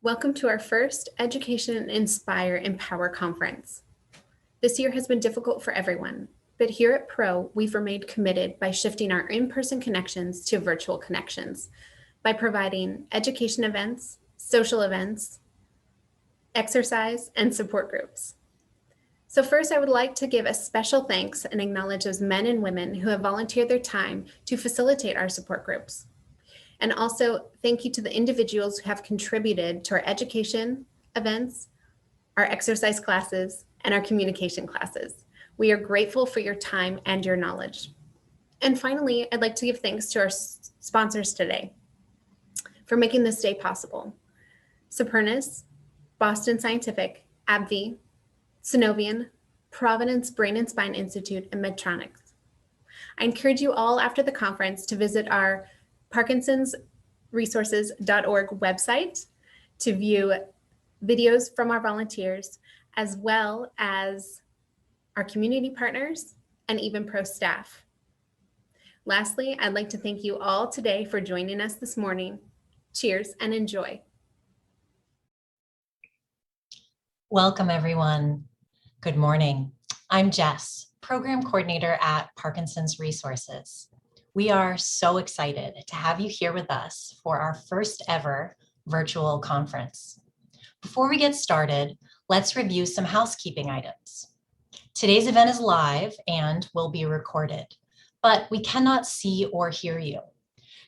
Welcome to our first Education Inspire Empower conference. This year has been difficult for everyone, but here at Pro, we've remained committed by shifting our in-person connections to virtual connections by providing education events, social events, exercise, and support groups. So first, I would like to give a special thanks and acknowledge those men and women who have volunteered their time to facilitate our support groups. And also thank you to the individuals who have contributed to our education events, our exercise classes, and our communication classes. We are grateful for your time and your knowledge. And finally, I'd like to give thanks to our sponsors today for making this day possible. Supernus, Boston Scientific, AbbVie, Synovian, Providence Brain and Spine Institute, and Medtronic. I encourage you all after the conference to visit our parkinsonsresources.org website to view videos from our volunteers, as well as our community partners and even Pro staff. Lastly, I'd like to thank you all today for joining us this morning. Cheers and enjoy. Welcome, everyone. Good morning. I'm Jess, Program Coordinator at Parkinson's Resources. We are so excited to have you here with us for our first ever virtual conference. Before we get started, let's review some housekeeping items. Today's event is live and will be recorded, but we cannot see or hear you.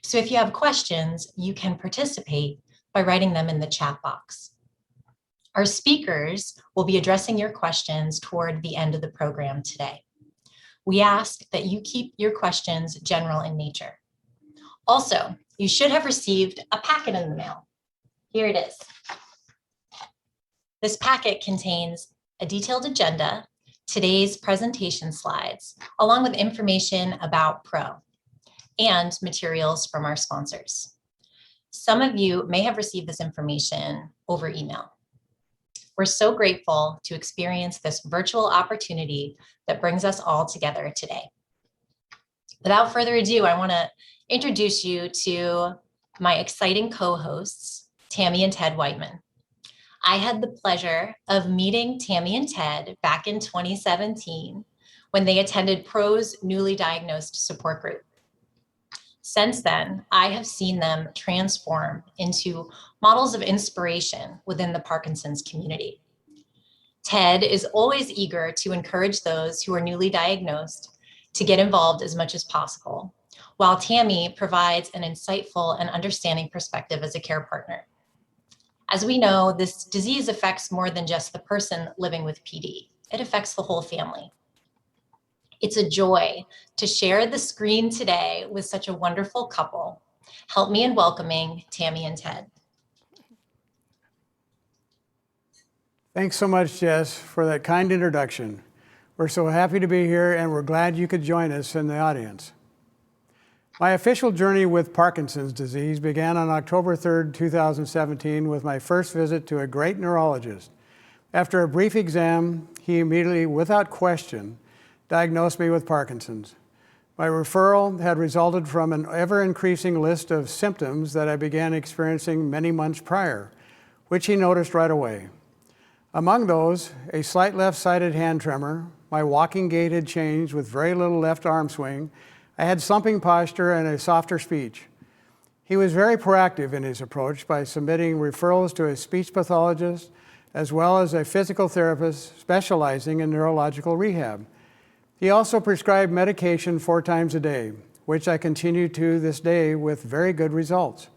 So if you have questions, you can participate by writing them in the chat box. Our speakers will be addressing your questions toward the end of the program today. We ask that you keep your questions general in nature. Also, you should have received a packet in the mail. Here it is. This packet contains a detailed agenda, today's presentation slides, along with information about Pro and materials from our sponsors. Some of you may have received this information over email. We're so grateful to experience this virtual opportunity that brings us all together today. Without further ado, I want to introduce you to my exciting co-hosts, Tammy and Ted Whiteman. I had the pleasure of meeting Tammy and Ted back in 2017 when they attended Pro's newly diagnosed support group. Since then, I have seen them transform into models of inspiration within the Parkinson's community. Ted is always eager to encourage those who are newly diagnosed to get involved as much as possible, while Tammy provides an insightful and understanding perspective as a care partner. As we know, this disease affects more than just the person living with PD. It affects the whole family. It's a joy to share the screen today with such a wonderful couple. Help me in welcoming Tammy and Ted. Thanks so much, Jess, for that kind introduction. We're so happy to be here, and we're glad you could join us in the audience. My official journey with Parkinson's disease began on October 3rd, 2017, with my first visit to a great neurologist. After a brief exam, he immediately, without question, diagnosed me with Parkinson's. My referral had resulted from an ever-increasing list of symptoms that I began experiencing many months prior, which he noticed right away. Among those, a slight left-sided hand tremor, my walking gait had changed with very little left arm swing, I had slumping posture and a softer speech. He was very proactive in his approach by submitting referrals to a speech pathologist as well as a physical therapist specializing in neurological rehab. He also prescribed medication 4 times a day, which I continue to this day with very good results.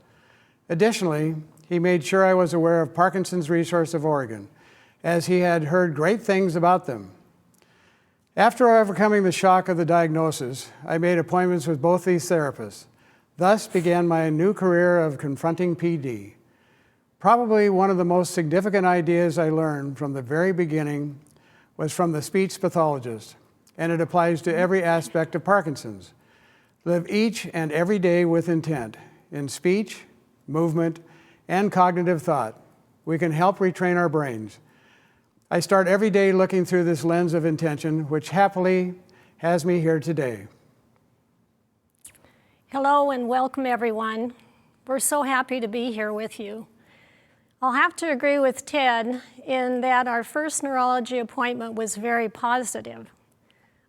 Additionally, he made sure I was aware of Parkinson's Resource of Oregon, as he had heard great things about them. After overcoming the shock of the diagnosis, I made appointments with both these therapists. Thus began my new career of confronting PD. Probably one of the most significant ideas I learned from the very beginning was from the speech pathologist, and it applies to every aspect of Parkinson's. Live each and every day with intent in speech, movement, and cognitive thought. We can help retrain our brains. I start every day looking through this lens of intention, which happily has me here today. Hello and welcome, everyone. We're so happy to be here with you. I'll have to agree with Ted in that our first neurology appointment was very positive.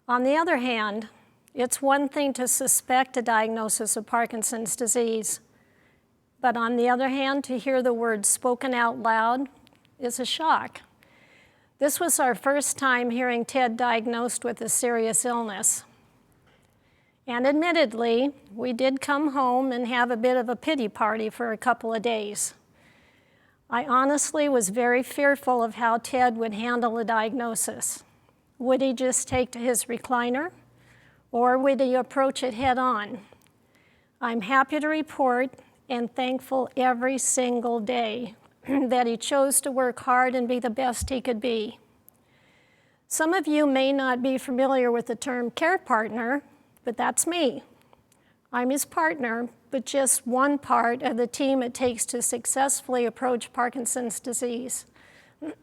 On the other hand, it's one thing to suspect a diagnosis of Parkinson's disease, but on the other hand, to hear the words spoken out loud is a shock. This was our first time hearing Ted diagnosed with a serious illness. And admittedly, we did come home and have a bit of a pity party for a couple of days. I honestly was very fearful of how Ted would handle the diagnosis. Would he just take to his recliner, or would he approach it head on? I'm happy to report and thankful every single day that he chose to work hard and be the best he could be. Some of you may not be familiar with the term care partner, but that's me. I'm his partner, but just one part of the team it takes to successfully approach Parkinson's disease.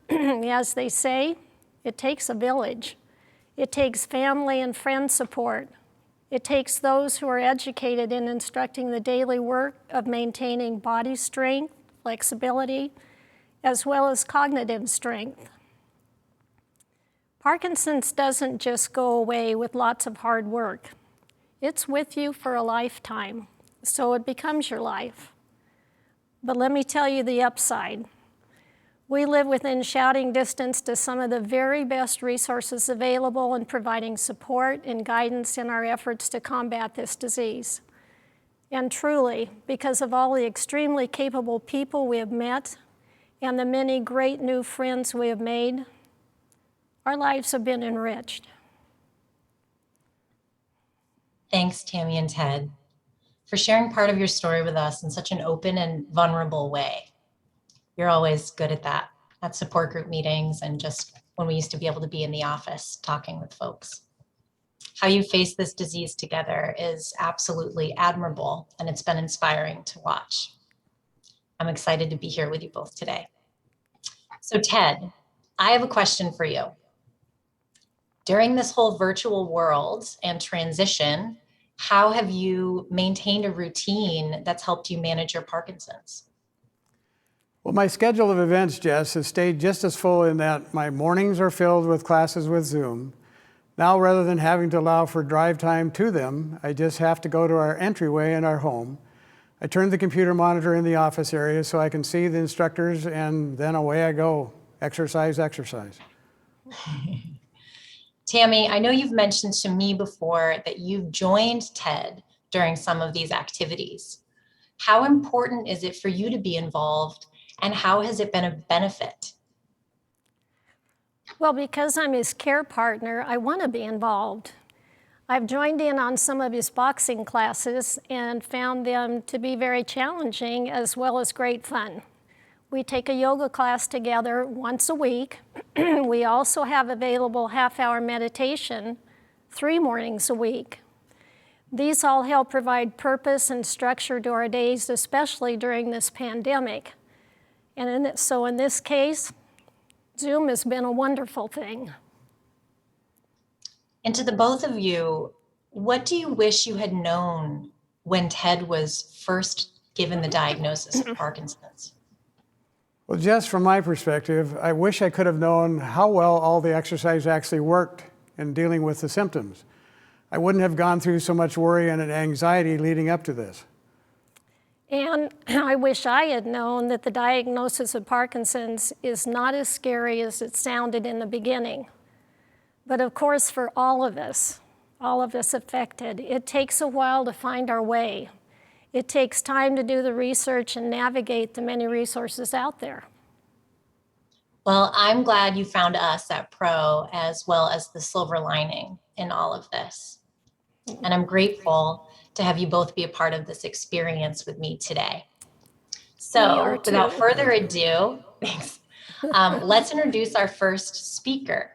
As they say, it takes a village. It takes family and friend support. It takes those who are educated in instructing the daily work of maintaining body strength, flexibility, as well as cognitive strength. Parkinson's doesn't just go away with lots of hard work. It's with you for a lifetime, so it becomes your life. But let me tell you the upside. We live within shouting distance to some of the very best resources available in providing support and guidance in our efforts to combat this disease. And truly, because of all the extremely capable people we have met and the many great new friends we have made, our lives have been enriched. Thanks, Tammy and Ted, for sharing part of your story with us in such an open and vulnerable way. You're always good at that, at support group meetings and just when we used to be able to be in the office talking with folks. How you face this disease together is absolutely admirable, and it's been inspiring to watch. I'm excited to be here with you both today. So Ted, I have a question for you. During this whole virtual world and transition, how have you maintained a routine that's helped you manage your Parkinson's? Well, my schedule of events, Jess, has stayed just as full in that my mornings are filled with classes with Zoom. Now, rather than having to allow for drive time to them, I just have to go to our entryway in our home. I turn the computer monitor in the office area so I can see the instructors, and then away I go. Exercise, exercise. Tammy, I know you've mentioned to me before that you've joined TED during some of these activities. How important is it for you to be involved, and how has it been a benefit? Well, because I'm his care partner, I want to be involved. I've joined in on some of his boxing classes and found them to be very challenging as well as great fun. We take a yoga class together once a week. We also have available half-hour meditation 3 mornings a week. These all help provide purpose and structure to our days, especially during this pandemic. And so in this case, Zoom has been a wonderful thing. And to the both of you, what do you wish you had known when Ted was first given the diagnosis of Parkinson's? Well, Jess, from my perspective, I wish I could have known how well all the exercise actually worked in dealing with the symptoms. I wouldn't have gone through so much worry and anxiety leading up to this. And I wish I had known that the diagnosis of Parkinson's is not as scary as it sounded in the beginning. But of course, for all of us affected, it takes a while to find our way. It takes time to do the research and navigate the many resources out there. Well, I'm glad you found us at Pro as well as the silver lining in all of this. And I'm grateful to have you both be a part of this experience with me today. So without further ado, thanks. Let's introduce our first speaker,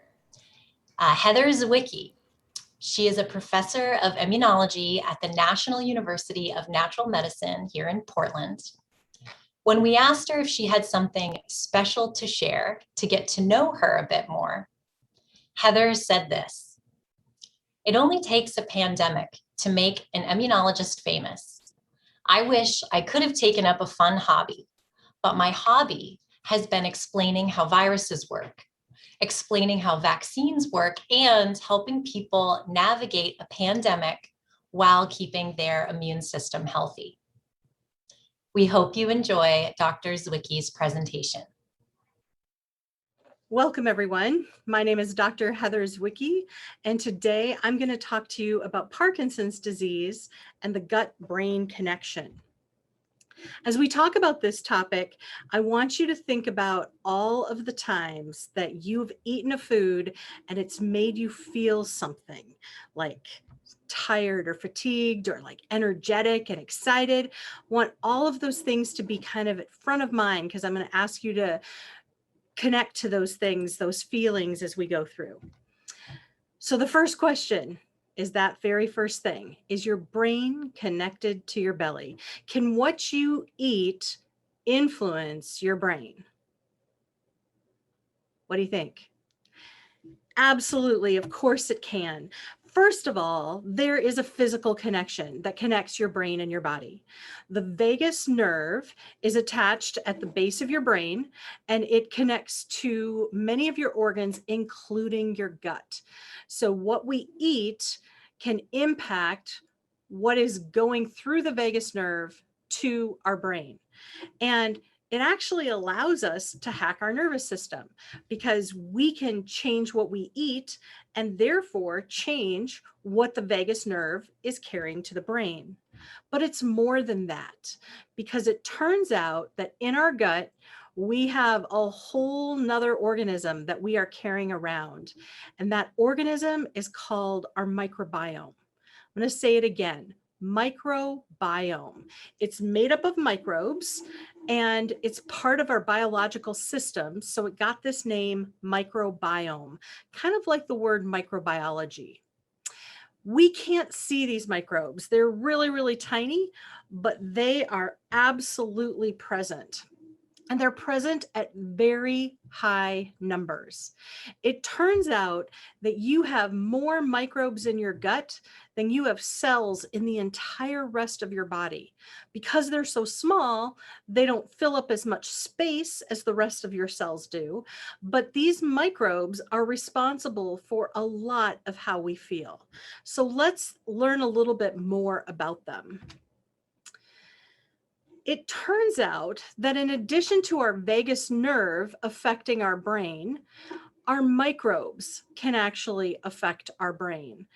Heather Zwickey. She is a professor of immunology at the National University of Natural Medicine here in Portland. When we asked her if she had something special to share to get to know her a bit more, Heather said this: "It only takes a pandemic to make an immunologist famous. I wish I could have taken up a fun hobby, but my hobby has been explaining how viruses work, explaining how vaccines work, and helping people navigate a pandemic while keeping their immune system healthy. We hope you enjoy Dr. Zwicky's presentation. Welcome, everyone. My name is Dr. Heather Zwickey, and today I'm going to talk to you about Parkinson's disease and the gut-brain connection. As we talk about this topic, I want you to think about all of the times that you've eaten a food and it's made you feel something like tired or fatigued or like energetic and excited. I want all of those things to be kind of at front of mind because I'm going to ask you to connect to those things, those feelings as we go through. So the first question is that very first thing. Is your brain connected to your belly? Can what you eat influence your brain? What do you think? Absolutely, of course it can. First of all, there is a physical connection that connects your brain and your body. The vagus nerve is attached at the base of your brain, and it connects to many of your organs, including your gut. So what we eat can impact what is going through the vagus nerve to our brain. And it actually allows us to hack our nervous system because we can change what we eat and therefore change what the vagus nerve is carrying to the brain. But it's more than that, because it turns out that in our gut, we have a whole nother organism that we are carrying around. And that organism is called our microbiome. I'm going to say it again. Microbiome. It's made up of microbes and it's part of our biological system. So it got this name microbiome, kind of like the word microbiology. We can't see these microbes. They're really, really tiny, but they are absolutely present. And they're present at very high numbers. It turns out that you have more microbes in your gut than you have cells in the entire rest of your body. Because they're so small, they don't fill up as much space as the rest of your cells do. But these microbes are responsible for a lot of how we feel. So let's learn a little bit more about them. It turns out that in addition to our vagus nerve affecting our brain, our microbes can actually affect our brain.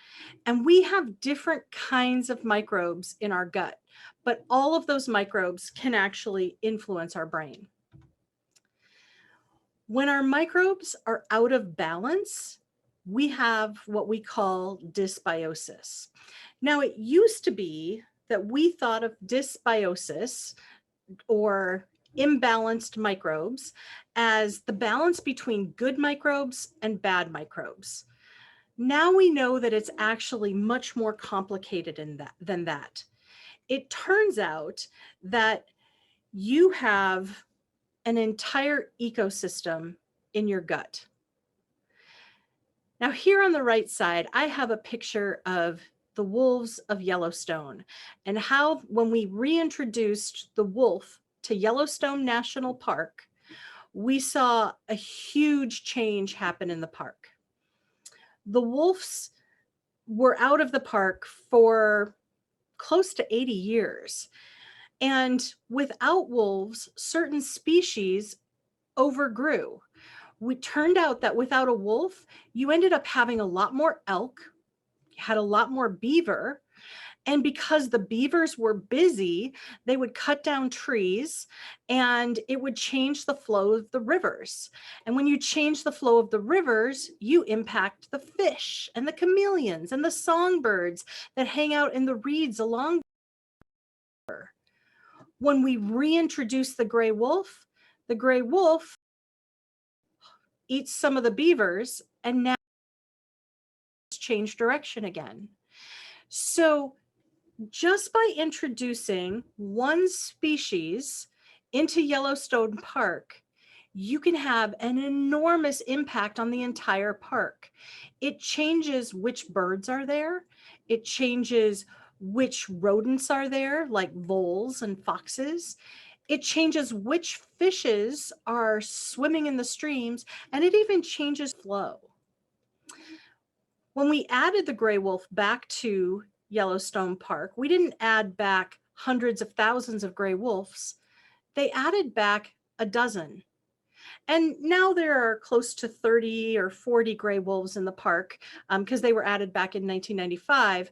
And we have different kinds of microbes in our gut, but all of those microbes can actually influence our brain. When our microbes are out of balance, we have what we call dysbiosis. Now, it used to be that we thought of dysbiosis or imbalanced microbes as the balance between good microbes and bad microbes. Now we know that it's actually much more complicated than that. It turns out that you have an entire ecosystem in your gut. Now here on the right side, I have a picture of the wolves of Yellowstone and how when we reintroduced the wolf to Yellowstone National Park, we saw a huge change happen in the park. The wolves were out of the park for close to 80 years. And without wolves, certain species overgrew. We turned out that without a wolf, you ended up having a lot more elk, had a lot more beaver. And because the beavers were busy, they would cut down trees and it would change the flow of the rivers. And when you change the flow of the rivers, you impact the fish and the chameleons and the songbirds that hang out in the reeds along the river. When we reintroduce the gray wolf eats some of the beavers and now it's changed direction again. So just by introducing one species into Yellowstone Park, you can have an enormous impact on the entire park. It changes which birds are there. It changes which rodents are there, like voles and foxes. It changes which fishes are swimming in the streams, and it even changes flow. When we added the gray wolf back to Yellowstone Park, we didn't add back hundreds of thousands of gray wolves. They added back a dozen. And now there are close to 30 or 40 gray wolves in the park because they were added back in 1995.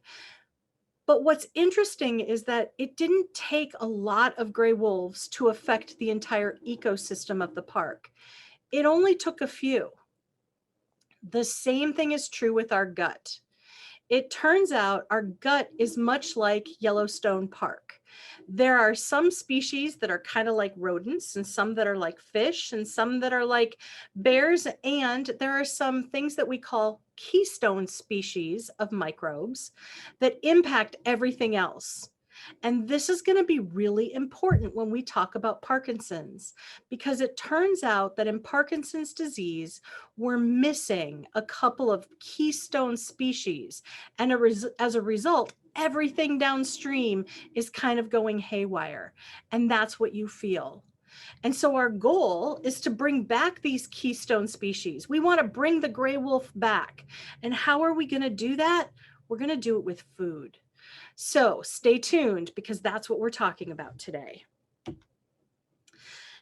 But what's interesting is that it didn't take a lot of gray wolves to affect the entire ecosystem of the park. It only took a few. The same thing is true with our gut. It turns out our gut is much like Yellowstone Park. There are some species that are kind of like rodents, and some that are like fish, and some that are like bears, and there are some things that we call keystone species of microbes that impact everything else. And this is going to be really important when we talk about Parkinson's, because it turns out that in Parkinson's disease, we're missing a couple of keystone species. And as a result, everything downstream is kind of going haywire. And that's what you feel. And so our goal is to bring back these keystone species. We want to bring the gray wolf back. And how are we going to do that? We're going to do it with food. So stay tuned, because that's what we're talking about today.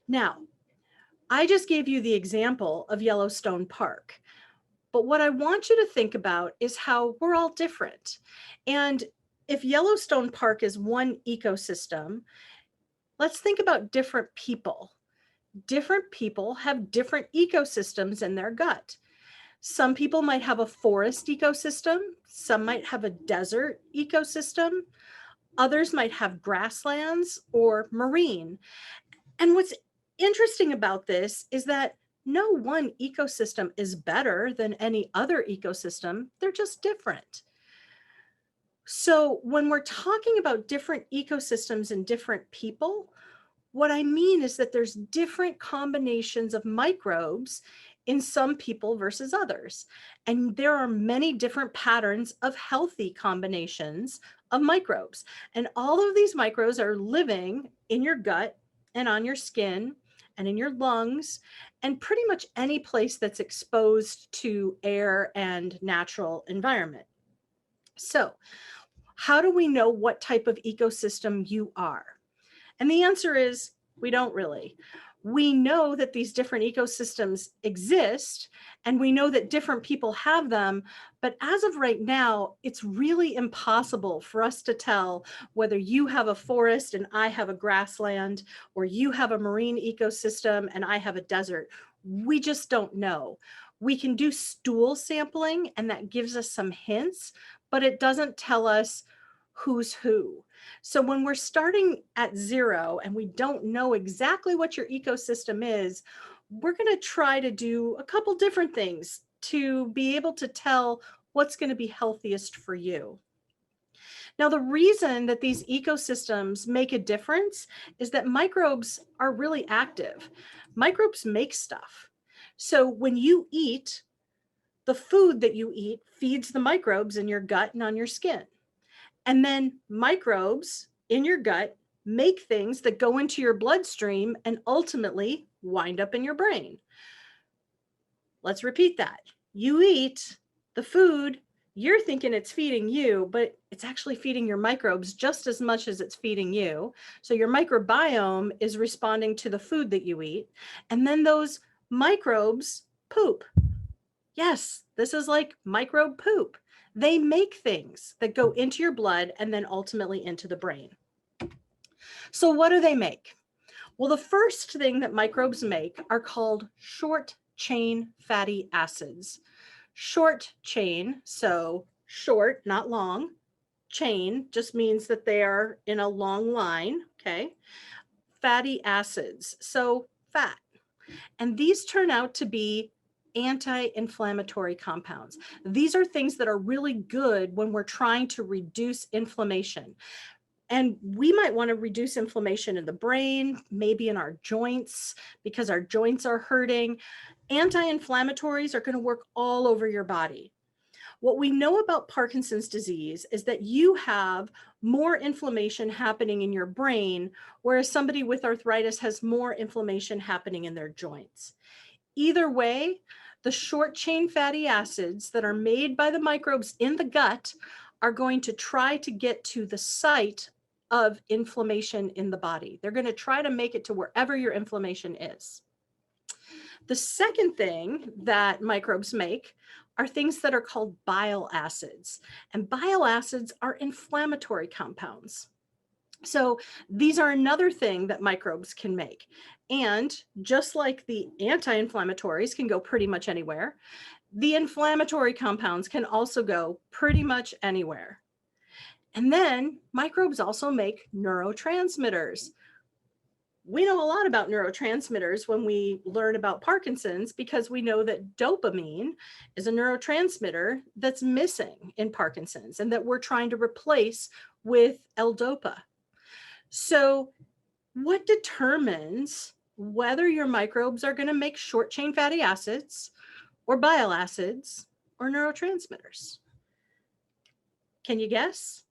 Now, I just gave you the example of Yellowstone Park, but what I want you to think about is how we're all different. And if Yellowstone Park is one ecosystem, let's think about different people. Different people have different ecosystems in their gut. Some people might have a forest ecosystem. Some might have a desert ecosystem. Others might have grasslands or marine. And what's interesting about this is that no one ecosystem is better than any other ecosystem. They're just different. So when we're talking about different ecosystems and different people, what I mean is that there's different combinations of microbes in some people versus others. And there are many different patterns of healthy combinations of microbes. And all of these microbes are living in your gut and on your skin and in your lungs and pretty much any place that's exposed to air and natural environment. So, how do we know what type of ecosystem you are? And the answer is we don't really. We know that these different ecosystems exist, and we know that different people have them, but as of right now, it's really impossible for us to tell whether you have a forest and I have a grassland, or you have a marine ecosystem and I have a desert. We just don't know. We can do stool sampling, and that gives us some hints, but it doesn't tell us who's who. So when we're starting at zero and we don't know exactly what your ecosystem is, we're going to try to do a couple different things to be able to tell what's going to be healthiest for you. Now, the reason that these ecosystems make a difference is that microbes are really active. Microbes make stuff. So when you eat, the food that you eat feeds the microbes in your gut and on your skin. And then microbes in your gut make things that go into your bloodstream and ultimately wind up in your brain. Let's repeat that. You eat the food, you're thinking it's feeding you, but it's actually feeding your microbes just as much as it's feeding you. So your microbiome is responding to the food that you eat. And then those microbes poop. Yes, this is like microbe poop. They make things that go into your blood and then ultimately into the brain. So what do they make? Well, the first thing that microbes make are called short chain fatty acids. Short chain, so short, not long. Chain just means that they are in a long line, okay? Fatty acids, so fat. And these turn out to be anti-inflammatory compounds. These are things that are really good when we're trying to reduce inflammation. And we might want to reduce inflammation in the brain, maybe in our joints, because our joints are hurting. Anti-inflammatories are going to work all over your body. What we know about Parkinson's disease is that you have more inflammation happening in your brain, whereas somebody with arthritis has more inflammation happening in their joints. Either way, the short chain fatty acids that are made by the microbes in the gut are going to try to get to the site of inflammation in the body. They're going to try to make it to wherever your inflammation is. The second thing that microbes make are things that are called bile acids. And bile acids are inflammatory compounds. So these are another thing that microbes can make. And just like the anti-inflammatories can go pretty much anywhere, the inflammatory compounds can also go pretty much anywhere. And then microbes also make neurotransmitters. We know a lot about neurotransmitters when we learn about Parkinson's, because we know that dopamine is a neurotransmitter that's missing in Parkinson's and that we're trying to replace with L-DOPA. So what determines whether your microbes are going to make short chain fatty acids or bile acids or neurotransmitters? Can you guess?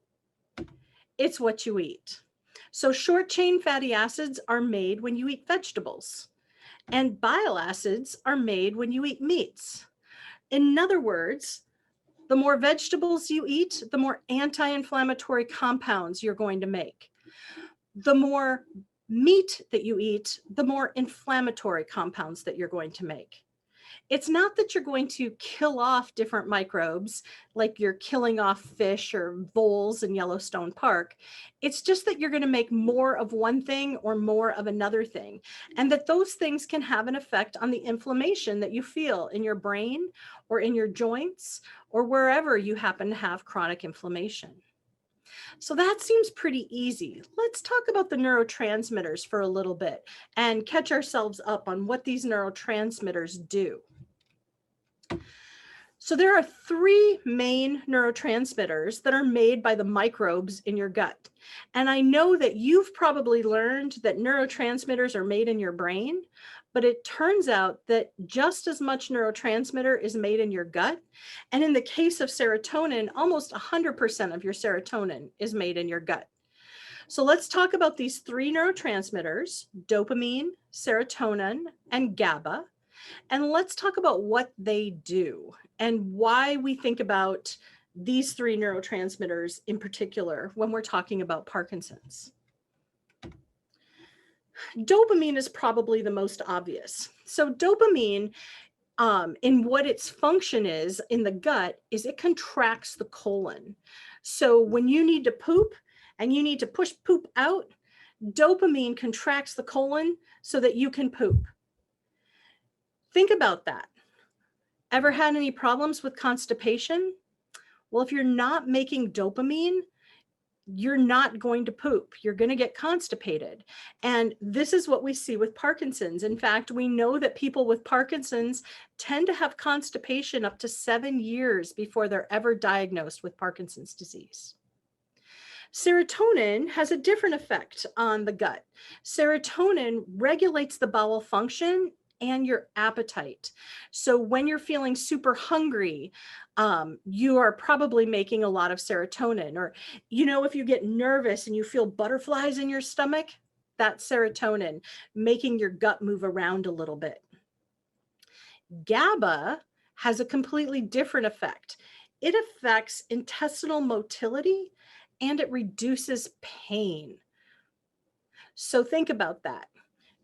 It's what you eat. So short chain fatty acids are made when you eat vegetables, and bile acids are made when you eat meats. In other words, the more vegetables you eat, the more anti-inflammatory compounds you're going to make. The more meat that you eat, the more inflammatory compounds that you're going to make. It's not that you're going to kill off different microbes like you're killing off fish or voles in Yellowstone Park. It's just that you're going to make more of one thing or more of another thing, and that those things can have an effect on the inflammation that you feel in your brain or in your joints or wherever you happen to have chronic inflammation. So that seems pretty easy. Let's talk about the neurotransmitters for a little bit and catch ourselves up on what these neurotransmitters do. So there are three main neurotransmitters that are made by the microbes in your gut. And I know that you've probably learned that neurotransmitters are made in your brain, but it turns out that just as much neurotransmitter is made in your gut. And in the case of serotonin, almost 100% of your serotonin is made in your gut. So let's talk about these three neurotransmitters: dopamine, serotonin, and GABA. And let's talk about what they do and why we think about these three neurotransmitters in particular when we're talking about Parkinson's. Dopamine is probably the most obvious. So dopamine, in what its function is in the gut, is it contracts the colon. So when you need to poop and you need to push poop out, dopamine contracts the colon so that you can poop. Think about that. Ever had any problems with constipation? Well, if you're not making dopamine, you're not going to poop. You're going to get constipated. And this is what we see with Parkinson's. In fact, we know that people with Parkinson's tend to have constipation up to 7 years before they're ever diagnosed with Parkinson's disease. Serotonin has a different effect on the gut. Serotonin regulates the bowel function and your appetite. So when you're feeling super hungry, you are probably making a lot of serotonin. Or, if you get nervous and you feel butterflies in your stomach, that's serotonin making your gut move around a little bit. GABA has a completely different effect. It affects intestinal motility and it reduces pain. So think about that.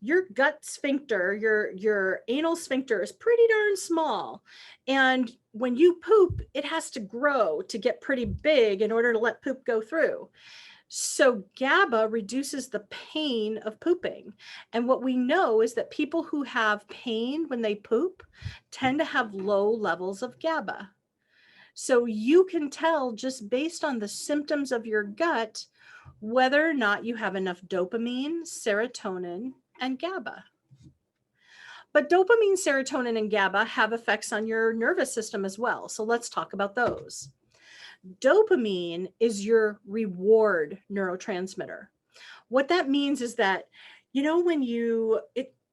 Your gut sphincter, your anal sphincter is pretty darn small. And when you poop, it has to grow to get pretty big in order to let poop go through. So GABA reduces the pain of pooping. And what we know is that people who have pain when they poop tend to have low levels of GABA. So you can tell just based on the symptoms of your gut whether or not you have enough dopamine, serotonin, and GABA. But dopamine, serotonin, and GABA have effects on your nervous system as well. So let's talk about those. Dopamine is your reward neurotransmitter. What that means is that, when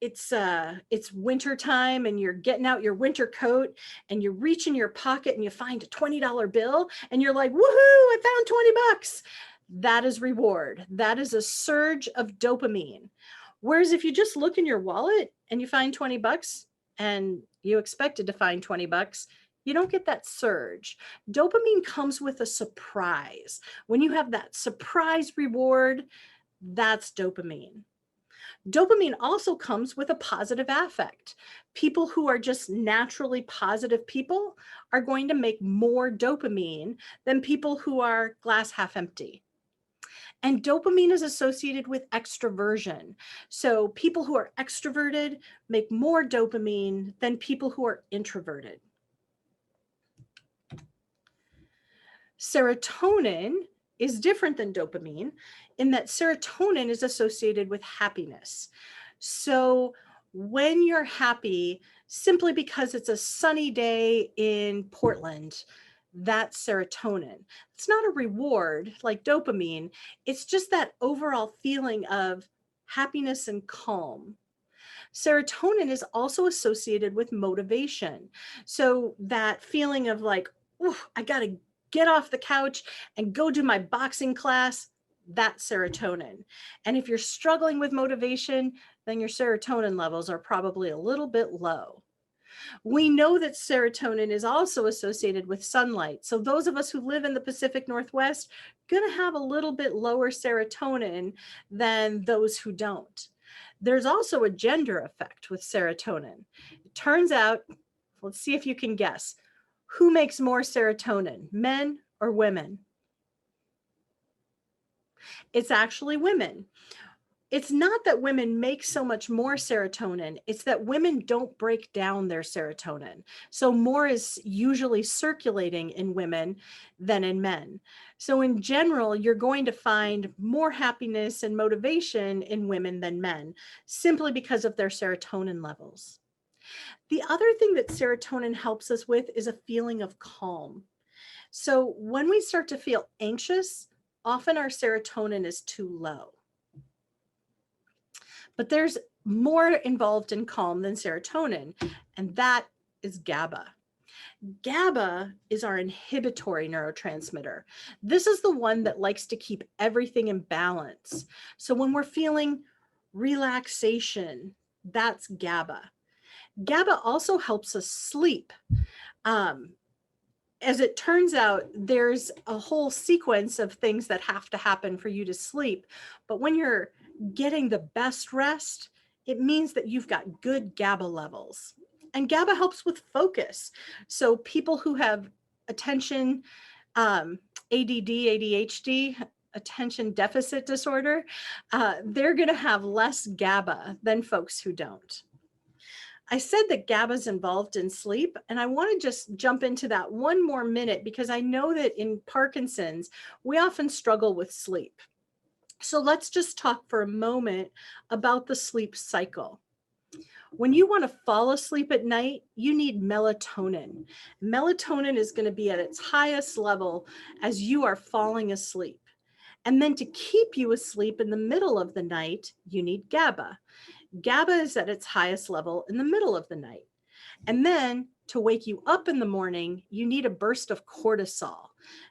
it's winter time and you're getting out your winter coat and you reach in your pocket and you find a $20 bill and you're like, woohoo, I found 20 bucks. That is reward. That is a surge of dopamine. Whereas if you just look in your wallet and you find 20 bucks and you expected to find 20 bucks, you don't get that surge. Dopamine comes with a surprise. When you have that surprise reward, that's dopamine. Dopamine also comes with a positive affect. People who are just naturally positive people are going to make more dopamine than people who are glass half empty. And dopamine is associated with extroversion. So people who are extroverted make more dopamine than people who are introverted. Serotonin is different than dopamine in that serotonin is associated with happiness. So when you're happy, simply because it's a sunny day in Portland, that's serotonin. It's not a reward like dopamine. It's just that overall feeling of happiness and calm. Serotonin is also associated with motivation. So that feeling of like, oh, I got to get off the couch and go do my boxing class, that's serotonin. And if you're struggling with motivation, then your serotonin levels are probably a little bit low. We know that serotonin is also associated with sunlight. So those of us who live in the Pacific Northwest are going to have a little bit lower serotonin than those who don't. There's also a gender effect with serotonin. It turns out, let's see if you can guess, who makes more serotonin, men or women? It's actually women. It's not that women make so much more serotonin, it's that women don't break down their serotonin. So more is usually circulating in women than in men. So in general, you're going to find more happiness and motivation in women than men, simply because of their serotonin levels. The other thing that serotonin helps us with is a feeling of calm. So when we start to feel anxious, often our serotonin is too low. But there's more involved in calm than serotonin, and that is Gaba. Gaba is our inhibitory neurotransmitter. This is the one that likes to keep everything in balance. So when we're feeling relaxation, that's Gaba. Gaba also helps us sleep. As it turns out, there's a whole sequence of things that have to happen for you to sleep. But when you're getting the best rest, it means that you've got good GABA levels. And GABA helps with focus. So people who have attention, ADD, ADHD, attention deficit disorder, they're going to have less GABA than folks who don't. I said that GABA is involved in sleep, and I want to just jump into that one more minute because I know that in Parkinson's, we often struggle with sleep. So let's just talk for a moment about the sleep cycle. When you want to fall asleep at night, you need melatonin. Melatonin is going to be at its highest level as you are falling asleep. And then to keep you asleep in the middle of the night, you need GABA. GABA is at its highest level in the middle of the night. And then to wake you up in the morning, you need a burst of cortisol.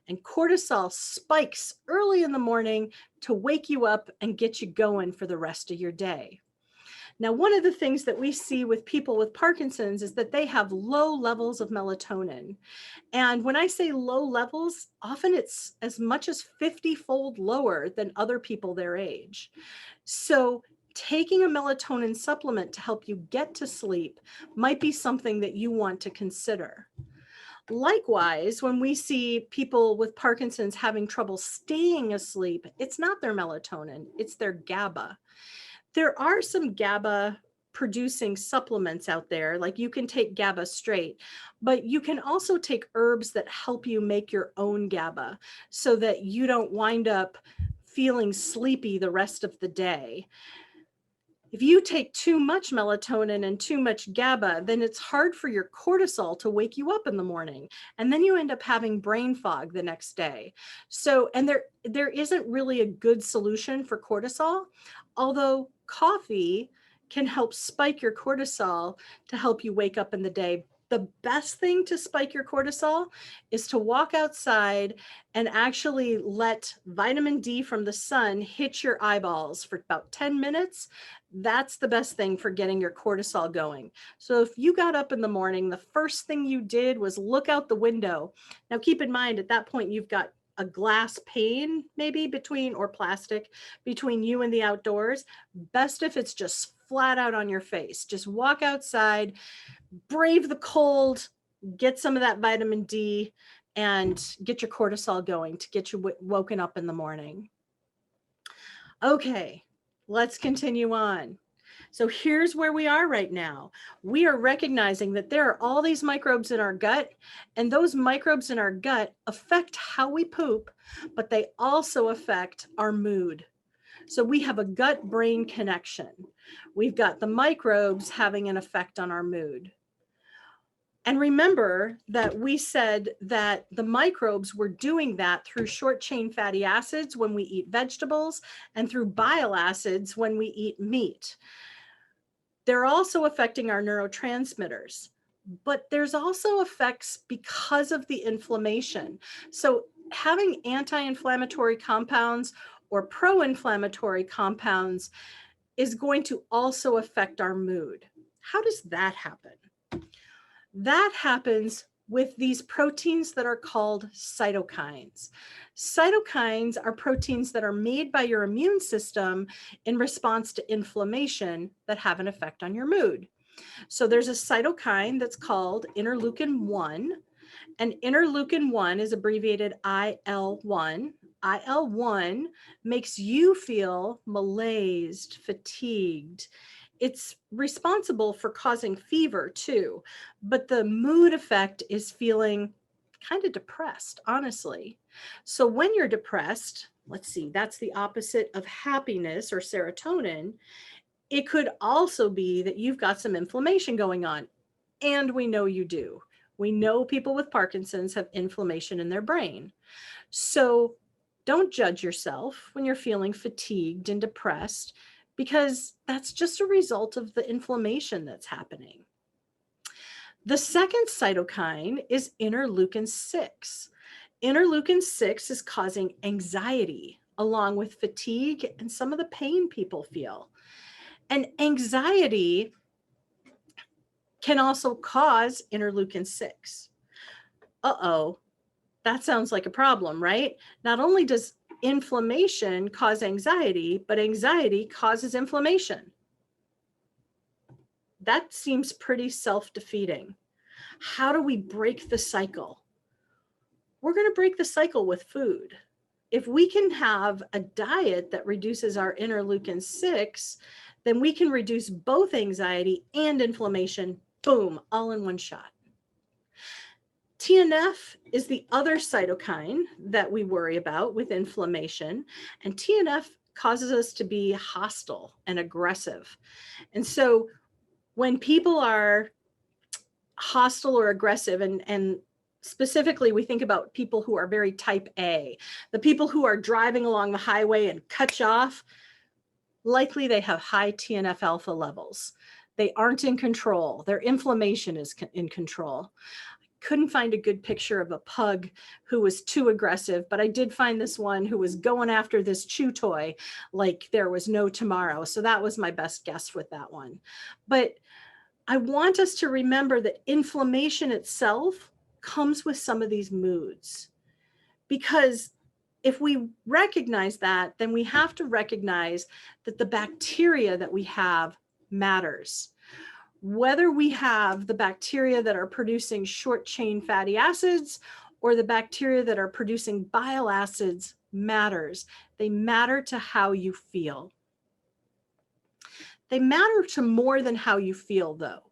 And cortisol spikes early in the morning to wake you up and get you going for the rest of your day. Now, one of the things that we see with people with Parkinson's is that they have low levels of melatonin. And when I say low levels, often it's as much as 50-fold lower than other people their age. So taking a melatonin supplement to help you get to sleep might be something that you want to consider. Likewise, when we see people with Parkinson's having trouble staying asleep, it's not their melatonin, it's their GABA. There are some GABA producing supplements out there, like you can take GABA straight, but you can also take herbs that help you make your own GABA so that you don't wind up feeling sleepy the rest of the day. If you take too much melatonin and too much GABA, then it's hard for your cortisol to wake you up in the morning. And then you end up having brain fog the next day. So, and there isn't really a good solution for cortisol, although coffee can help spike your cortisol to help you wake up in the day. The best thing to spike your cortisol is to walk outside and actually let vitamin D from the sun hit your eyeballs for about 10 minutes. That's the best thing for getting your cortisol going. So if you got up in the morning, the first thing you did was look out the window. Now keep in mind, at that point, you've got a glass pane maybe between, or plastic, between you and the outdoors. Best if it's just flat out on your face. Just walk outside, brave the cold, get some of that vitamin D, and get your cortisol going to get you woken up in the morning. Okay, let's continue on. So here's where we are right now. We are recognizing that there are all these microbes in our gut, and those microbes in our gut affect how we poop, but they also affect our mood. So we have a gut-brain connection. We've got the microbes having an effect on our mood. And remember that we said that the microbes were doing that through short-chain fatty acids when we eat vegetables and through bile acids when we eat meat. They're also affecting our neurotransmitters, but there's also effects because of the inflammation. So having anti-inflammatory compounds or pro-inflammatory compounds is going to also affect our mood. How does that happen? That happens with these proteins that are called cytokines. Cytokines are proteins that are made by your immune system in response to inflammation that have an effect on your mood. So there's a cytokine that's called interleukin-1, and interleukin-1 is abbreviated IL-1. IL-1 makes you feel malaised, fatigued. It's responsible for causing fever too, but the mood effect is feeling kind of depressed, honestly. So when you're depressed, let's see, that's the opposite of happiness or serotonin. It could also be that you've got some inflammation going on, and we know you do. We know people with Parkinson's have inflammation in their brain. So don't judge yourself when you're feeling fatigued and depressed, because that's just a result of the inflammation that's happening. The second cytokine is interleukin-6. Interleukin-6 is causing anxiety along with fatigue and some of the pain people feel. And anxiety can also cause interleukin-6. Uh-oh, that sounds like a problem, right? Not only does inflammation cause anxiety, but anxiety causes inflammation. That seems pretty self-defeating. How do we break the cycle? We're going to break the cycle with food. If we can have a diet that reduces our interleukin-6, then we can reduce both anxiety and inflammation, boom, all in one shot. TNF is the other cytokine that we worry about with inflammation, and TNF causes us to be hostile and aggressive. And so when people are hostile or aggressive, and specifically we think about people who are very type A, the people who are driving along the highway and cut you off, likely they have high TNF alpha levels. They aren't in control. Their inflammation is in control. Couldn't find a good picture of a pug who was too aggressive, but I did find this one who was going after this chew toy like there was no tomorrow. So that was my best guess with that one. But I want us to remember that inflammation itself comes with some of these moods, because if we recognize that, then we have to recognize that the bacteria that we have matters. Whether we have the bacteria that are producing short chain fatty acids or the bacteria that are producing bile acids matters. They matter to how you feel. They matter to more than how you feel, though.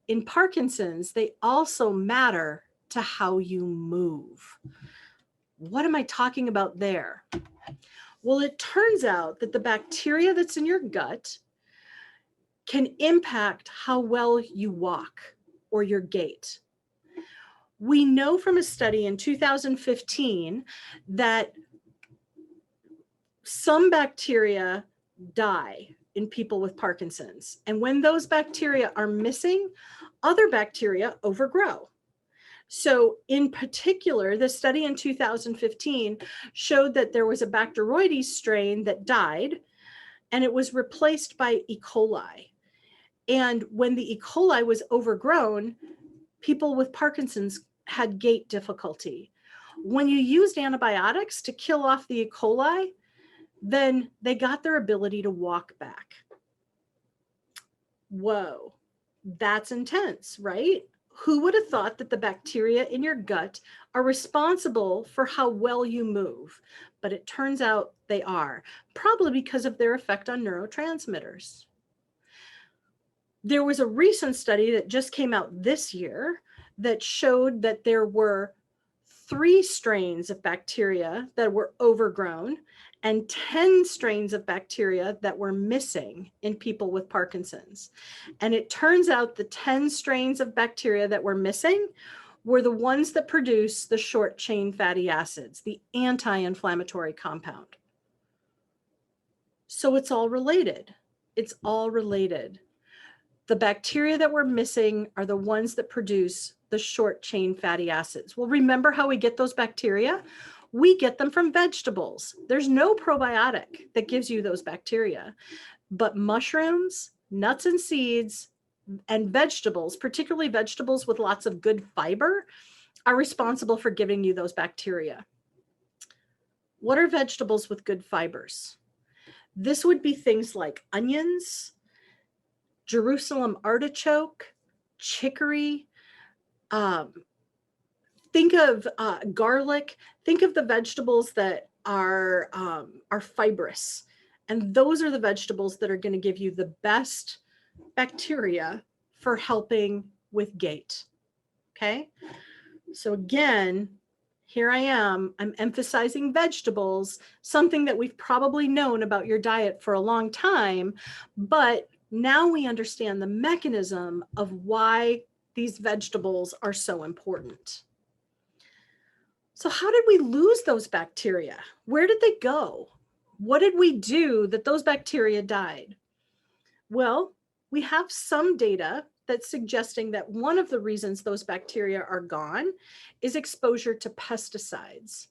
In Parkinson's, they also matter to how you move. What am I talking about there? Well, it turns out that the bacteria that's in your gut can impact how well you walk or your gait. We know from a study in 2015 that some bacteria die in people with Parkinson's. And when those bacteria are missing, other bacteria overgrow. So in particular, the study in 2015 showed that there was a Bacteroides strain that died, and it was replaced by E. coli. And when the E. coli was overgrown, people with Parkinson's had gait difficulty. When you used antibiotics to kill off the E. coli, then they got their ability to walk back. Whoa, that's intense, right? Who would have thought that the bacteria in your gut are responsible for how well you move? But it turns out they are, probably because of their effect on neurotransmitters. There was a recent study that just came out this year that showed that there were 3 strains of bacteria that were overgrown and 10 strains of bacteria that were missing in people with Parkinson's. And it turns out the 10 strains of bacteria that were missing were the ones that produce the short chain fatty acids, the anti-inflammatory compound. So it's all related. It's all related. The bacteria that we're missing are the ones that produce the short chain fatty acids. Well, remember how we get those bacteria? We get them from vegetables. There's no probiotic that gives you those bacteria, but mushrooms, nuts and seeds, and vegetables, particularly vegetables with lots of good fiber, are responsible for giving you those bacteria. What are vegetables with good fibers? This would be things like onions, Jerusalem artichoke, chicory. Think of garlic. Think of the vegetables that are fibrous. And those are the vegetables that are going to give you the best bacteria for helping with gait. Okay? So again, here I am. I'm emphasizing vegetables, something that we've probably known about your diet for a long time, but now we understand the mechanism of why these vegetables are so important. So how did we lose those bacteria? Where did they go? What did we do that those bacteria died? Well, we have some data that's suggesting that one of the reasons those bacteria are gone is exposure to pesticides.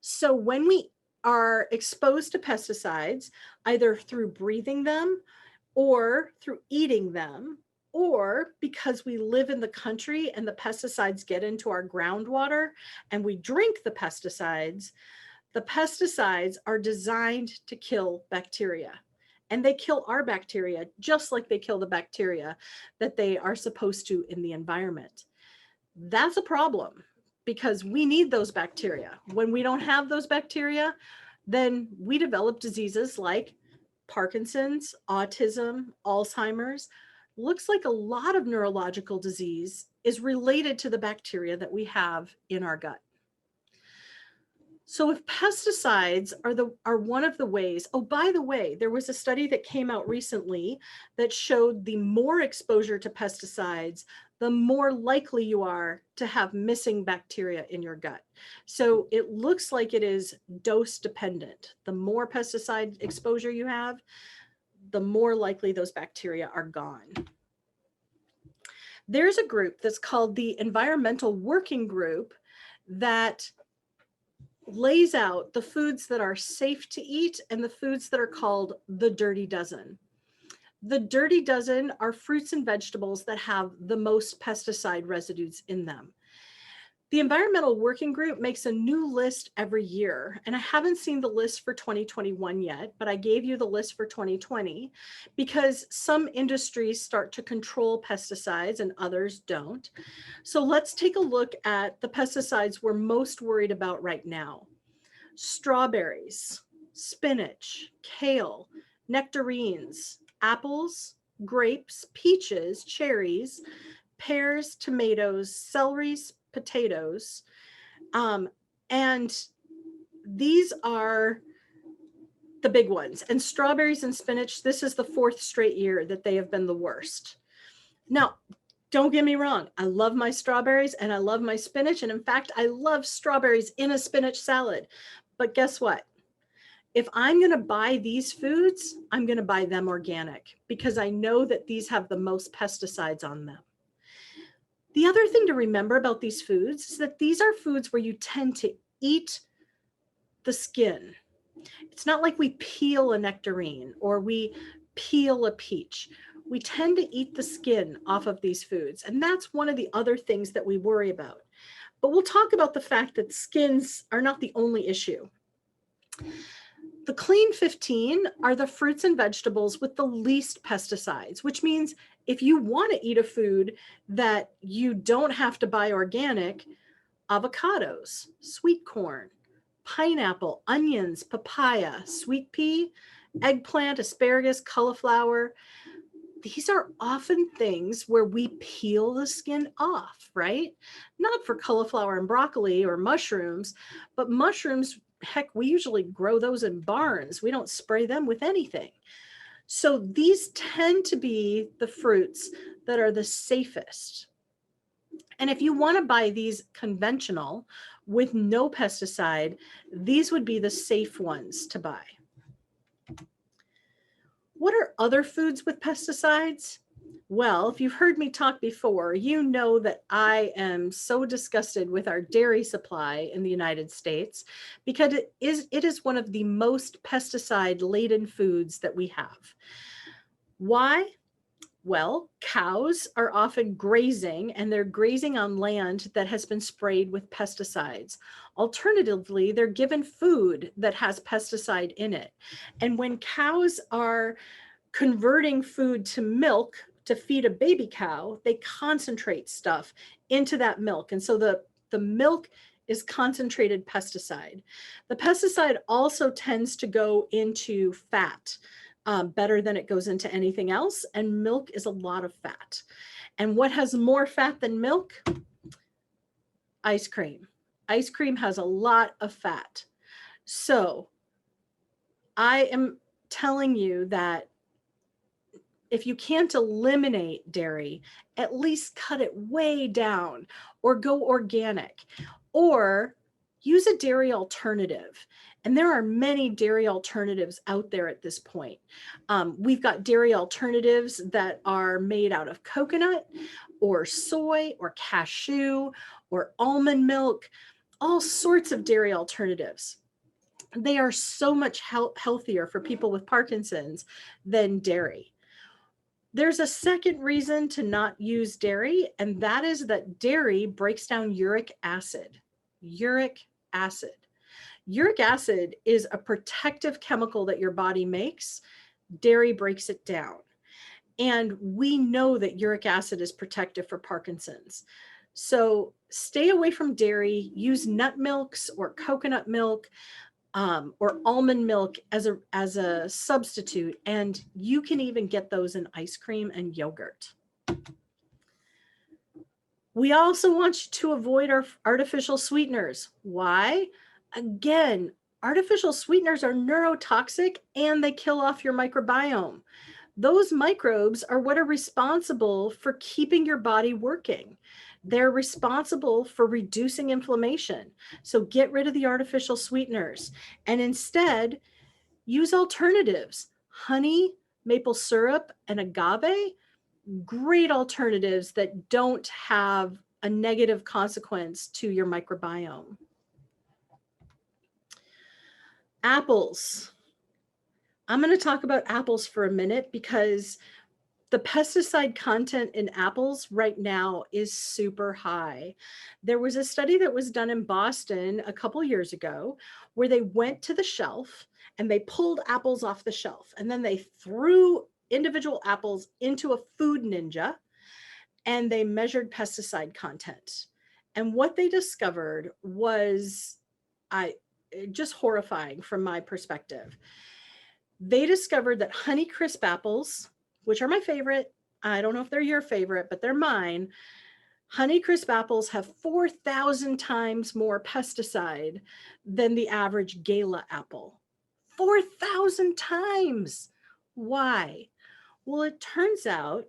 So when we are exposed to pesticides, either through breathing them or through eating them, or because we live in the country and the pesticides get into our groundwater and we drink the pesticides are designed to kill bacteria. And they kill our bacteria just like they kill the bacteria that they are supposed to in the environment. That's a problem because we need those bacteria. When we don't have those bacteria, then we develop diseases like Parkinson's, autism, Alzheimer's. Looks like a lot of neurological disease is related to the bacteria that we have in our gut. So if pesticides are one of the ways, oh, by the way, there was a study that came out recently that showed the more exposure to pesticides, the more likely you are to have missing bacteria in your gut. So it looks like it is dose dependent. The more pesticide exposure you have, the more likely those bacteria are gone. There's a group that's called the Environmental Working Group that lays out the foods that are safe to eat and the foods that are called the Dirty Dozen. The Dirty Dozen are fruits and vegetables that have the most pesticide residues in them. The Environmental Working Group makes a new list every year, and I haven't seen the list for 2021 yet, but I gave you the list for 2020 because some industries start to control pesticides and others don't. So let's take a look at the pesticides we're most worried about right now. Strawberries, spinach, kale, nectarines, apples, grapes, peaches, cherries, pears, tomatoes, celeries, potatoes, and these are the big ones. And strawberries and spinach, this is the 4th straight year that they have been the worst. Now, don't get me wrong. I love my strawberries and I love my spinach. And in fact, I love strawberries in a spinach salad. But guess what? If I'm going to buy these foods, I'm going to buy them organic because I know that these have the most pesticides on them. The other thing to remember about these foods is that these are foods where you tend to eat the skin. It's not like we peel a nectarine or we peel a peach. We tend to eat the skin off of these foods. And that's one of the other things that we worry about. But we'll talk about the fact that skins are not the only issue. The clean 15 are the fruits and vegetables with the least pesticides, which means if you want to eat a food that you don't have to buy organic, avocados, sweet corn, pineapple, onions, papaya, sweet pea, eggplant, asparagus, cauliflower. These are often things where we peel the skin off, right? Not for cauliflower and broccoli or mushrooms, but mushrooms, heck, we usually grow those in barns. We don't spray them with anything. So these tend to be the fruits that are the safest. And if you want to buy these conventional with no pesticide, these would be the safe ones to buy. What are other foods with pesticides? Well, if you've heard me talk before, you know that I am so disgusted with our dairy supply in the United States because it is one of the most pesticide-laden foods that we have. Why? Well, cows are often grazing, and they're grazing on land that has been sprayed with pesticides. Alternatively, they're given food that has pesticide in it. And when cows are converting food to milk to feed a baby cow, they concentrate stuff into that milk. And so the milk is concentrated pesticide. The pesticide also tends to go into fat. Better than it goes into anything else. And milk is a lot of fat. And what has more fat than milk? Ice cream. Ice cream has a lot of fat. So I am telling you that if you can't eliminate dairy, at least cut it way down or go organic or use a dairy alternative. And there are many dairy alternatives out there at this point. We've got dairy alternatives that are made out of coconut or soy or cashew or almond milk, all sorts of dairy alternatives. They are so much healthier for people with Parkinson's than dairy. There's a second reason to not use dairy, and that is that dairy breaks down uric acid. Uric acid. Uric acid is a protective chemical that your body makes. Dairy breaks it down. And we know that uric acid is protective for Parkinson's. So stay away from dairy, use nut milks or coconut milk or almond milk as a substitute. And you can even get those in ice cream and yogurt. We also want you to avoid our artificial sweeteners. Why? Again, artificial sweeteners are neurotoxic and they kill off your microbiome. Those microbes are what are responsible for keeping your body working. They're responsible for reducing inflammation. So get rid of the artificial sweeteners and instead use alternatives. Honey, maple syrup, and agave, great alternatives that don't have a negative consequence to your microbiome. Apples. I'm going to talk about apples for a minute because the pesticide content in apples right now is super high. There was a study that was done in Boston a couple years ago where they went to the shelf and they pulled apples off the shelf and then they threw individual apples into a food ninja and they measured pesticide content. And what they discovered was just horrifying from my perspective. They discovered that Honeycrisp apples, which are my favorite, I don't know if they're your favorite, but they're mine. Honeycrisp apples have 4,000 times more pesticide than the average Gala apple. 4,000 times. Why? Well, it turns out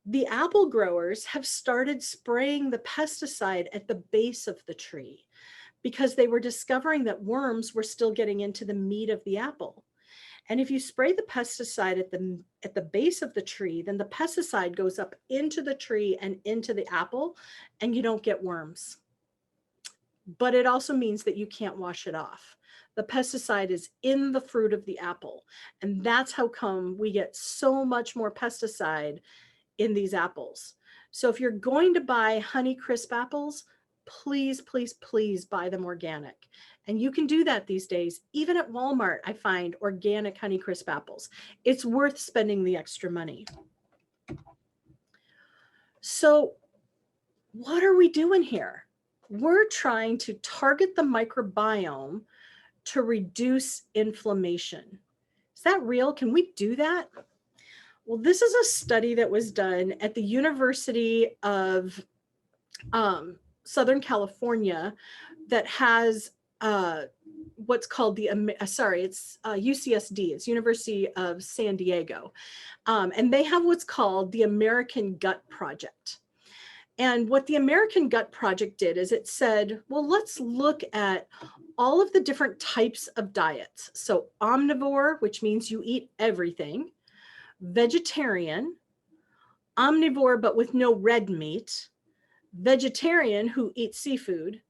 the apple growers have started spraying the pesticide at the base of the tree because they were discovering that worms were still getting into the meat of the apple. And if you spray the pesticide at the base of the tree, then the pesticide goes up into the tree and into the apple, and you don't get worms. But it also means that you can't wash it off. The pesticide is in the fruit of the apple. And that's how come we get so much more pesticide in these apples. So if you're going to buy Honeycrisp apples, please, please, please buy them organic. And you can do that these days. Even at Walmart, I find organic Honeycrisp apples. It's worth spending the extra money. So what are we doing here? We're trying to target the microbiome to reduce inflammation. Is that real? Can we do that? Well, this is a study that was done at the University of Southern California that has what's called it's UCSD, it's University of San Diego. And they have what's called the American Gut Project. And what the American Gut Project did is it said, well, let's look at all of the different types of diets. So omnivore, which means you eat everything, vegetarian, omnivore but with no red meat, vegetarian who eats seafood,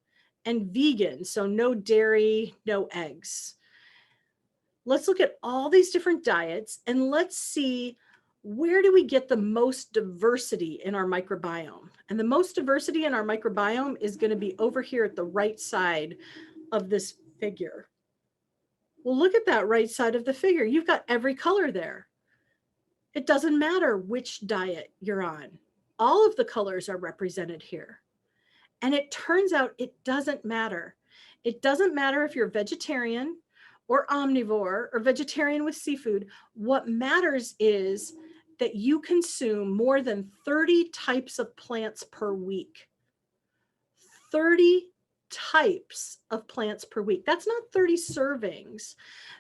and vegan, so no dairy, no eggs. Let's look at all these different diets and let's see, where do we get the most diversity in our microbiome? And the most diversity in our microbiome is going to be over here at the right side of this figure. Well, look at that right side of the figure. You've got every color there. It doesn't matter which diet you're on. All of the colors are represented here. And it turns out it doesn't matter. It doesn't matter if you're vegetarian or omnivore or vegetarian with seafood. What matters is that you consume more than 30 types of plants per week. 30 types of plants per week. That's not 30 servings.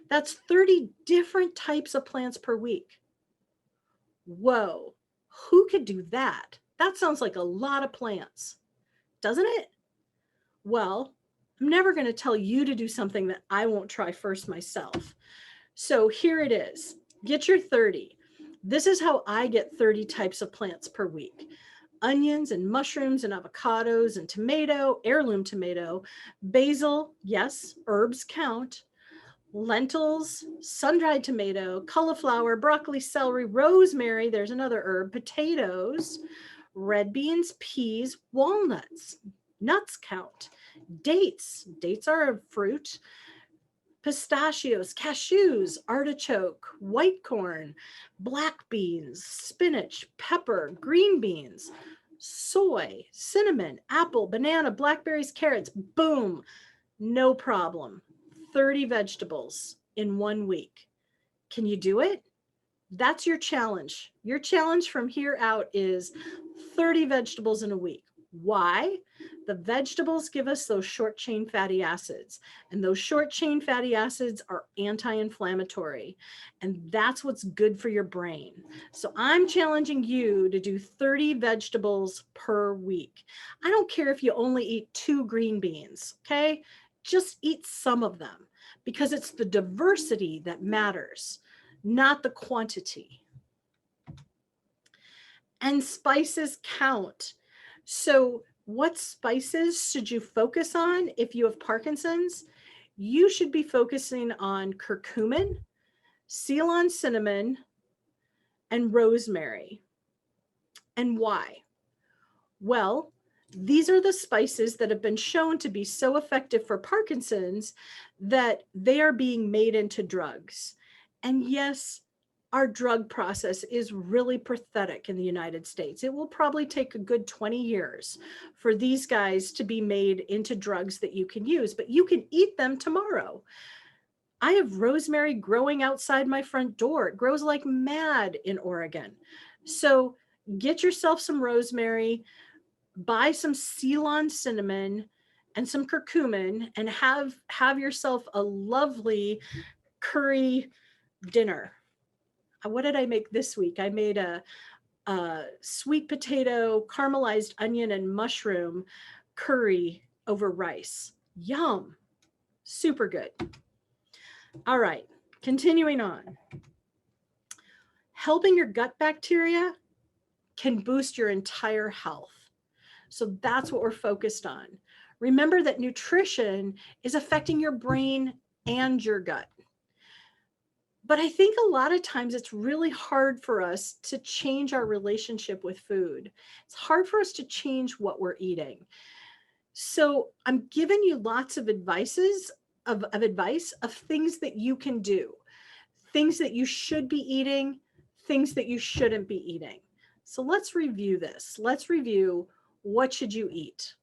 That's 30 different types of plants per week. Whoa, who could do that? That sounds like a lot of plants, doesn't it? Well, I'm never going to tell you to do something that I won't try first myself. So here it is. Get your 30. This is how I get 30 types of plants per week. Onions and mushrooms and avocados and tomato, heirloom tomato, basil, yes, herbs count, lentils, sun-dried tomato, cauliflower, broccoli, celery, rosemary, there's another herb, potatoes, red beans, peas, walnuts, nuts count, dates are a fruit, pistachios, cashews, artichoke, white corn, black beans, spinach, pepper, green beans, soy, cinnamon, apple, banana, blackberries, carrots, boom, no problem. 30 vegetables in 1 week. Can you do it? That's your challenge. Your challenge from here out is 30 vegetables in a week. Why? The vegetables give us those short chain fatty acids, and those short chain fatty acids are anti-inflammatory, and that's what's good for your brain. So I'm challenging you to do 30 vegetables per week. I don't care if you only eat 2 green beans, okay? Just eat some of them, because it's the diversity that matters, not the quantity. And spices count. So what spices should you focus on if you have Parkinson's? You should be focusing on curcumin, Ceylon cinnamon, and rosemary. And why? Well, these are the spices that have been shown to be so effective for Parkinson's that they are being made into drugs. And yes, our drug process is really pathetic in the United States. It will probably take a good 20 years for these guys to be made into drugs that you can use, but you can eat them tomorrow. I have rosemary growing outside my front door. It grows like mad in Oregon. So get yourself some rosemary, buy some Ceylon cinnamon and some curcumin, and have yourself a lovely curry dinner. What did I make this week? I made a sweet potato, caramelized onion and mushroom curry over rice. Yum. Super good. All right, continuing on. Helping your gut bacteria can boost your entire health. So that's what we're focused on. Remember that nutrition is affecting your brain and your gut. But I think a lot of times it's really hard for us to change our relationship with food. It's hard for us to change what we're eating. So I'm giving you lots of advice of things that you can do, things that you should be eating, things that you shouldn't be eating. So let's review this. Let's review, what should you eat?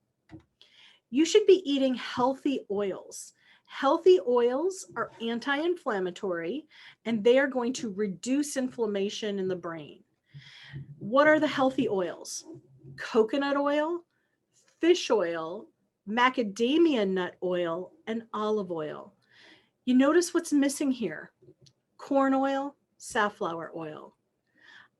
You should be eating healthy oils. Healthy oils are anti-inflammatory, and they are going to reduce inflammation in the brain. What are the healthy oils? Coconut oil, fish oil, macadamia nut oil, and olive oil. You notice what's missing here? Corn oil, safflower oil.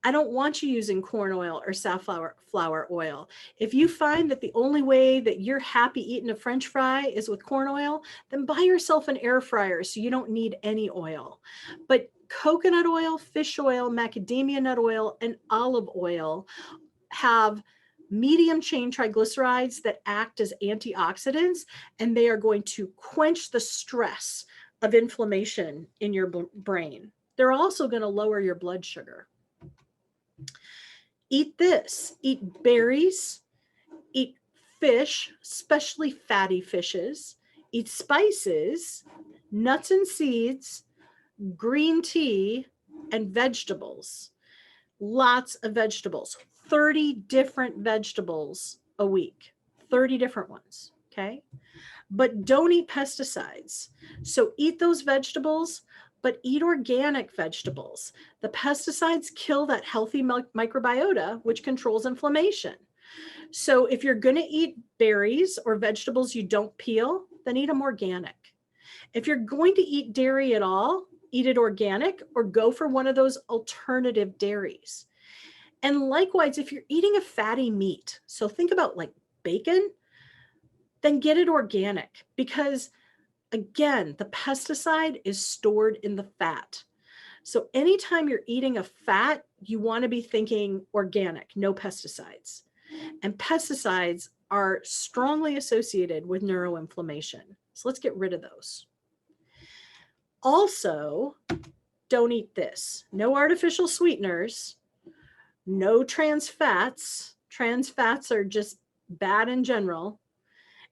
I don't want you using corn oil or safflower oil. If you find that the only way that you're happy eating a French fry is with corn oil, then buy yourself an air fryer so you don't need any oil. But coconut oil, fish oil, macadamia nut oil, and olive oil have medium chain triglycerides that act as antioxidants, and they are going to quench the stress of inflammation in your brain. They're also going to lower your blood sugar. Eat this, eat berries, eat fish, especially fatty fishes, eat spices, nuts and seeds, green tea, and vegetables. Lots of vegetables, 30 different vegetables a week, 30 different ones, okay? But don't eat pesticides. So eat those vegetables, but eat organic vegetables. The pesticides kill that healthy microbiota, which controls inflammation. So if you're going to eat berries or vegetables you don't peel, then eat them organic. If you're going to eat dairy at all, eat it organic or go for one of those alternative dairies. And likewise, if you're eating a fatty meat, so think about like bacon, then get it organic, because again, the pesticide is stored in the fat. So anytime you're eating a fat, you want to be thinking organic, no pesticides. And pesticides are strongly associated with neuroinflammation. So let's get rid of those. Also, don't eat this. No artificial sweeteners, no trans fats. Trans fats are just bad in general.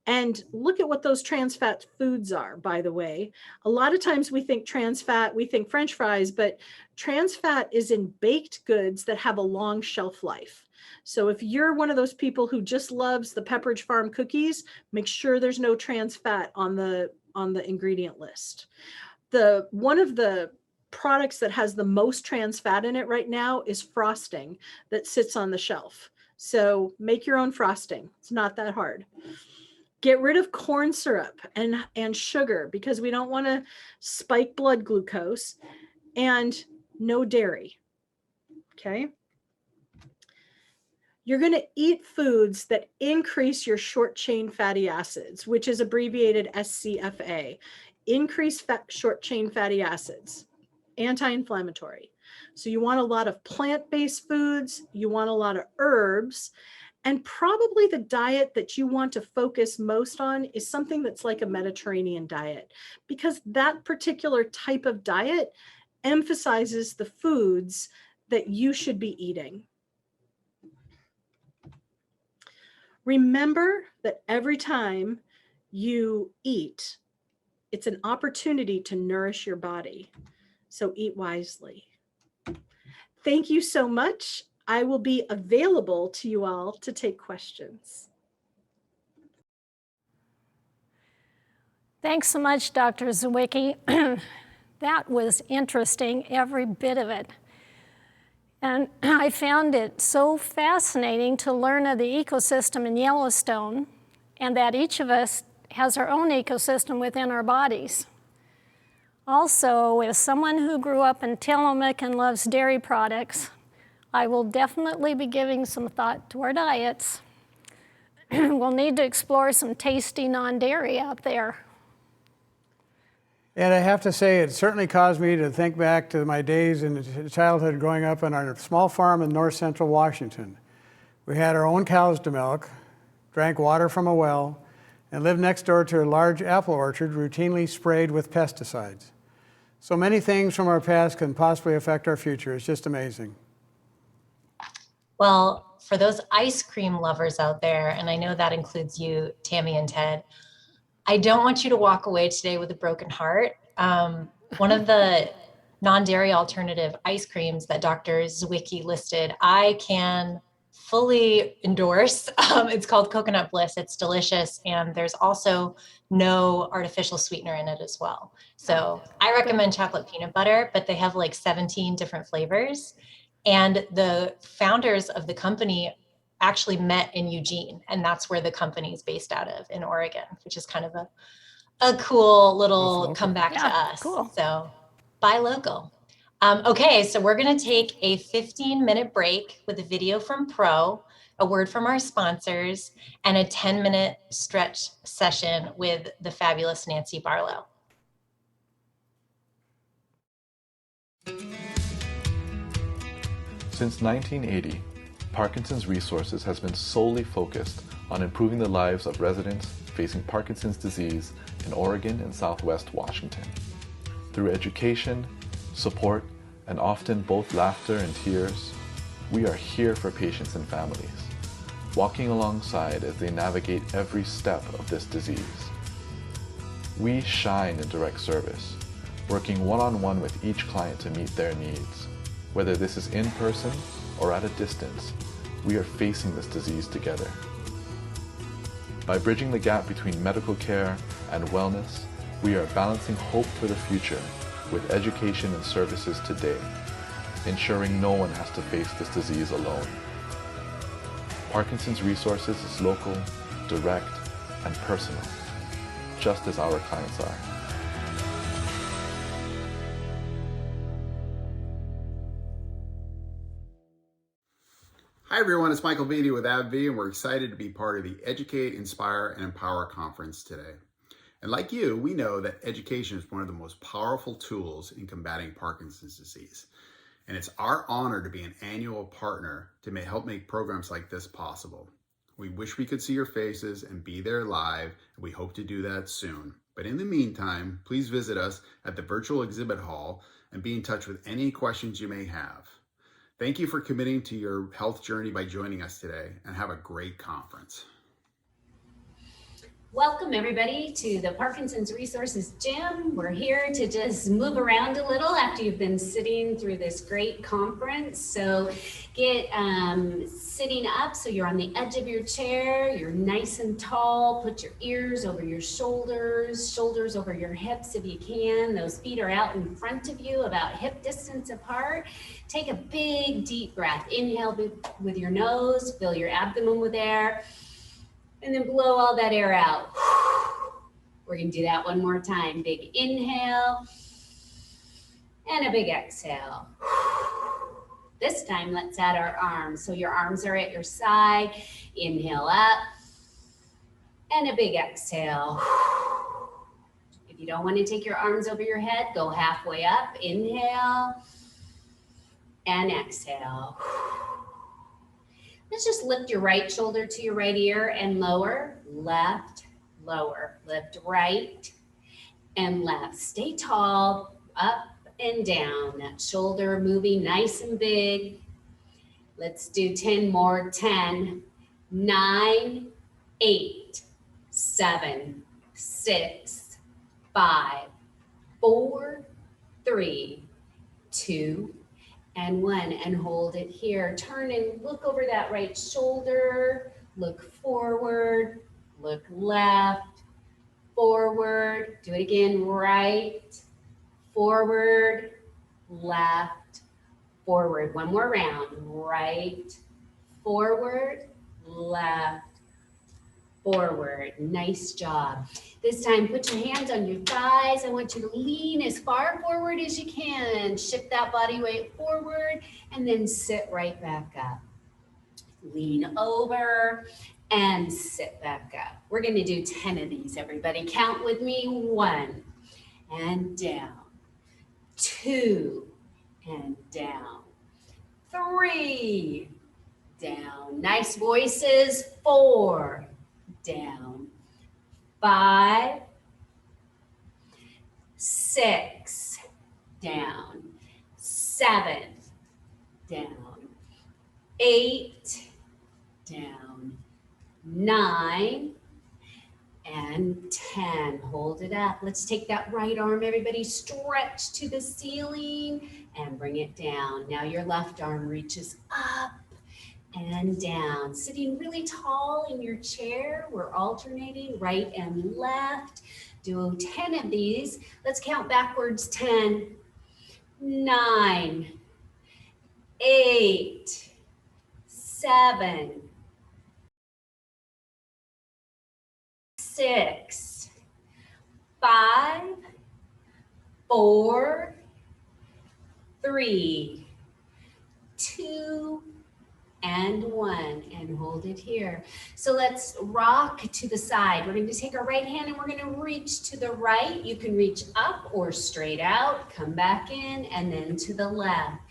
And look at what those trans fat foods are, by the way. A lot of times we think trans fat, we think French fries, but trans fat is in baked goods that have a long shelf life. So if you're one of those people who just loves the Pepperidge Farm cookies, make sure there's no trans fat on the ingredient list. One of the products that has the most trans fat in it right now is frosting that sits on the shelf. So make your own frosting. It's not that hard. Get rid of corn syrup and sugar, because we don't want to spike blood glucose, and no dairy. Okay. You're going to eat foods that increase your short chain fatty acids, which is abbreviated SCFA. Increased short chain fatty acids, anti-inflammatory. So you want a lot of plant-based foods, you want a lot of herbs, and probably the diet that you want to focus most on is something that's like a Mediterranean diet, because that particular type of diet emphasizes the foods that you should be eating. Remember that every time you eat, it's an opportunity to nourish your body. So eat wisely. Thank you so much. I will be available to you all to take questions. Thanks so much, Dr. Zwicki. That was interesting, every bit of it. And I found it so fascinating to learn of the ecosystem in Yellowstone, and that each of us has our own ecosystem within our bodies. Also, as someone who grew up in Tillamook and loves dairy products, I will definitely be giving some thought to our diets. we'll need to explore some tasty non-dairy out there. And I have to say, it certainly caused me to think back to my days in childhood growing up on our small farm in north central Washington. We had our own cows to milk, drank water from a well, and lived next door to a large apple orchard routinely sprayed with pesticides. So many things from our past can possibly affect our future. It's just amazing. Well, for those ice cream lovers out there, and I know that includes you, Tammy and Ted, I don't want you to walk away today with a broken heart. One of the non-dairy alternative ice creams that Dr. Zwicki listed, I can fully endorse. It's called Coconut Bliss. It's delicious. And there's also no artificial sweetener in it as well. So I recommend chocolate peanut butter, but they have like 17 different flavors. And the founders of the company actually met in Eugene, and that's where the company is based out of, in Oregon, which is kind of a cool little comeback to us. Cool. So buy local. Okay, so we're going to take a 15-minute break with a video from Pro, a word from our sponsors, and a 10-minute stretch session with the fabulous Nancy Barlow. Since 1980, Parkinson's Resources has been solely focused on improving the lives of residents facing Parkinson's disease in Oregon and Southwest Washington. Through education, support, and often both laughter and tears, we are here for patients and families, walking alongside as they navigate every step of this disease. We shine in direct service, working one-on-one with each client to meet their needs. Whether this is in person or at a distance, we are facing this disease together. By bridging the gap between medical care and wellness, we are balancing hope for the future with education and services today, ensuring no one has to face this disease alone. Parkinson's Resources is local, direct, and personal, just as our clients are. Hi everyone, it's Michael Beatty with AbbVie, and we're excited to be part of the Educate, Inspire, and Empower conference today. And like you, we know that education is one of the most powerful tools in combating Parkinson's disease. And it's our honor to be an annual partner to help make programs like this possible. We wish we could see your faces and be there live, and we hope to do that soon. But in the meantime, please visit us at the virtual exhibit hall and be in touch with any questions you may have. Thank you for committing to your health journey by joining us today, and have a great conference. Welcome everybody to the Parkinson's Resources Gym. We're here to just move around a little after you've been sitting through this great conference. So get sitting up so you're on the edge of your chair, you're nice and tall, put your ears over your shoulders, shoulders over your hips if you can. Those feet are out in front of you, about hip distance apart. Take a big deep breath. Inhale with your nose, fill your abdomen with air. And then blow all that air out. We're gonna do that one more time. Big inhale and a big exhale. This time, let's add our arms. So your arms are at your side. Inhale up and a big exhale. If you don't want to take your arms over your head, go halfway up. Inhale and exhale. Let's just lift your right shoulder to your right ear and lower, left, lower, lift right and left. Stay tall, up and down, that shoulder moving nice and big. Let's do 10 more, 10, 9, 8, 7, 6, 5, 4, 3, 2, and 1, and hold it here. Turn and look over that right shoulder, look forward, look left, forward, do it again, right, forward, left, forward. One more round, right, forward, left, forward. Nice job. This time, put your hands on your thighs. I want you to lean as far forward as you can. Shift that body weight forward and then sit right back up. Lean over and sit back up. We're going to do 10 of these, everybody. Count with me. 1 and down. 2 and down. 3 down. Nice voices. 4 down. 5, 6 down. 7 down. 8 down. 9 and 10. Hold it up. Let's take that right arm, everybody. Stretch to the ceiling and bring it down. Now your left arm reaches up and down. Sitting really tall in your chair. We're alternating right and left. Do 10 of these. Let's count backwards. 10, 9, 8, 7, 6, 5, 4, 3, 2, and 1, and hold it here. So let's rock to the side. We're going to take our right hand and we're going to reach to the right. You can reach up or straight out, come back in, and then to the left.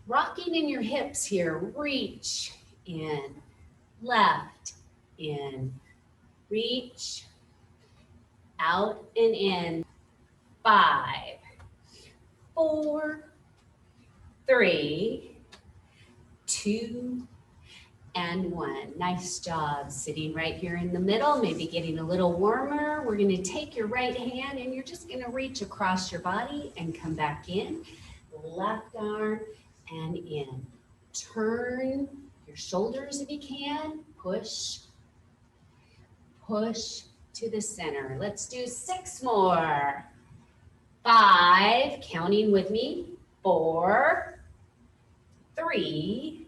Rocking in your hips here. Reach in, left, in, reach, out and in. 5, 4, 3, 2, and 1. Nice job. Sitting right here in the middle, maybe getting a little warmer. We're going to take your right hand and you're just going to reach across your body and come back in. Left arm and in. Turn your shoulders if you can. Push, push to the center. Let's do 6 more. 5, counting with me. 4, 3,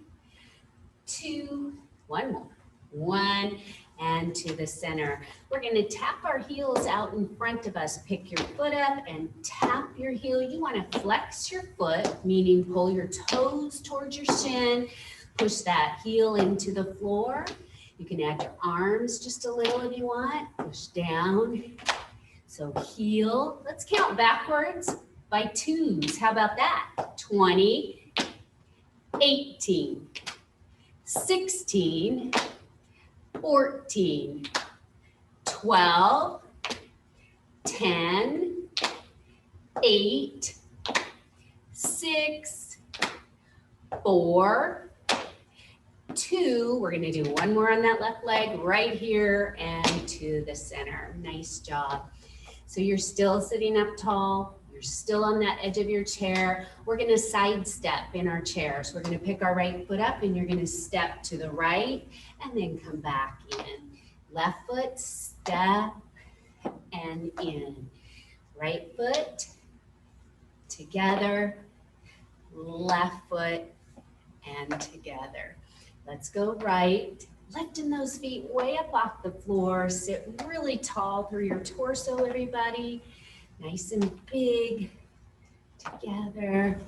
2, 1 more. 1 and to the center. We're going to tap our heels out in front of us. Pick your foot up and tap your heel. You want to flex your foot, meaning pull your toes towards your shin. Push that heel into the floor. You can add your arms just a little if you want. Push down. So heel. Let's count backwards by 2s. How about that? 20, 18, 16, 14, 12, 10, 8, 6, 4, 2. We're going to do 1 more on that left leg right here and to the center. Nice job. So you're still sitting up tall. You're still on that edge of your chair. We're going to sidestep in our chair. So we're going to pick our right foot up and you're going to step to the right and then come back in. Left foot, step and in. Right foot, together. Left foot and together. Let's go right. Lifting those feet way up off the floor. Sit really tall through your torso, everybody. Nice and big. Together.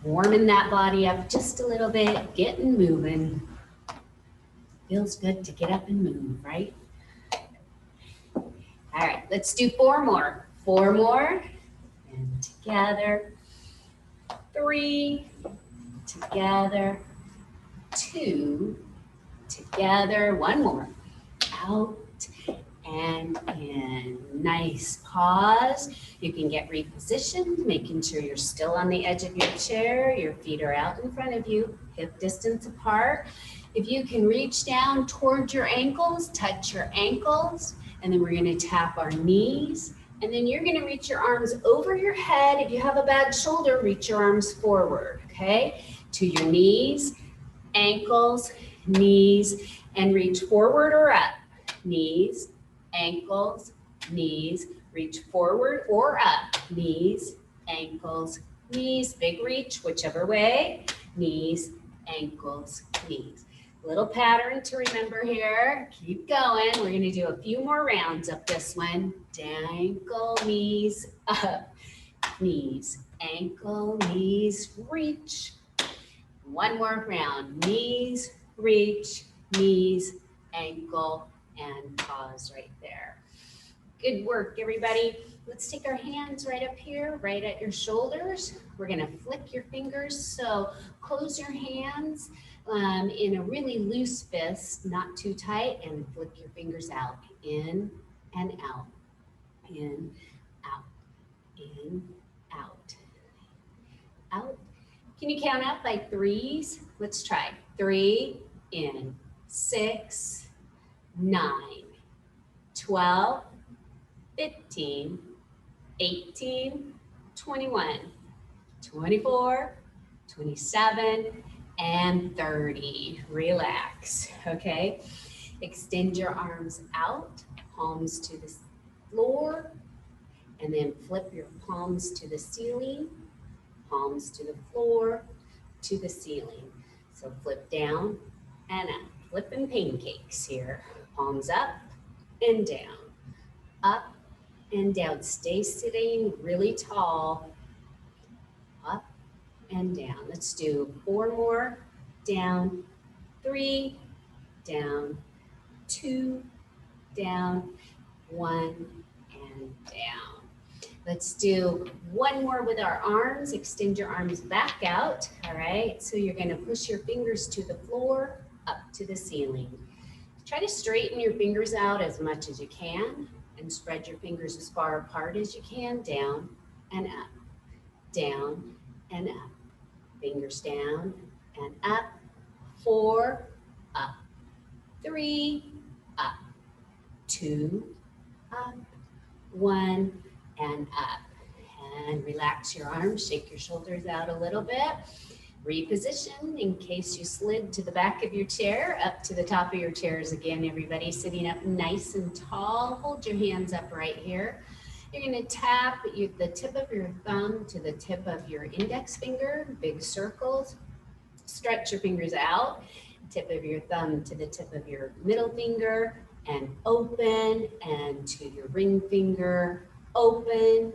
Warming that body up just a little bit. Getting moving. Feels good to get up and move, right? All right, let's do 4 more. 4 more. And together. 3. Together. 2. Together. 1 more. Out and in. Nice pause. You can get repositioned, making sure you're still on the edge of your chair. Your feet are out in front of you, hip distance apart. If you can reach down towards your ankles, touch your ankles, and then we're going to tap our knees. And then you're going to reach your arms over your head. If you have a bad shoulder, reach your arms forward, okay? To your knees, ankles, knees, and reach forward or up. Knees, ankles, knees, reach forward or up. Knees, ankles, knees, big reach, whichever way. Knees, ankles, knees. Little pattern to remember here. Keep going. We're going to do a few more rounds up this one. Ankle, knees, up. Knees, ankle, knees, reach. 1 more round. Knees, reach, knees, ankle, and pause right there. Good work, everybody. Let's take our hands right up here, right at your shoulders. We're gonna flick your fingers. So close your hands in a really loose fist, not too tight, and flick your fingers out, in and out, in, out, in, out, out. Can you count up by threes? Let's try. 3, in, 6, 9, 12, 15, 18, 21, 24, 27, and 30. Relax, okay? Extend your arms out, palms to the floor, and then flip your palms to the ceiling, palms to the floor, to the ceiling. So flip down and up, flipping pancakes here. Palms up and down, up and down. Stay sitting really tall, up and down. Let's do 4 more, down, 3, down, 2, down, 1, and down. Let's do 1 more with our arms. Extend your arms back out, all right? So you're gonna push your fingers to the floor, up to the ceiling. Try to straighten your fingers out as much as you can and spread your fingers as far apart as you can, down and up, down and up. Fingers down and up, 4, up, 3, up, 2, up, 1, and up. And relax your arms, shake your shoulders out a little bit. Reposition in case you slid to the back of your chair, up to the top of your chairs again, everybody. Sitting up nice and tall. Hold your hands up right here. You're gonna tap the tip of your thumb to the tip of your index finger, big circles. Stretch your fingers out, tip of your thumb to the tip of your middle finger, and open, and to your ring finger, open,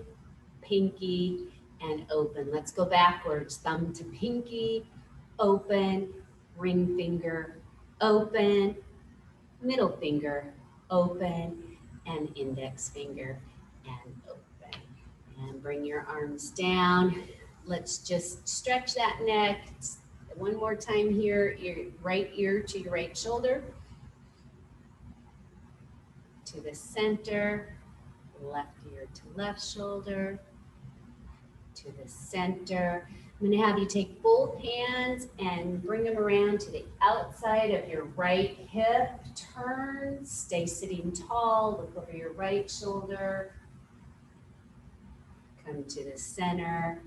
pinky, and open. Let's go backwards. Thumb to pinky, open, ring finger, open, middle finger, open, and index finger, and open. And bring your arms down. Let's just stretch that neck. 1 more time here, your right ear to your right shoulder, to the center, left ear to left shoulder, to the center. I'm going to have you take both hands and bring them around to the outside of your right hip. Turn, stay sitting tall, look over your right shoulder. Come to the center.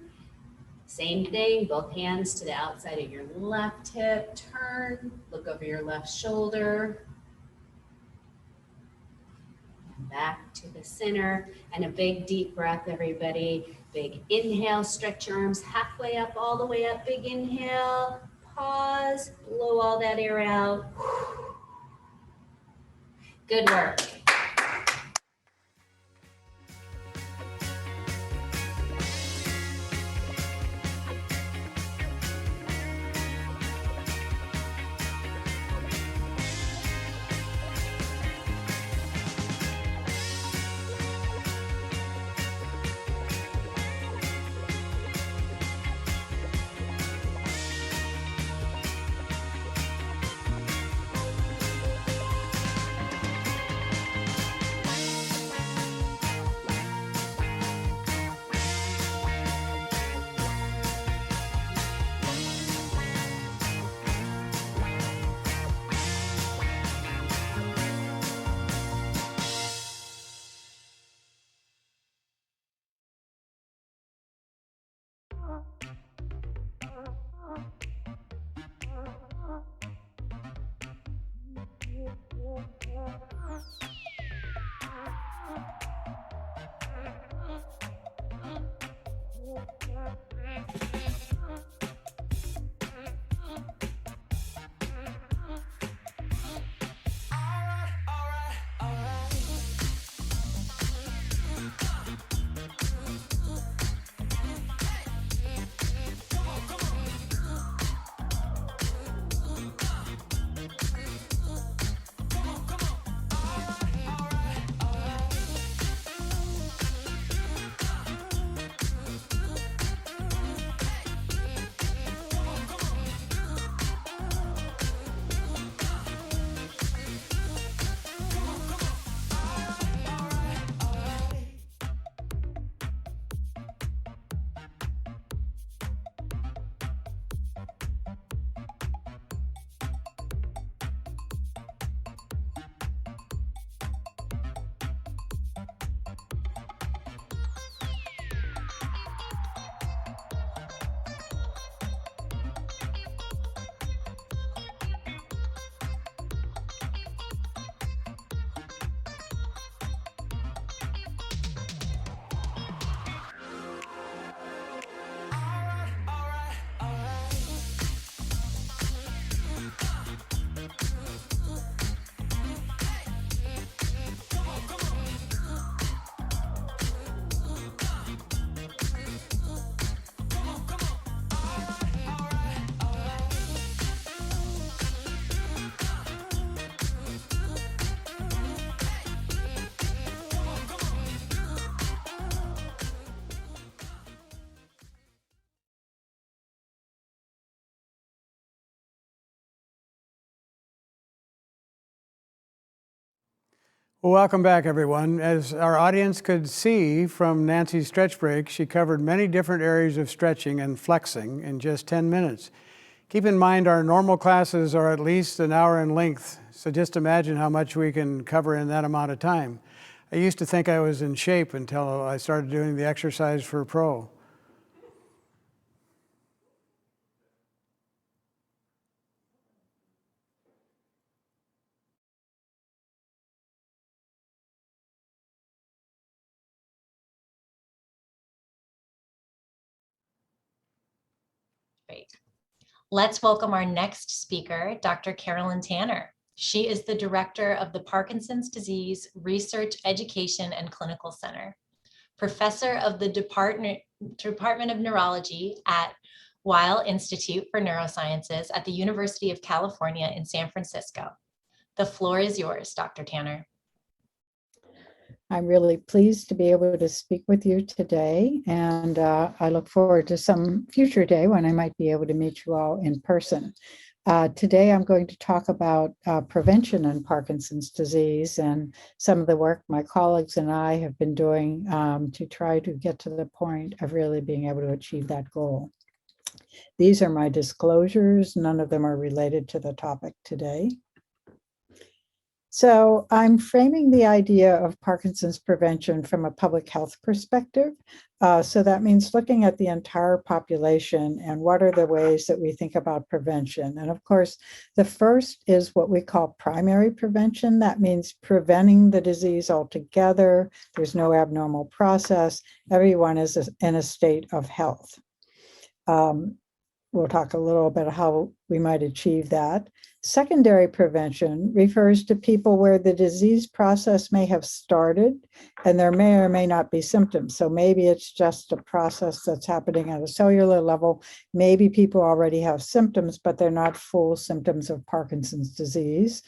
Same thing, both hands to the outside of your left hip. Turn, look over your left shoulder. And back to the center. And a big deep breath, everybody. Big inhale, stretch your arms halfway up, all the way up. Big inhale, pause, blow all that air out. Good work. Well, welcome back, everyone. As our audience could see from Nancy's stretch break, she covered many different areas of stretching and flexing in just 10 minutes. Keep in mind our normal classes are at least an hour in length, so just imagine how much we can cover in that amount of time. I used to think I was in shape until I started doing the exercise for Pro. Great. Let's welcome our next speaker, Dr. Carolyn Tanner. She is the director of the Parkinson's Disease Research, Education, and Clinical Center, professor of the Department of Neurology at Weill Institute for Neurosciences at the University of California in San Francisco. The floor is yours, Dr. Tanner. I'm really pleased to be able to speak with you today, and I look forward to some future day when I might be able to meet you all in person. Today I'm going to talk about prevention in Parkinson's disease and some of the work my colleagues and I have been doing to try to get to the point of really being able to achieve that goal. These are my disclosures. None of them are related to the topic today. So I'm framing the idea of Parkinson's prevention from a public health perspective. So that means looking at the entire population and what are the ways that we think about prevention. And of course, the first is what we call primary prevention. That means preventing the disease altogether. There's no abnormal process. Everyone is in a state of health. We'll talk a little bit how we might achieve that. Secondary prevention refers to people where the disease process may have started and there may or may not be symptoms. So maybe it's just a process that's happening at a cellular level. Maybe people already have symptoms, but they're not full symptoms of Parkinson's disease.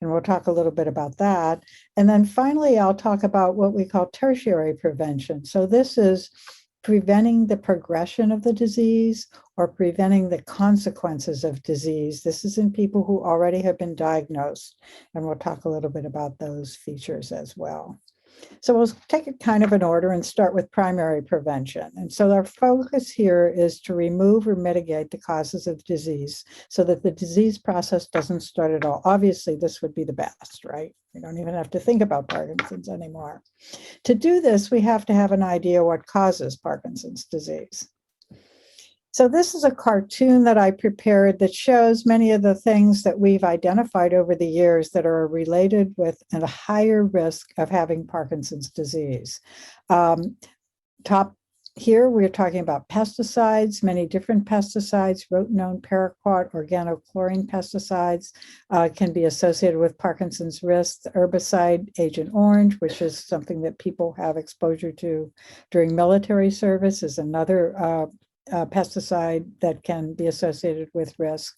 And we'll talk a little bit about that. And then finally, I'll talk about what we call tertiary prevention. So this is preventing the progression of the disease or preventing the consequences of disease. This is in people who already have been diagnosed, and we'll talk a little bit about those features as well. So we'll take it kind of in order and start with primary prevention. And so our focus here is to remove or mitigate the causes of disease so that the disease process doesn't start at all. Obviously, this would be the best, right? We don't even have to think about Parkinson's anymore. To do this, we have to have an idea what causes Parkinson's disease. So this is a cartoon that I prepared that shows many of the things that we've identified over the years that are related with a higher risk of having Parkinson's disease. Top here, we're talking about pesticides, many different pesticides, rotenone, paraquat, organochlorine pesticides can be associated with Parkinson's risk. The herbicide Agent Orange, which is something that people have exposure to during military service, is another pesticide that can be associated with risk.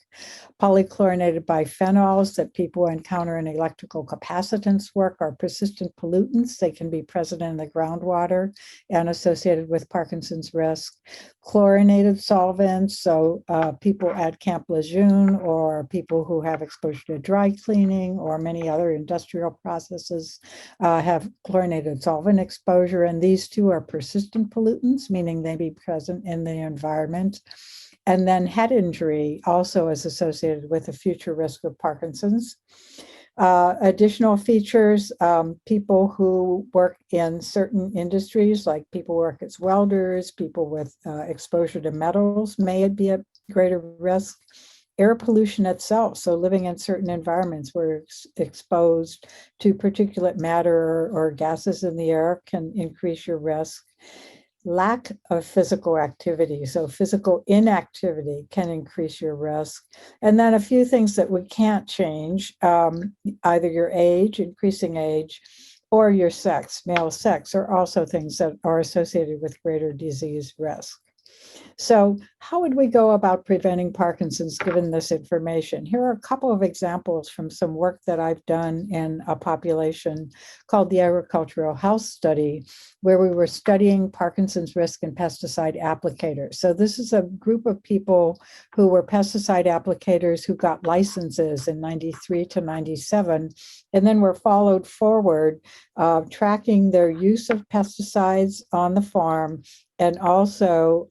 Polychlorinated biphenyls that people encounter in electrical capacitance work are persistent pollutants. They can be present in the groundwater and associated with Parkinson's risk. Chlorinated solvents, so people at Camp Lejeune or people who have exposure to dry cleaning or many other industrial processes have chlorinated solvent exposure, and these two are persistent pollutants, meaning they be present in the environment. And then head injury also is associated with a future risk of Parkinson's. Additional features, people who work in certain industries, like people work as welders, people with exposure to metals may be at greater risk. Air pollution itself, so living in certain environments where exposed to particulate matter or gases in the air can increase your risk. Lack of physical activity, so physical inactivity can increase your risk. And then a few things that we can't change, either your age, increasing age, or your sex, male sex, are also things that are associated with greater disease risk. So how how would we go about preventing Parkinson's given this information? Here are a couple of examples from some work that I've done in a population called the Agricultural Health Study, where we were studying Parkinson's risk in pesticide applicators. So this is a group of people who were pesticide applicators who got licenses in 93 to 97, and then were followed forward, tracking their use of pesticides on the farm, and also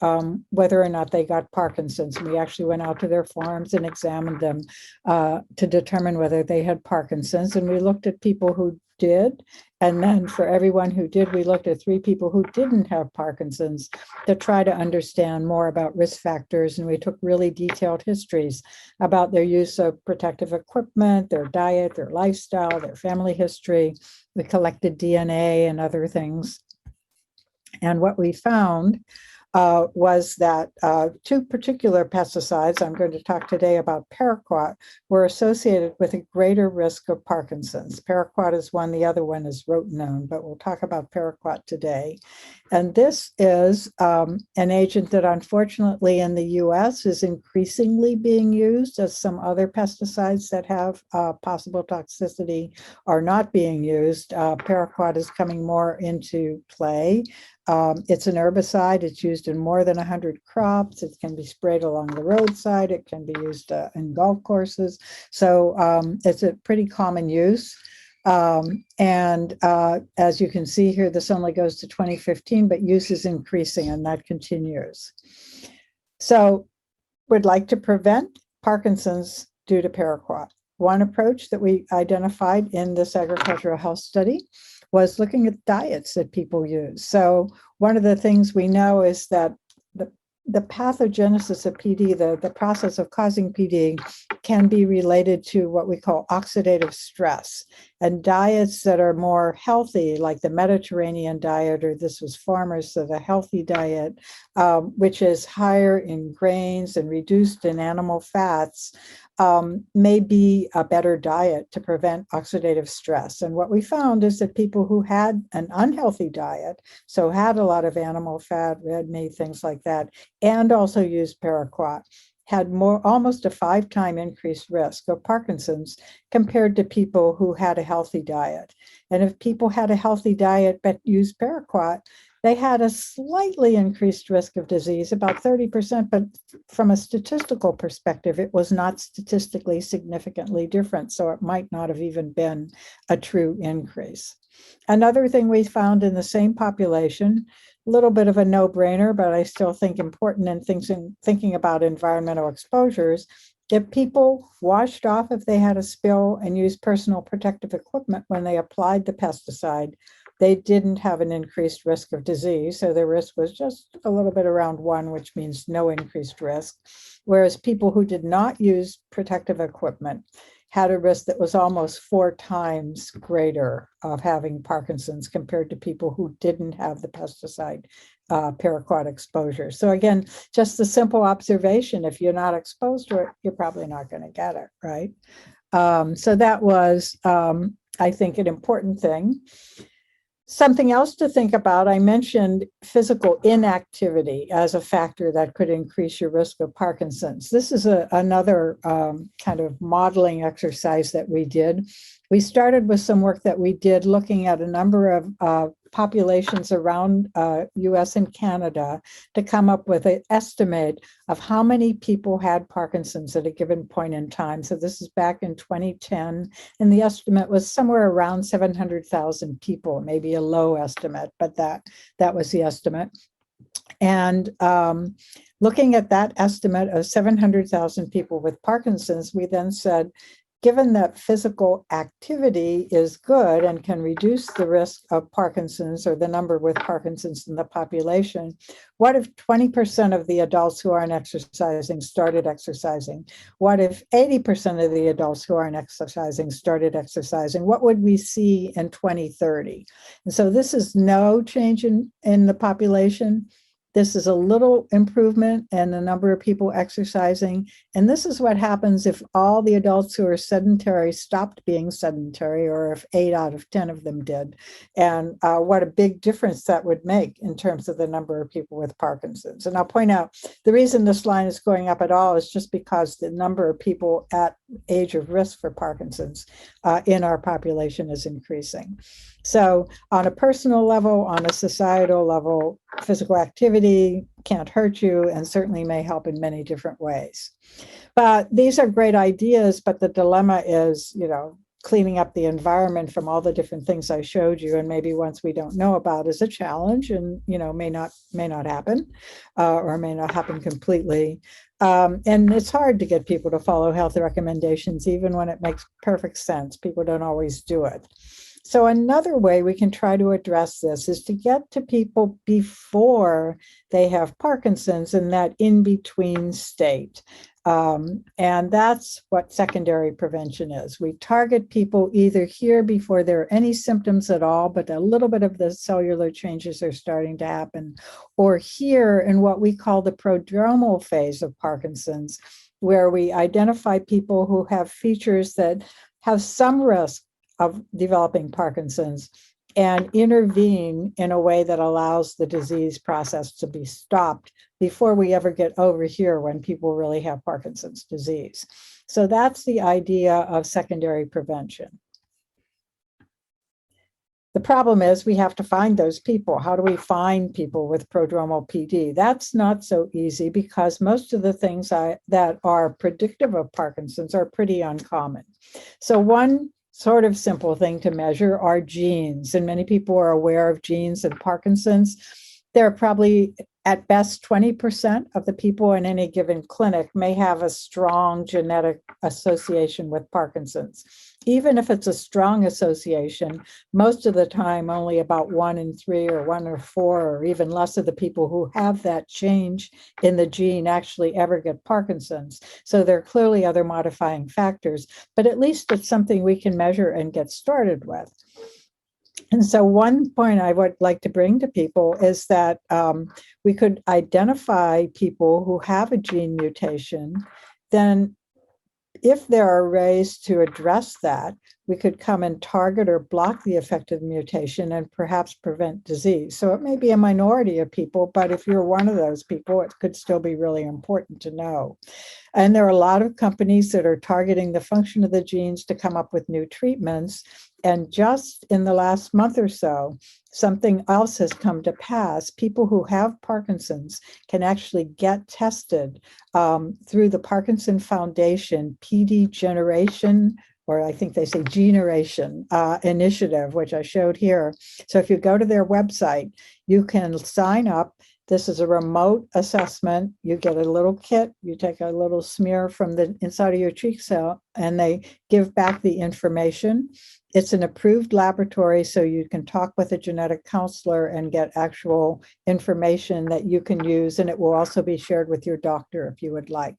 whether or not they got Parkinson's. We actually went out to their farms and examined them to determine whether they had Parkinson's. And we looked at people who did. And then for everyone who did, we looked at 3 people who didn't have Parkinson's to try to understand more about risk factors. And we took really detailed histories about their use of protective equipment, their diet, their lifestyle, their family history. We collected DNA and other things. And what we found was that 2 particular pesticides, I'm going to talk today about paraquat, were associated with a greater risk of Parkinson's. Paraquat is one, the other one is rotenone, but we'll talk about paraquat today. And this is an agent that unfortunately in the US is increasingly being used, as some other pesticides that have possible toxicity are not being used. Paraquat is coming more into play. It's an herbicide. It's used in more than 100 crops. It can be sprayed along the roadside. It can be used in golf courses. So it's a pretty common use. And as you can see here, this only goes to 2015, but use is increasing and that continues. So we'd like to prevent Parkinson's due to paraquat. One approach that we identified in this agricultural health study was looking at diets that people use. So one of the things we know is that the pathogenesis of PD, the process of causing PD, can be related to what we call oxidative stress. And diets that are more healthy, like the Mediterranean diet, or this was farmers, so the healthy diet, which is higher in grains and reduced in animal fats, may be a better diet to prevent oxidative stress. And what we found is that people who had an unhealthy diet, so had a lot of animal fat, red meat, things like that, and also used paraquat, had almost a 5-time increased risk of Parkinson's compared to people who had a healthy diet. And if people had a healthy diet but used paraquat, they had a slightly increased risk of disease, about 30%, but from a statistical perspective, it was not statistically significantly different. So it might not have even been a true increase. Another thing we found in the same population, a little bit of a no-brainer, but I still think important in thinking about environmental exposures, if people washed off if they had a spill and used personal protective equipment when they applied the pesticide, they didn't have an increased risk of disease. So their risk was just a little bit around 1, which means no increased risk. Whereas people who did not use protective equipment had a risk that was almost 4 times greater of having Parkinson's compared to people who didn't have the pesticide paraquat exposure. So again, just the simple observation, if you're not exposed to it, you're probably not going to get it, right? So that was, I think, an important thing. Something else to think about, I mentioned physical inactivity as a factor that could increase your risk of Parkinson's. This is another kind of modeling exercise that we did. We started with some work that we did looking at a number of populations around US and Canada to come up with an estimate of how many people had Parkinson's at a given point in time. So this is back in 2010, and the estimate was somewhere around 700,000 people, maybe a low estimate, but that was the estimate. And looking at that estimate of 700,000 people with Parkinson's, we then said, given that physical activity is good and can reduce the risk of Parkinson's or the number with Parkinson's in the population, what if 20% of the adults who aren't exercising started exercising? What if 80% of the adults who aren't exercising started exercising? What would we see in 2030? And so this is no change in the population, This is a little improvement in the number of people exercising. And this is what happens if all the adults who are sedentary stopped being sedentary, or if 8 out of 10 of them did. And what a big difference that would make in terms of the number of people with Parkinson's. And I'll point out, the reason this line is going up at all is just because the number of people at age of risk for Parkinson's in our population is increasing. So on a personal level, on a societal level, physical activity can't hurt you and certainly may help in many different ways. But these are great ideas, but the dilemma is, cleaning up the environment from all the different things I showed you, and maybe ones we don't know about, is a challenge, and may not happen, or may not happen completely. And it's hard to get people to follow health recommendations, even when it makes perfect sense. People don't always do it. So another way we can try to address this is to get to people before they have Parkinson's, in that in-between state. And that's what secondary prevention is. We target people either here before there are any symptoms at all, but a little bit of the cellular changes are starting to happen, or here in what we call the prodromal phase of Parkinson's, where we identify people who have features that have some risk of developing Parkinson's and intervene in a way that allows the disease process to be stopped before we ever get over here when people really have Parkinson's disease. So that's the idea of secondary prevention. The problem is we have to find those people. How do we find people with prodromal PD? That's not so easy, because most of the things that are predictive of Parkinson's are pretty uncommon. So one sort of simple thing to measure are genes, and many people are aware of genes in Parkinson's. There are probably at best 20% of the people in any given clinic may have a strong genetic association with Parkinson's. Even if it's a strong association, most of the time only about 1 in 3 or 1 or 4 or even less of the people who have that change in the gene actually ever get Parkinson's. So there are clearly other modifying factors, but at least it's something we can measure and get started with. And so one point I would like to bring to people is that we could identify people who have a gene mutation. Then if there are ways to address that, we could come and target or block the effective mutation and perhaps prevent disease. So it may be a minority of people, but if you're one of those people, it could still be really important to know. And there are a lot of companies that are targeting the function of the genes to come up with new treatments. And just in the last month or so, something else has come to pass. People who have Parkinson's can actually get tested through the Parkinson Foundation PD Generation, or I think they say Generation initiative, which I showed here. So if you go to their website, you can sign up. This is a remote assessment. You get a little kit, you take a little smear from the inside of your cheek cell, and they give back the information. It's an approved laboratory, so you can talk with a genetic counselor and get actual information that you can use, and it will also be shared with your doctor if you would like.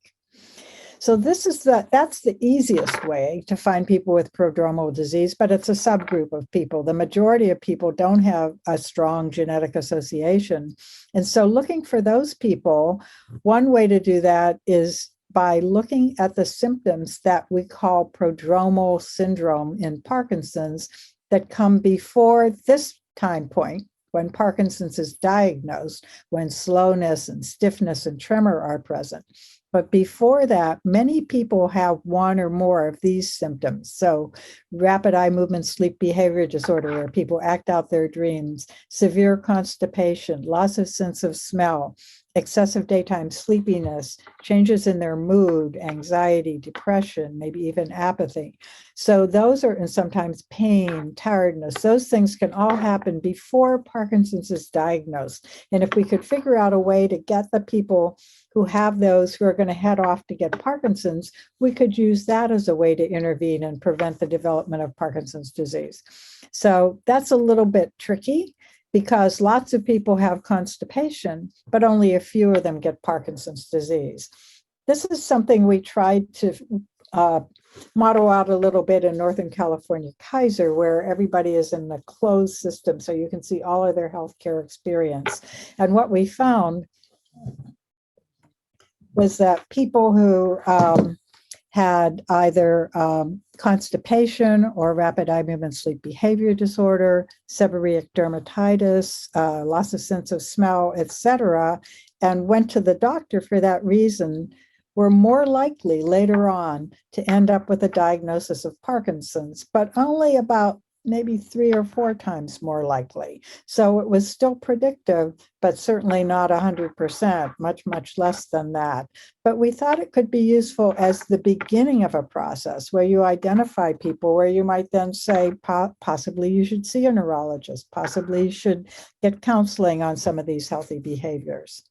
So that's the easiest way to find people with prodromal disease, but it's a subgroup of people. The majority of people don't have a strong genetic association. And so looking for those people, one way to do that is by looking at the symptoms that we call prodromal syndrome in Parkinson's that come before this time point, when Parkinson's is diagnosed, when slowness and stiffness and tremor are present. But before that, many people have one or more of these symptoms. So rapid eye movement sleep behavior disorder, where people act out their dreams, severe constipation, loss of sense of smell, excessive daytime sleepiness, changes in their mood, anxiety, depression, maybe even apathy. So those are, and sometimes pain, tiredness, those things can all happen before Parkinson's is diagnosed. And if we could figure out a way to get the people who have those who are going to head off to get Parkinson's, we could use that as a way to intervene and prevent the development of Parkinson's disease. So that's a little bit tricky, because lots of people have constipation, but only a few of them get Parkinson's disease. This is something we tried to model out a little bit in Northern California, Kaiser, where everybody is in the closed system, so you can see all of their healthcare experience. And what we found was that people who had either constipation or rapid eye movement sleep behavior disorder, seborrheic dermatitis, loss of sense of smell, etc., and went to the doctor for that reason, were more likely later on to end up with a diagnosis of Parkinson's, but only about maybe 3 or 4 times more likely. So it was still predictive, but certainly not 100%, much less than that. But we thought it could be useful as the beginning of a process where you identify people, where you might then say, possibly you should see a neurologist, possibly you should get counseling on some of these healthy behaviors.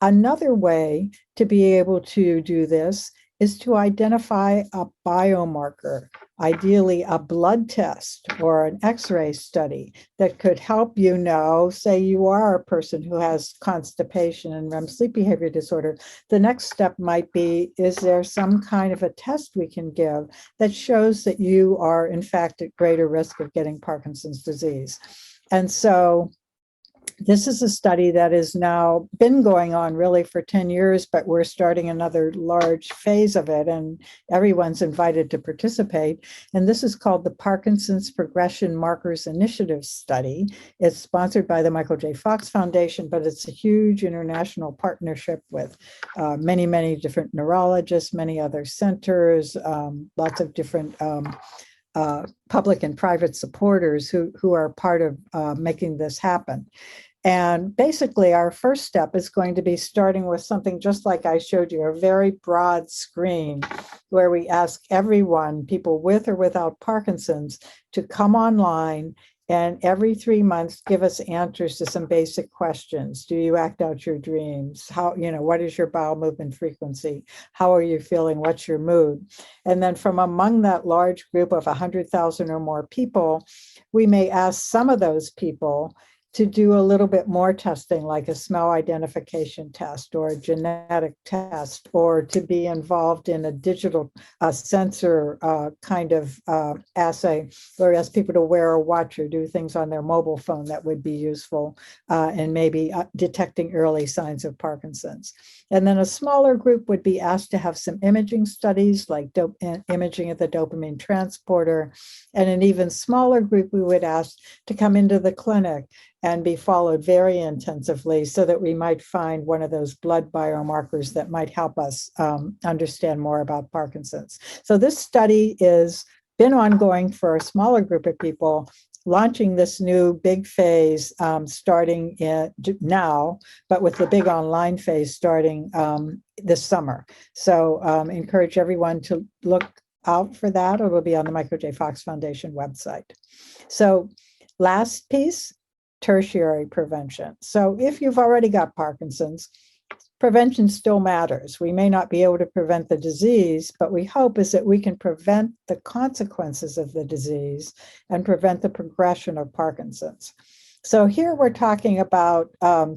Another way to be able to do this is to identify a biomarker, ideally a blood test or an X-ray study that could help you know, say you are a person who has constipation and REM sleep behavior disorder. The next step might be, is there some kind of a test we can give that shows that you are in fact at greater risk of getting Parkinson's disease? And so this is a study that has now been going on really for 10 years, but we're starting another large phase of it, and everyone's invited to participate. And this is called the Parkinson's Progression Markers Initiative Study. It's sponsored by the Michael J. Fox Foundation, but it's a huge international partnership with many different neurologists, many other centers, lots of different public and private supporters who are part of making this happen. And basically, our first step is going to be starting with something just like I showed you, a very broad screen where we ask everyone, people with or without Parkinson's, to come online and every 3 months give us answers to some basic questions. Do you act out your dreams? How, what is your bowel movement frequency? How are you feeling? What's your mood? And then from among that large group of 100,000 or more people, we may ask some of those people to do a little bit more testing, like a smell identification test or a genetic test, or to be involved in a digital sensor kind of assay, where we ask people to wear a watch or do things on their mobile phone that would be useful and maybe detecting early signs of Parkinson's. And then a smaller group would be asked to have some imaging studies, like imaging of the dopamine transporter. And an even smaller group we would ask to come into the clinic and be followed very intensively so that we might find one of those blood biomarkers that might help us understand more about Parkinson's. So this study has been ongoing for a smaller group of people, launching this new big phase starting now, but with the big online phase starting this summer. So encourage everyone to look out for that. It will be on the Michael J. Fox Foundation website. So last piece, tertiary prevention. So if you've already got Parkinson's, prevention still matters. We may not be able to prevent the disease, but we hope is that we can prevent the consequences of the disease and prevent the progression of Parkinson's. So here we're talking about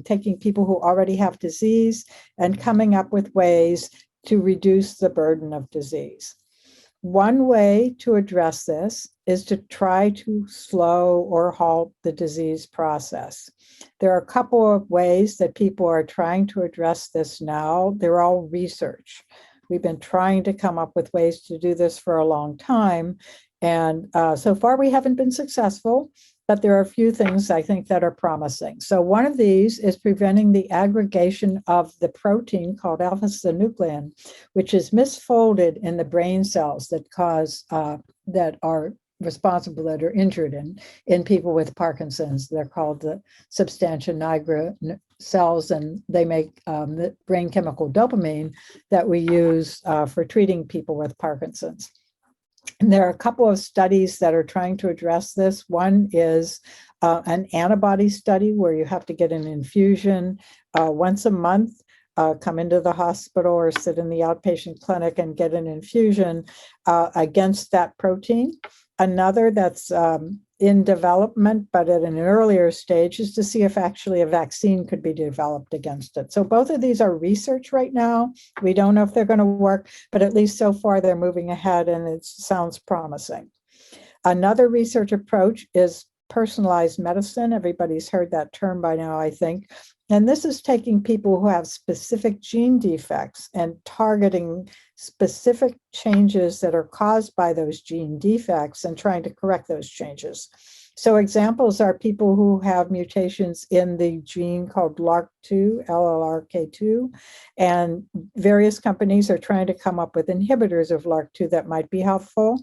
taking people who already have disease and coming up with ways to reduce the burden of disease. One way to address this is to try to slow or halt the disease process. There are a couple of ways that people are trying to address this now. They're all research. We've been trying to come up with ways to do this for a long time. And so far we haven't been successful, but there are a few things I think that are promising. So one of these is preventing the aggregation of the protein called alpha-synuclein, which is misfolded in the brain cells that that are responsible, that are injured in people with Parkinson's. They're called the substantia nigra cells, and they make the brain chemical dopamine that we use for treating people with Parkinson's. And there are a couple of studies that are trying to address this. One is an antibody study where you have to get an infusion once a month come into the hospital or sit in the outpatient clinic and get an infusion against that protein. Another that's in development, but at an earlier stage, is to see if actually a vaccine could be developed against it. So both of these are research right now. We don't know if they're going to work, but at least so far they're moving ahead and it sounds promising. Another research approach is personalized medicine. Everybody's heard that term by now, I think. And this is taking people who have specific gene defects and targeting specific changes that are caused by those gene defects and trying to correct those changes. So examples are people who have mutations in the gene called LRRK2, LLRK2, and various companies are trying to come up with inhibitors of LRRK2 that might be helpful.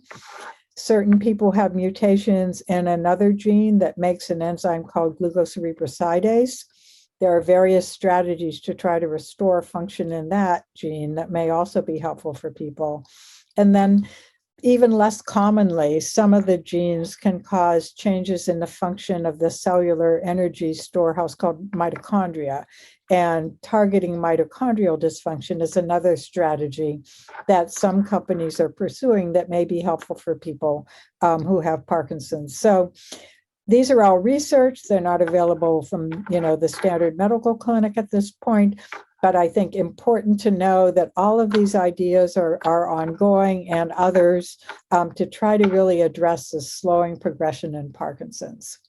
Certain people have mutations in another gene that makes an enzyme called glucocerebrosidase. There are various strategies to try to restore function in that gene that may also be helpful for people. And then even less commonly, some of the genes can cause changes in the function of the cellular energy storehouse called mitochondria. And targeting mitochondrial dysfunction is another strategy that some companies are pursuing that may be helpful for people who have Parkinson's. So these are all research. They're not available from, the standard medical clinic at this point. But I think important to know that all of these ideas are ongoing and others to try to really address the slowing progression in Parkinson's.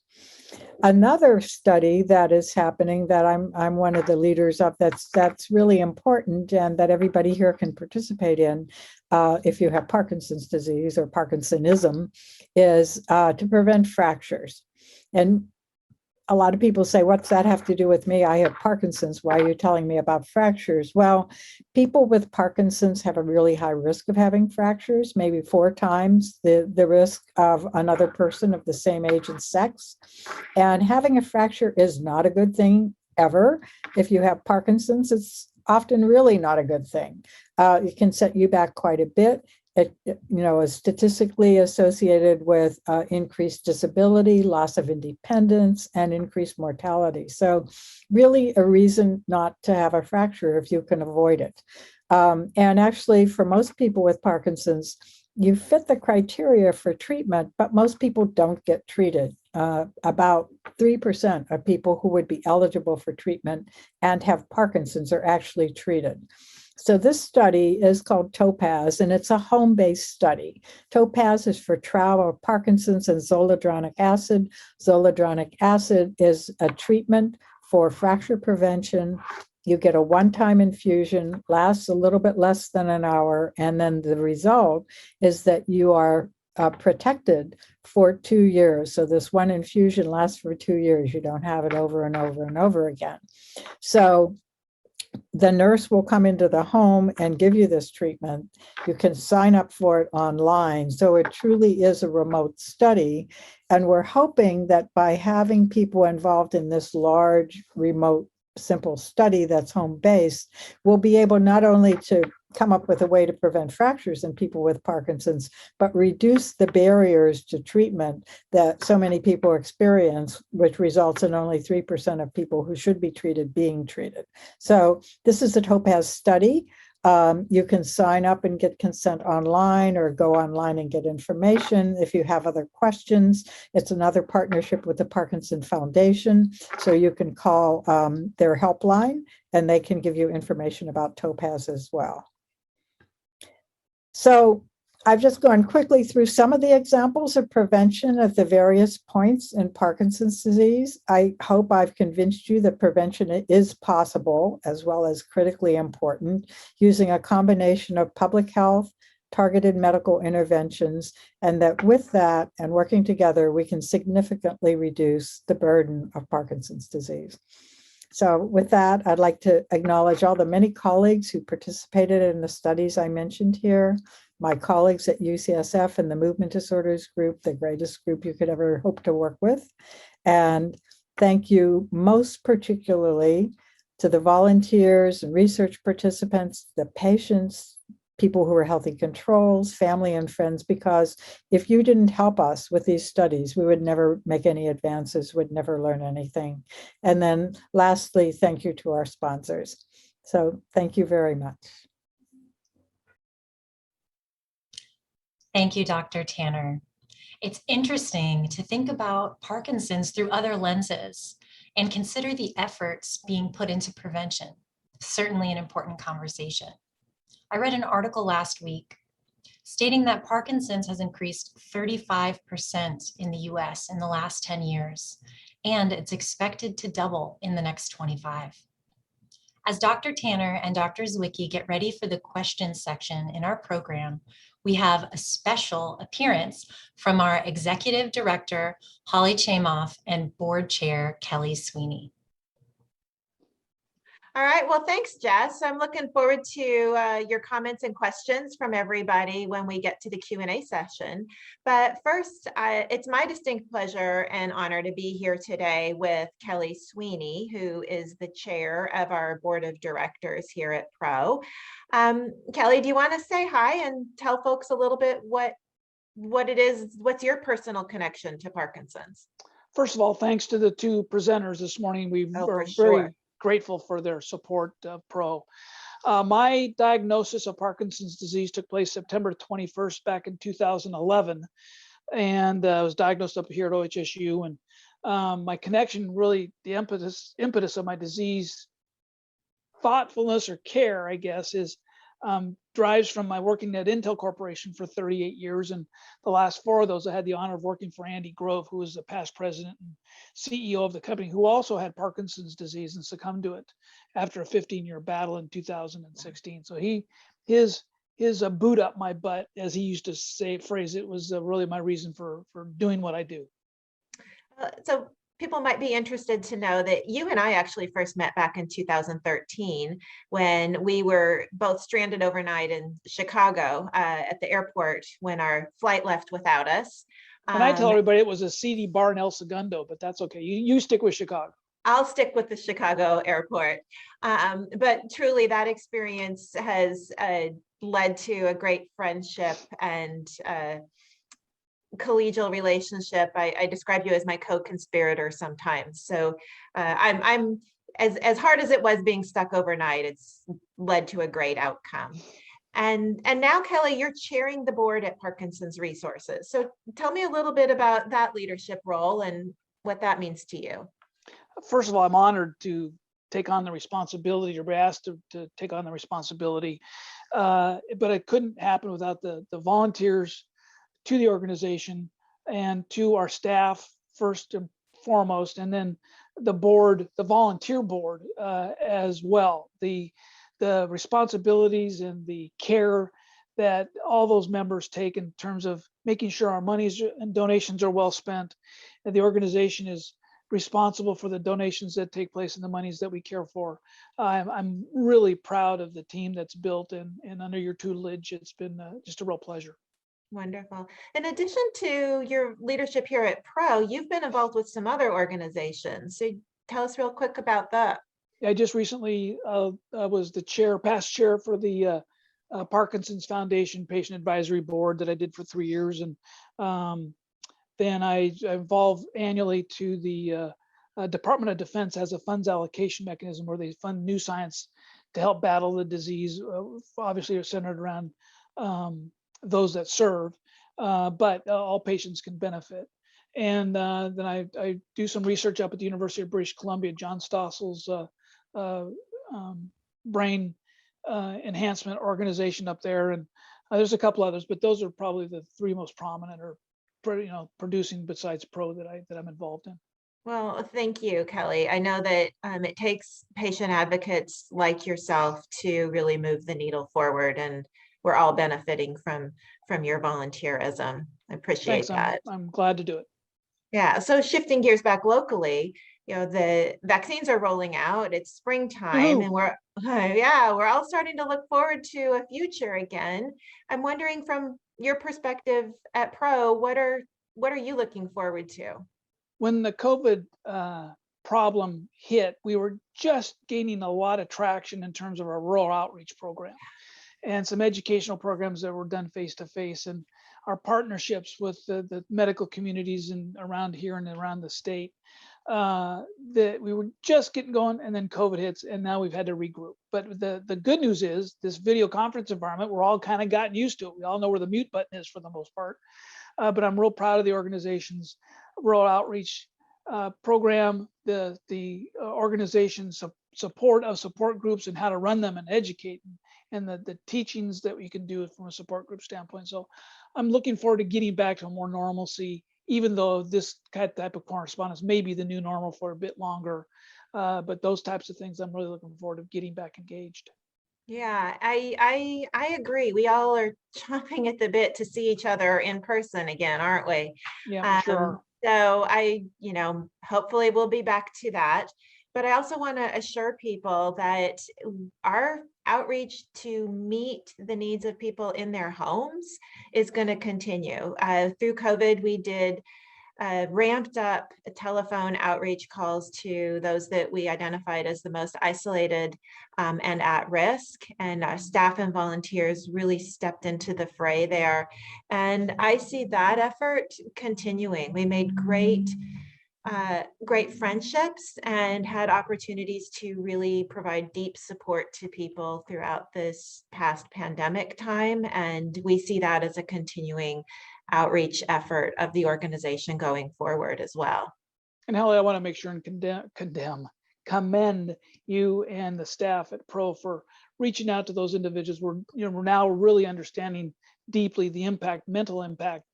Another study that is happening that I'm one of the leaders of that's really important and that everybody here can participate in if you have Parkinson's disease or Parkinsonism is to prevent fractures. And a lot of people say, what's that have to do with me? I have Parkinson's. Why are you telling me about fractures? Well, people with Parkinson's have a really high risk of having fractures, maybe 4 times the risk of another person of the same age and sex. And having a fracture is not a good thing ever. If you have Parkinson's, it's often really not a good thing. It can set you back quite a bit. It is statistically associated with increased disability, loss of independence, and increased mortality. So really a reason not to have a fracture if you can avoid it. And actually, for most people with Parkinson's, you fit the criteria for treatment, but most people don't get treated. About 3% of people who would be eligible for treatment and have Parkinson's are actually treated. So this study is called TOPAZ, and it's a home-based study. TOPAZ is for trial of Parkinson's and zoledronic acid. Zoledronic acid is a treatment for fracture prevention. You get a one-time infusion, lasts a little bit less than an hour, and then the result is that you are protected for 2 years. So this one infusion lasts for 2 years. You don't have it over and over and over again. So the nurse will come into the home and give you this treatment. You can sign up for it online. So it truly is a remote study. And we're hoping that by having people involved in this large, remote, simple study that's home-based, we'll be able not only to come up with a way to prevent fractures in people with Parkinson's, but reduce the barriers to treatment that so many people experience, which results in only 3% of people who should be treated being treated. So this is a TOPAZ study. You can sign up and get consent online or go online and get information if you have other questions. It's another partnership with the Parkinson Foundation. So you can call their helpline and they can give you information about TOPAZ as well. So I've just gone quickly through some of the examples of prevention at the various points in Parkinson's disease. I hope I've convinced you that prevention is possible as well as critically important using a combination of public health, targeted medical interventions, and that with that and working together, we can significantly reduce the burden of Parkinson's disease. So with that, I'd like to acknowledge all the many colleagues who participated in the studies I mentioned here, my colleagues at UCSF and the Movement Disorders Group, the greatest group you could ever hope to work with. And thank you most particularly to the volunteers and research participants, the patients, people who are healthy controls, family and friends, because if you didn't help us with these studies, we would never make any advances, would never learn anything. And then lastly, thank you to our sponsors. So thank you very much. Thank you, Dr. Tanner. It's interesting to think about Parkinson's through other lenses and consider the efforts being put into prevention. Certainly an important conversation. I read an article last week stating that Parkinson's has increased 35% in the US in the last 10 years, and it's expected to double in the next 25. As Dr. Tanner and Dr. Zwicki get ready for the questions section in our program, we have a special appearance from our Executive Director, Holly Chamoff, and Board Chair, Kelly Sweeney. All right, well, thanks, Jess. I'm looking forward to your comments and questions from everybody when we get to the Q&A session. But first, it's my distinct pleasure and honor to be here today with Kelly Sweeney, who is the chair of our board of directors here at PRO. Kelly, do you want to say hi and tell folks a little bit what it is, what's your personal connection to Parkinson's? First of all, thanks to the two presenters this morning. We are very grateful for their support of PRO. My diagnosis of Parkinson's disease took place September 21st back in 2011, and I was diagnosed up here at OHSU. And my connection, really the impetus of my disease thoughtfulness or care, I guess, is drives from my working at Intel Corporation for 38 years. And the last 4 of those, I had the honor of working for Andy Grove, who was the past president and CEO of the company, who also had Parkinson's disease and succumbed to it after a 15-year battle in 2016. So his boot up my butt, as he used to phrase it, was really my reason for doing what I do. So people might be interested to know that you and I actually first met back in 2013 when we were both stranded overnight in Chicago at the airport when our flight left without us. And I tell everybody it was a seedy bar in El Segundo, but that's okay. You stick with Chicago. I'll stick with the Chicago airport. But truly that experience has led to a great friendship and collegial relationship. I describe you as my co-conspirator sometimes. So I'm as hard as it was being stuck overnight, it's led to a great outcome. And now, Kelly, you're chairing the board at Parkinson's Resources. So tell me a little bit about that leadership role and what that means to you. First of all, I'm honored to take on the responsibility, or be asked to take on the responsibility. But it couldn't happen without the volunteers to the organization and to our staff first and foremost, and then the board, the volunteer board as well. The responsibilities and the care that all those members take in terms of making sure our monies and donations are well spent, and the organization is responsible for the donations that take place and the monies that we care for. I'm really proud of the team that's built, and under your tutelage, it's been just a real pleasure. Wonderful. In addition to your leadership here at PRO, you've been involved with some other organizations. So tell us real quick about that. I just recently was the past chair for the Parkinson's Foundation Patient Advisory Board that I did for 3 years. And then I involved annually to the Department of Defense has a funds allocation mechanism where they fund new science to help battle the disease. Obviously, are centered around those that serve, but all patients can benefit. And then I do some research up at the University of British Columbia, John Stossel's brain enhancement organization up there. And there's a couple others, but those are probably the 3 most prominent or producing besides PRO that I'm involved in. Well, thank you, Kelly. I know that it takes patient advocates like yourself to really move the needle forward, and we're all benefiting from your volunteerism. I appreciate that. I'm glad to do it. Yeah. So shifting gears back locally, the vaccines are rolling out. It's springtime, and we're all starting to look forward to a future again. I'm wondering, from your perspective at PRO, what are you looking forward to? When the COVID problem hit, we were just gaining a lot of traction in terms of our rural outreach program and some educational programs that were done face-to-face, and our partnerships with the medical communities and around here and around the state. that we were just getting going, and then COVID hits, and now we've had to regroup. But the good news is this video conference environment, we're all kind of gotten used to it. We all know where the mute button is for the most part. But I'm real proud of the organization's rural outreach program, the organization's support of support groups and how to run them and educate, and the teachings that we can do from a support group standpoint. So I'm looking forward to getting back to more normalcy, even though this type of correspondence may be the new normal for a bit longer. But those types of things, I'm really looking forward to getting back engaged. Yeah, I agree. We all are chomping at the bit to see each other in person again, aren't we? Yeah, sure. So hopefully we'll be back to that. But I also want to assure people that our outreach to meet the needs of people in their homes is going to continue. Through COVID, we did ramped up telephone outreach calls to those that we identified as the most isolated and at risk. And our staff and volunteers really stepped into the fray there. And I see that effort continuing. We made great friendships and had opportunities to really provide deep support to people throughout this past pandemic time. And we see that as a continuing outreach effort of the organization going forward as well. And Holly, I want to make sure and commend you and the staff at PRO for reaching out to those individuals. We're now really understanding deeply the impact, mental impact,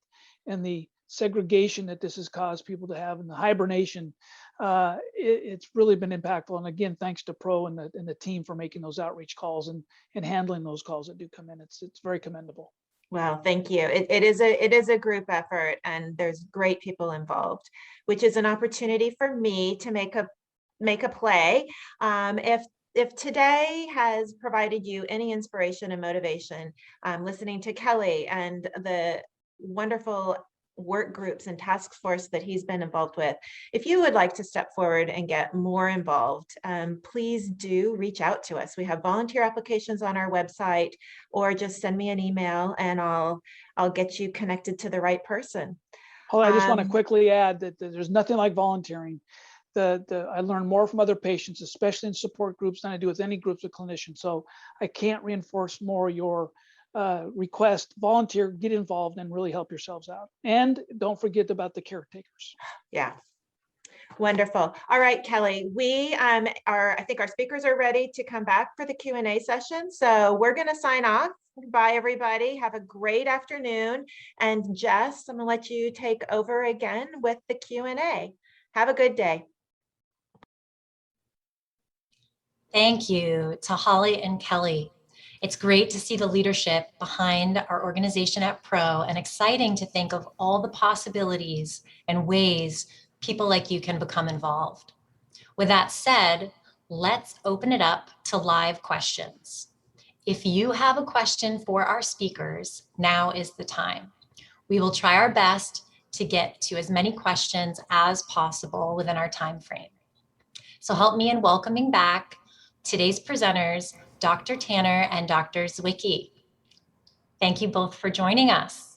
and the segregation that this has caused people to have, and the hibernation. It's really been impactful. And again, thanks to PRO and the team for making those outreach calls and handling those calls that do come in. It's very commendable. Well, thank you. It is a group effort, and there's great people involved, which is an opportunity for me to make a play. If today has provided you any inspiration and motivation, listening to Kelly and the wonderful work groups and task force that he's been involved with, if you would like to step forward and get more involved, please do reach out to us. We have volunteer applications on our website, or just send me an email and I'll get you connected to the right person. Oh, I just want to quickly add that there's nothing like volunteering. I learn more from other patients, especially in support groups, than I do with any groups of clinicians. So I can't reinforce more your request, volunteer, get involved, and really help yourselves out. And don't forget about the caretakers. Yeah. Wonderful. All right, Kelly, I think our speakers are ready to come back for the Q&A session. So we're going to sign off. Bye, everybody. Have a great afternoon. And Jess, I'm going to let you take over again with the Q&A. Have a good day. Thank you to Holly and Kelly. It's great to see the leadership behind our organization at PRO, and exciting to think of all the possibilities and ways people like you can become involved. With that said, let's open it up to live questions. If you have a question for our speakers, now is the time. We will try our best to get to as many questions as possible within our time frame. So help me in welcoming back today's presenters, Dr. Tanner and Dr. Zwicki. Thank you both for joining us.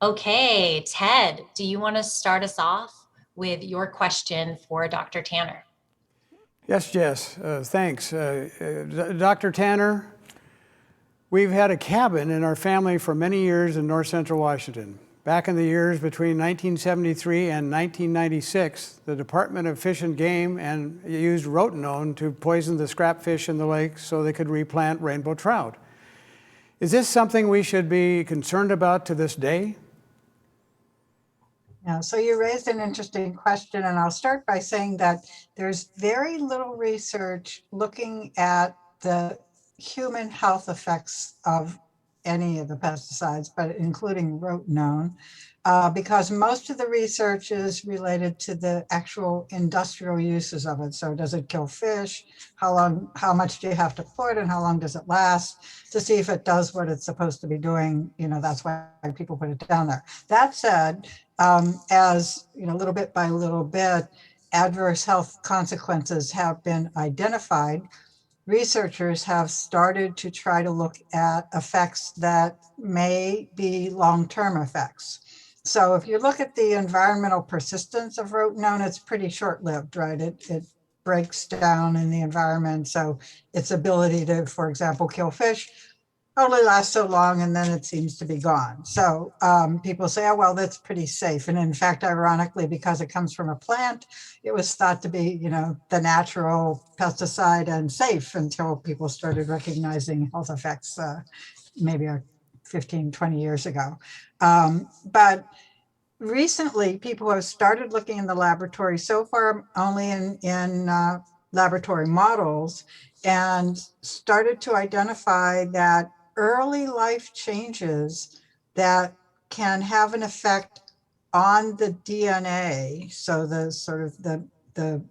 Okay, Ted, do you want to start us off with your question for Dr. Tanner? Yes, Jess, thanks. Dr. Tanner, we've had a cabin in our family for many years in north central Washington. Back in the years between 1973 and 1996, the Department of Fish and Game used rotenone to poison the scrap fish in the lake so they could replant rainbow trout. Is this something we should be concerned about to this day? Yeah, so you raised an interesting question, and I'll start by saying that there's very little research looking at the human health effects of any of the pesticides, but including rotenone, because most of the research is related to the actual industrial uses of it. So does it kill fish? How much do you have to put, and how long does it last, to see if it does what it's supposed to be doing? That's why people put it down there. That said, as little bit by little bit, adverse health consequences have been identified. Researchers have started to try to look at effects that may be long-term effects. So if you look at the environmental persistence of rotenone, it's pretty short-lived, right? It breaks down in the environment. So its ability to, for example, kill fish only lasts so long, and then it seems to be gone. So people say, oh, well, that's pretty safe. And in fact, ironically, because it comes from a plant, it was thought to be, the natural pesticide and safe until people started recognizing health effects maybe 15, 20 years ago. But recently, people have started looking in the laboratory, so far only in laboratory models, and started to identify that early life changes that can have an effect on the DNA. So the sort of the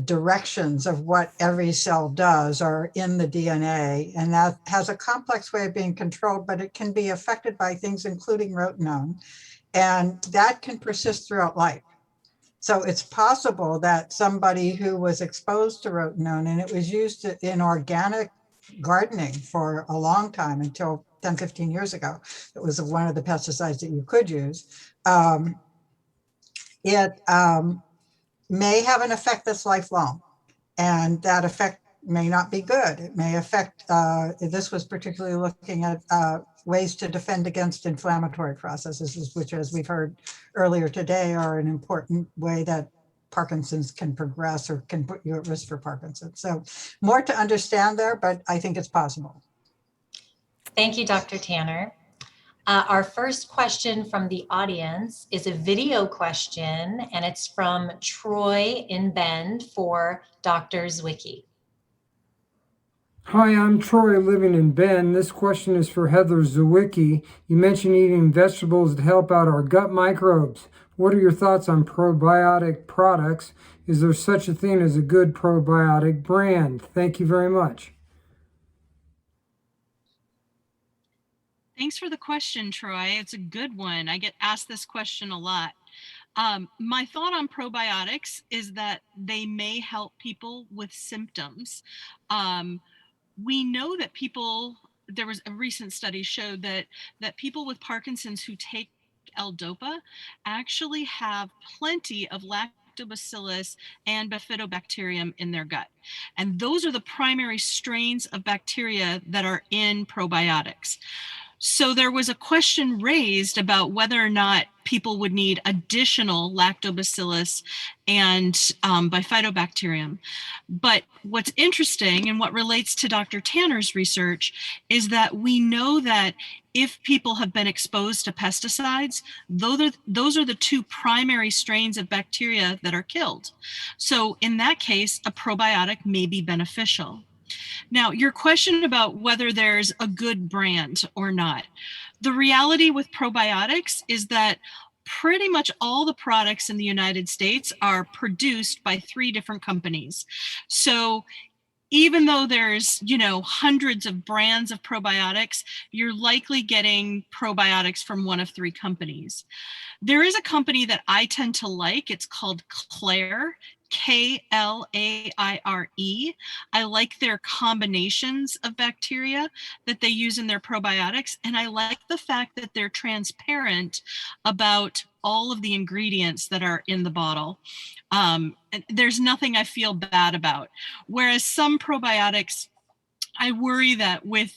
directions of what every cell does are in the DNA, and that has a complex way of being controlled, but it can be affected by things including rotenone, and that can persist throughout life. So it's possible that somebody who was exposed to rotenone, and it was used in organic gardening for a long time until 10, 15 years ago, it was one of the pesticides that you could use. It may have an effect that's lifelong, and that effect may not be good. It may affect, this was particularly looking at ways to defend against inflammatory processes, which, as we've heard earlier today, are an important way that Parkinson's can progress or can put you at risk for Parkinson's. So more to understand there, but I think it's possible. Thank you, Dr. Tanner. Our first question from the audience is a video question, and it's from Troy in Bend for Dr. Zwicki. Hi, I'm Troy living in Bend. This question is for Heather Zwickey. You mentioned eating vegetables to help out our gut microbes. What are your thoughts on probiotic products? Is there such a thing as a good probiotic brand? Thank you very much. Thanks for the question, Troy. It's a good one. I get asked this question a lot. My thought on probiotics is that they may help people with symptoms. We know that there was a recent study showed that people with Parkinson's who take L-Dopa actually have plenty of lactobacillus and bifidobacterium in their gut. And those are the primary strains of bacteria that are in probiotics. So there was a question raised about whether or not people would need additional lactobacillus and bifidobacterium. But what's interesting and what relates to Dr. Tanner's research is that we know that if people have been exposed to pesticides, those are the two primary strains of bacteria that are killed. So in that case, a probiotic may be beneficial. Now, your question about whether there's a good brand or not. The reality with probiotics is that pretty much all the products in the United States are produced by 3 different companies. So even though there's, hundreds of brands of probiotics, you're likely getting probiotics from one of 3 companies. There is a company that I tend to like. It's called Claire. Klaire. I like their combinations of bacteria that they use in their probiotics, and I like the fact that they're transparent about all of the ingredients that are in the bottle. There's nothing I feel bad about. Whereas some probiotics, I worry that with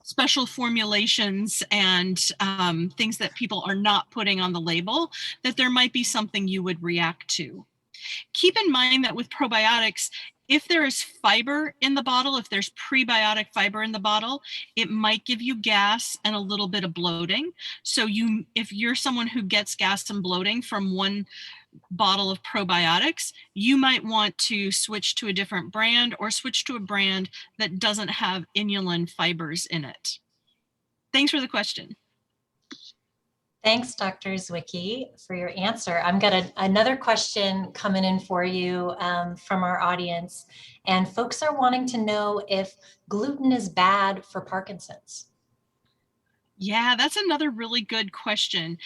special formulations and things that people are not putting on the label, that there might be something you would react to. Keep in mind that with probiotics, if there is fiber in the bottle, if there's prebiotic fiber in the bottle, it might give you gas and a little bit of bloating. So if you're someone who gets gas and bloating from one bottle of probiotics, you might want to switch to a different brand or switch to a brand that doesn't have inulin fibers in it. Thanks for the question. Thanks, Dr. Zwicki, for your answer. I've got another question coming in for you from our audience, and folks are wanting to know if gluten is bad for Parkinson's. Yeah, that's another really good question.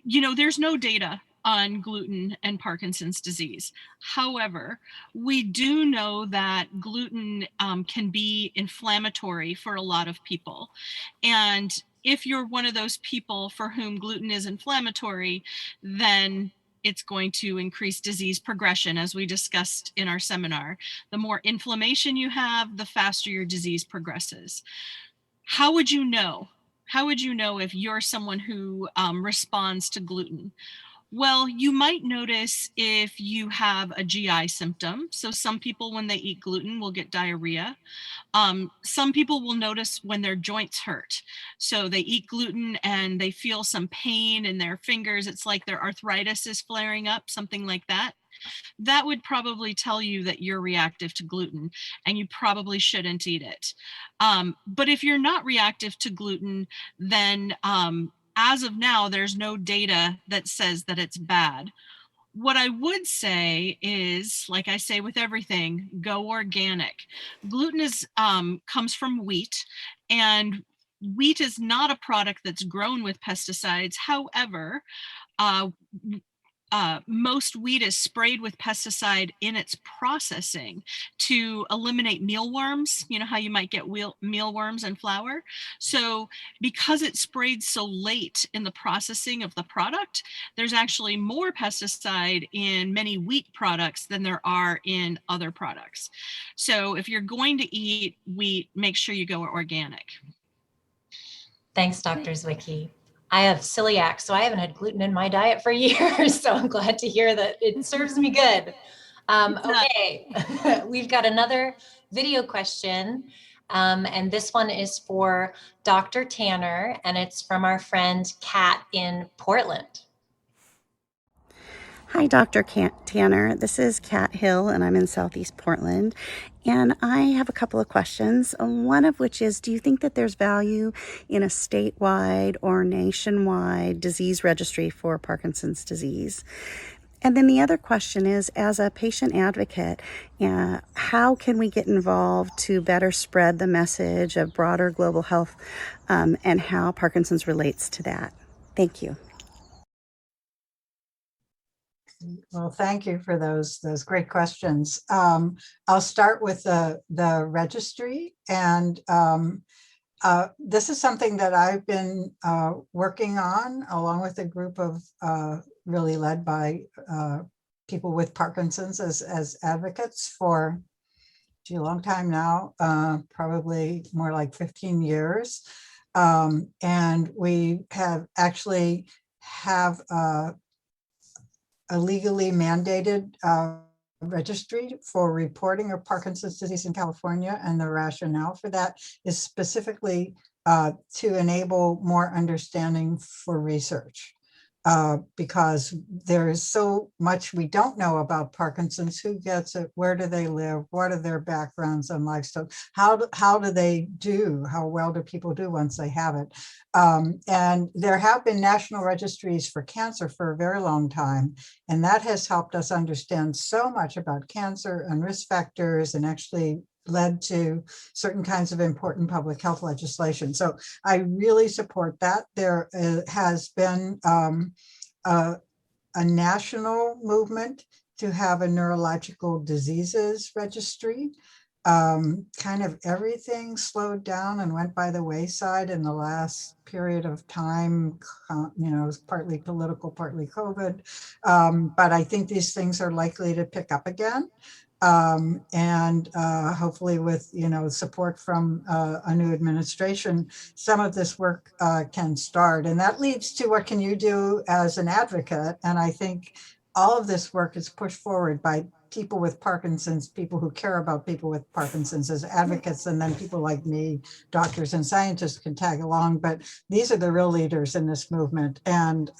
There's no data on gluten and Parkinson's disease. However, we do know that gluten can be inflammatory for a lot of people. And if you're one of those people for whom gluten is inflammatory, then it's going to increase disease progression, as we discussed in our seminar. The more inflammation you have, the faster your disease progresses. How would you know? How would you know if you're someone who responds to gluten? Well, you might notice if you have a GI symptom. So some people, when they eat gluten, will get diarrhea. Some people will notice when their joints hurt. So they eat gluten and they feel some pain in their fingers. It's like their arthritis is flaring up, something like that. That would probably tell you that you're reactive to gluten and you probably shouldn't eat it. But if you're not reactive to gluten, then as of now, there's no data that says that it's bad. What I would say is, like I say with everything, go organic. Gluten is comes from wheat, and wheat is not a product that's grown with pesticides. However, most wheat is sprayed with pesticide in its processing to eliminate mealworms. You know how you might get mealworms in flour? So because it's sprayed so late in the processing of the product, there's actually more pesticide in many wheat products than there are in other products. So if you're going to eat wheat, make sure you go organic. Thanks, Dr. Zwicki. I have celiac, so I haven't had gluten in my diet for years, so I'm glad to hear that it serves me good. Okay, we've got another video question, and this one is for Dr. Tanner, and it's from our friend Kat in Portland. Hi, Dr. Tanner. This is Kat Hill, and I'm in Southeast Portland. And I have a couple of questions, one of which is, do you think that there's value in a statewide or nationwide disease registry for Parkinson's disease? And then the other question is, as a patient advocate, how can we get involved to better spread the message of broader global health and how Parkinson's relates to that? Thank you. Well, thank you for those great questions. I'll start with the registry, and this is something that I've been working on along with a group of really led by people with Parkinson's as advocates for a long time now, probably more like 15 years. And we have actually have a legally mandated registry for reporting of Parkinson's disease in California, and the rationale for that is specifically to enable more understanding for research. Because there is so much we don't know about Parkinson's. Who gets it? Where do they live? What are their backgrounds and lifestyle? How do they do? How well do people do once they have it? And there have been national registries for cancer for a very long time, and that has helped us understand so much about cancer and risk factors, and actually led to certain kinds of important public health legislation. So I really support that. There has been a national movement to have a neurological diseases registry. Kind of everything slowed down and went by the wayside in the last period of time. You know, it was partly political, partly COVID. But I think these things are likely to pick up again. And hopefully with, support from a new administration, some of this work can start. And that leads to what can you do as an advocate? And I think all of this work is pushed forward by people with Parkinson's, people who care about people with Parkinson's as advocates, and then people like me, doctors and scientists, can tag along. But these are the real leaders in this movement. And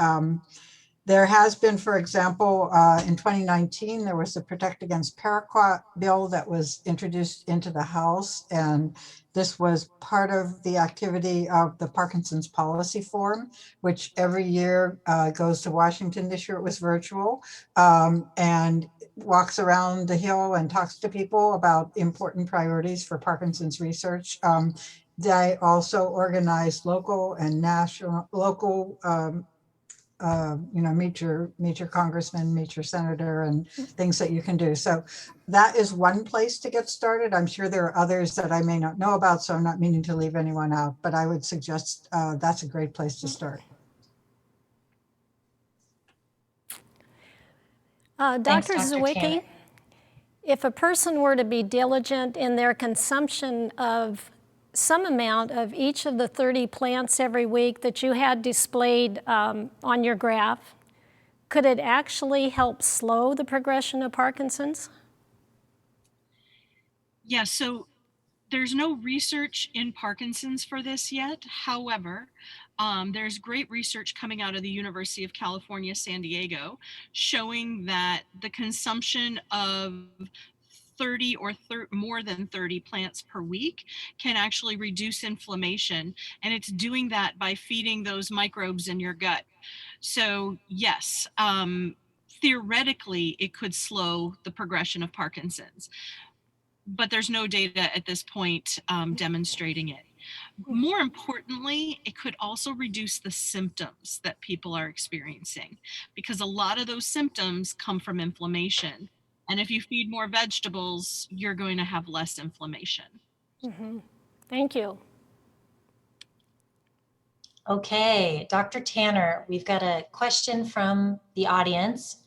there has been, for example, in 2019, there was the Protect Against Paraquat bill that was introduced into the House. And this was part of the activity of the Parkinson's Policy Forum, which every year goes to Washington. This year it was virtual, and walks around the Hill and talks to people about important priorities for Parkinson's research. They also organize local and national, meet your congressman, meet your senator, and things that you can do. So that is one place to get started. I'm sure there are others that I may not know about, so I'm not meaning to leave anyone out, but I would suggest that's a great place to start. Dr. Zwicki, if a person were to be diligent in their consumption of some amount of each of the 30 plants every week that you had displayed on your graph, could it actually help slow the progression of Parkinson's? Yeah, so there's no research in Parkinson's for this yet. However, there's great research coming out of the University of California, San Diego, showing that the consumption of 30 or more than 30 plants per week can actually reduce inflammation. And it's doing that by feeding those microbes in your gut. So yes, theoretically, it could slow the progression of Parkinson's, but there's no data at this point demonstrating it. More importantly, it could also reduce the symptoms that people are experiencing, because a lot of those symptoms come from inflammation. And if you feed more vegetables, you're going to have less inflammation. Thank you. Okay, Dr. Tanner, we've got a question from the audience.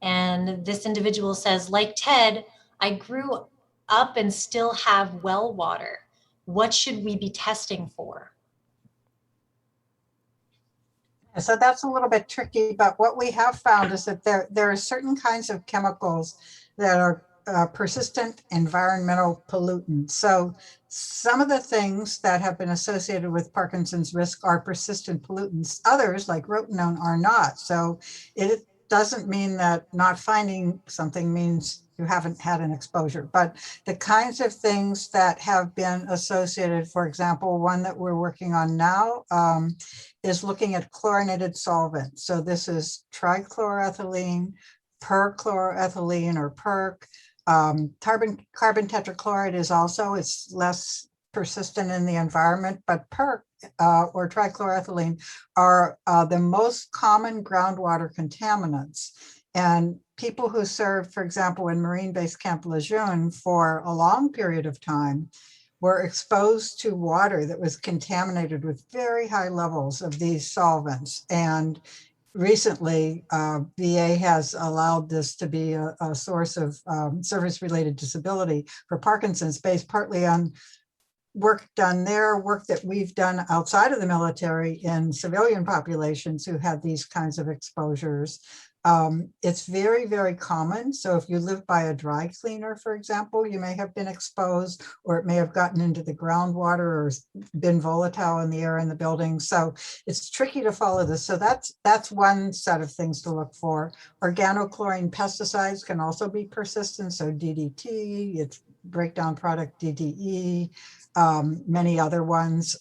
And this individual says, like Ted, I grew up and still have well water. What should we be testing for? So that's a little bit tricky, but what we have found is that there are certain kinds of chemicals that are persistent environmental pollutants. So some of the things that have been associated with Parkinson's risk are persistent pollutants. Others, like rotenone, are not. So it doesn't mean that not finding something means you haven't had an exposure, but the kinds of things that have been associated, for example, one that we're working on now is looking at chlorinated solvents. So this is trichloroethylene, perchloroethylene or perc. Carbon tetrachloride is also, it's less persistent in the environment, but perc or trichloroethylene are the most common groundwater contaminants. And people who served, for example, in Marine Base Camp Lejeune for a long period of time were exposed to water that was contaminated with very high levels of these solvents. And recently, VA has allowed this to be a source of service-related disability for Parkinson's, based partly on work done there, work that we've done outside of the military in civilian populations who had these kinds of exposures. It's very, very common. So if you live by a dry cleaner, for example, you may have been exposed, or it may have gotten into the groundwater or been volatile in the air in the building. So it's tricky to follow this. So that's one set of things to look for. Organochlorine pesticides can also be persistent. So DDT, its breakdown product DDE, many other ones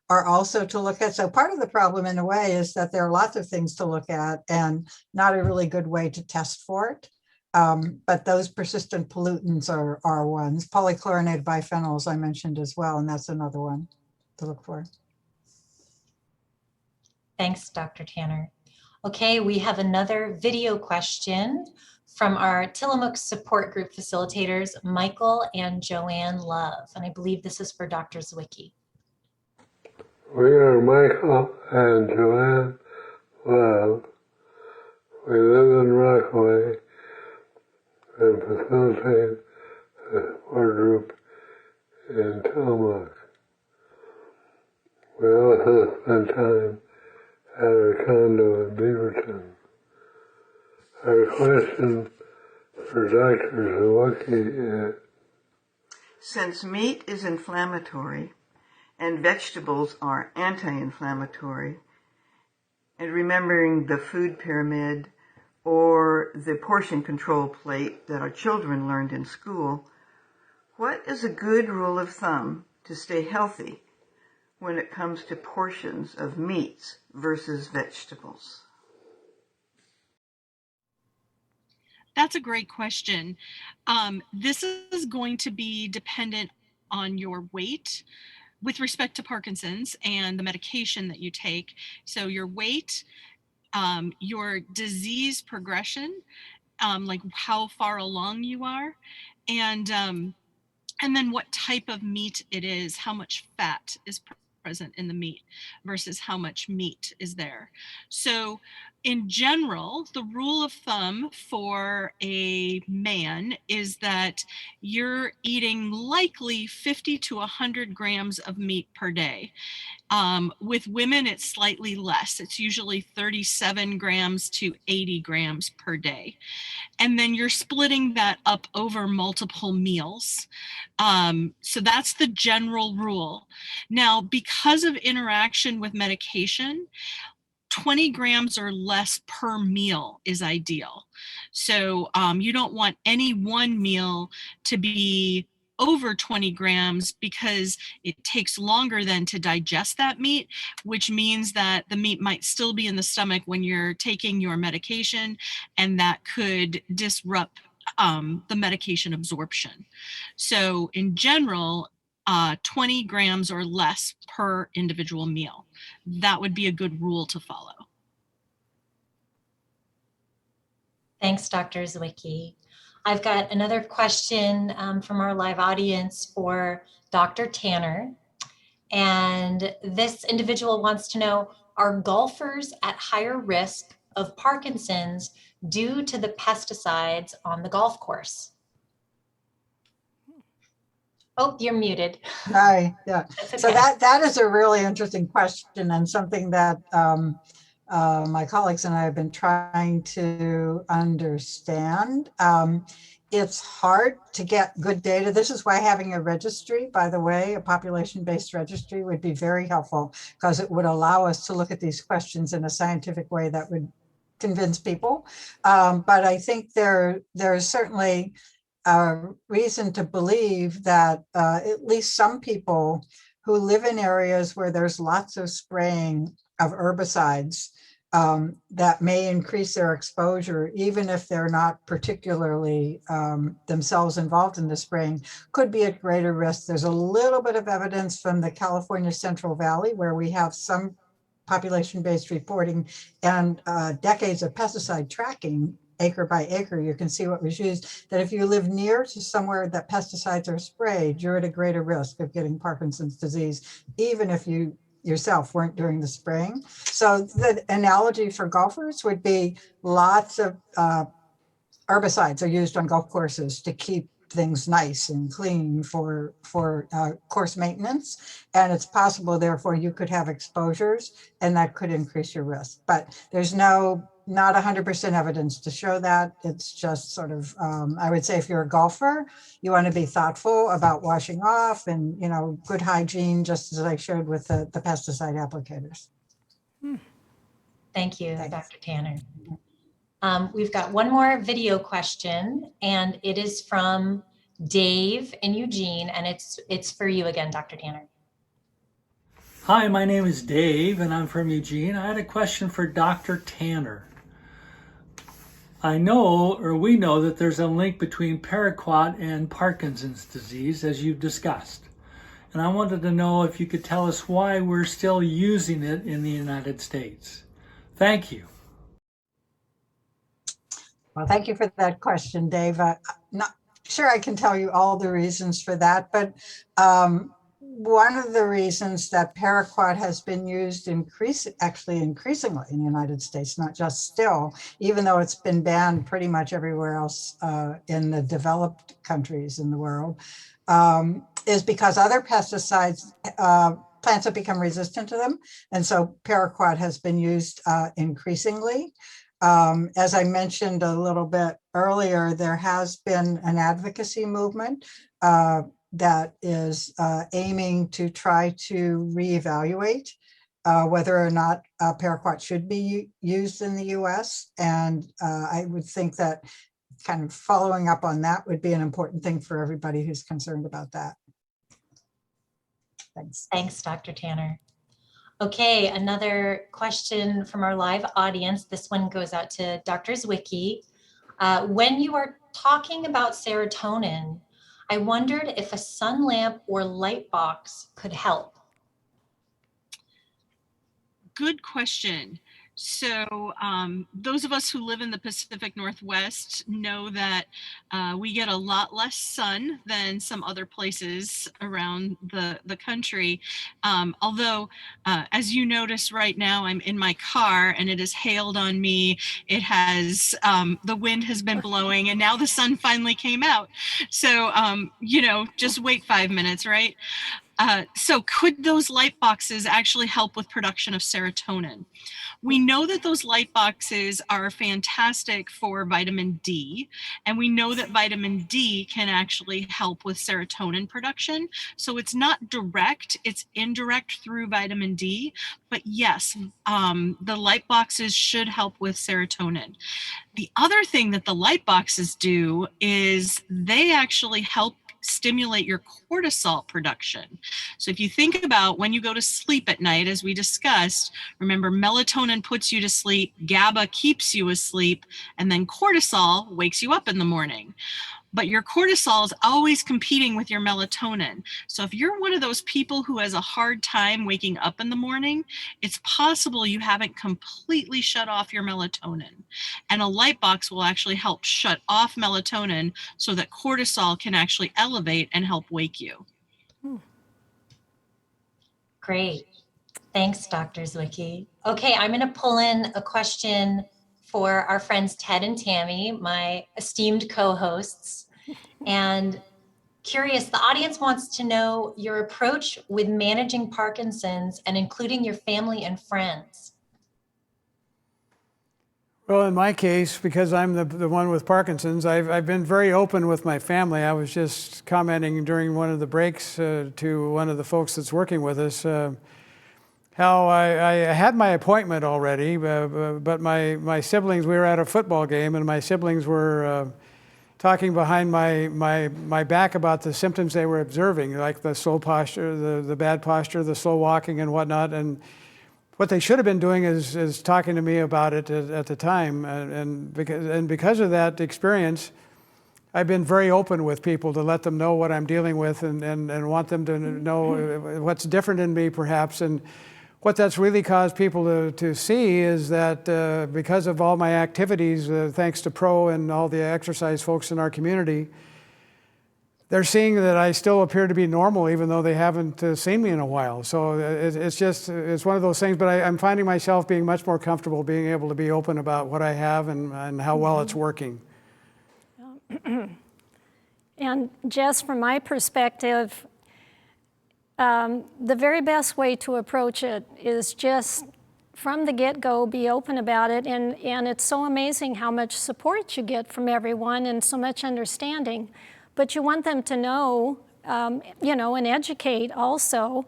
are also to look at. So part of the problem in a way is that there are lots of things to look at and not a really good way to test for it. But those persistent pollutants are ones. Polychlorinated biphenyls I mentioned as well, and that's another one to look for. Thanks, Dr. Tanner. Okay, we have another video question from our Tillamook support group facilitators, Michael and Joanne Love. And I believe this is for Dr. Zwicki. We are Michael and Joanne Love. We live in Rockaway and facilitate the support group in Tillamook. We also spend time at our condo in Beaverton. Our question for Dr. Zwicki is, since meat is inflammatory and vegetables are anti-inflammatory, and remembering the food pyramid or the portion control plate that our children learned in school, what is a good rule of thumb to stay healthy when it comes to portions of meats versus vegetables? That's a great question. This is going to be dependent on your weight with respect to Parkinson's and the medication that you take. So your weight, your disease progression, like how far along you are, and then what type of meat it is, how much fat is present in the meat versus how much meat is there. So in general, the rule of thumb for a man is that you're eating likely 50 to 100 grams of meat per day. With women, it's slightly less. It's usually 37 grams to 80 grams per day. And then you're splitting that up over multiple meals. So that's the general rule. Now, because of interaction with medication, 20 grams or less per meal is ideal. So you don't want any one meal to be over 20 grams because it takes longer then to digest that meat, which means that the meat might still be in the stomach when you're taking your medication, and that could disrupt the medication absorption. So in general, 20 grams or less per individual meal. That would be a good rule to follow. Thanks, Dr. Zwicki. I've got another question from our live audience for Dr. Tanner. And this individual wants to know, are golfers at higher risk of Parkinson's due to the pesticides on the golf course? Oh, you're muted. Hi, yeah. Okay. So that is a really interesting question, and something that my colleagues and I have been trying to understand. It's hard to get good data. This is why having a registry, by the way, a population-based registry would be very helpful, because it would allow us to look at these questions in a scientific way that would convince people. But I think there's certainly reason to believe that at least some people who live in areas where there's lots of spraying of herbicides that may increase their exposure, even if they're not particularly themselves involved in the spraying, could be at greater risk. There's a little bit of evidence from the California Central Valley, where we have some population-based reporting and decades of pesticide tracking, acre by acre. You can see what was used, that if you live near to somewhere that pesticides are sprayed, you're at a greater risk of getting Parkinson's disease, even if you yourself weren't doing the spraying. So the analogy for golfers would be lots of herbicides are used on golf courses to keep things nice and clean for course maintenance. And it's possible, therefore, you could have exposures and that could increase your risk. But there's not 100% evidence to show that. It's just sort of, I would say if you're a golfer, you want to be thoughtful about washing off and, good hygiene, just as I showed with the pesticide applicators. Thank you, Dr. Tanner. We've got one more video question, and it is from Dave in Eugene, and it's for you again, Dr. Tanner. Hi, my name is Dave, and I'm from Eugene. I had a question for Dr. Tanner. We know that there's a link between paraquat and Parkinson's disease, as you've discussed. And I wanted to know if you could tell us why we're still using it in the United States. Thank you. Well, thank you for that question, Dave. I'm not sure I can tell you all the reasons for that, but one of the reasons that paraquat has been used increasingly in the United States, not just still, even though it's been banned pretty much everywhere else in the developed countries in the world, is because other pesticides, plants have become resistant to them. And so paraquat has been used increasingly. As I mentioned a little bit earlier, there has been an advocacy movement that is aiming to try to reevaluate whether or not paraquat should be used in the US. And I would think that kind of following up on that would be an important thing for everybody who's concerned about that. Thanks. Thanks, Dr. Tanner. Okay, another question from our live audience. This one goes out to Dr. Zwicki. When you are talking about serotonin, I wondered if a sun lamp or light box could help. Good question. So those of us who live in the Pacific Northwest know that we get a lot less sun than some other places around the country. Although, as you notice right now, I'm in my car and it has hailed on me. It has, the wind has been blowing and now the sun finally came out. So, you know, just wait 5 minutes, right? So could those light boxes actually help with production of serotonin? We know that those light boxes are fantastic for vitamin D, and we know that vitamin D can actually help with serotonin production. So it's not direct, it's indirect through vitamin D, but yes, the light boxes should help with serotonin. The other thing that the light boxes do is they actually help stimulate your cortisol production. So if you think about when you go to sleep at night, as we discussed, remember melatonin puts you to sleep, GABA keeps you asleep, and then cortisol wakes you up in the morning. But your cortisol is always competing with your melatonin. So if you're one of those people who has a hard time waking up in the morning, it's possible you haven't completely shut off your melatonin. And a light box will actually help shut off melatonin so that cortisol can actually elevate and help wake you. Great. Thanks, Dr. Zwicki. Okay, I'm going to pull in a question for our friends Ted and Tammy, my esteemed co-hosts. And curious, the audience wants to know your approach with managing Parkinson's and including your family and friends. Well, in my case, because I'm the one with Parkinson's, I've been very open with my family. I was just commenting during one of the breaks to one of the folks that's working with us how I had my appointment already, but my siblings, we were at a football game, and my siblings were talking behind my back about the symptoms they were observing, like the slow posture, the bad posture, the slow walking and whatnot. And what they should have been doing is talking to me about it at the time. And because of that experience, I've been very open with people to let them know what I'm dealing with and want them to know what's different in me perhaps. And what that's really caused people to see is that because of all my activities, thanks to Pro and all the exercise folks in our community, they're seeing that I still appear to be normal even though they haven't seen me in a while. So it's one of those things, but I'm finding myself being much more comfortable being able to be open about what I have and how well it's working. And Jess, from my perspective, the very best way to approach it is just from the get-go, be open about it. And it's so amazing how much support you get from everyone and so much understanding. But you want them to know, and educate also.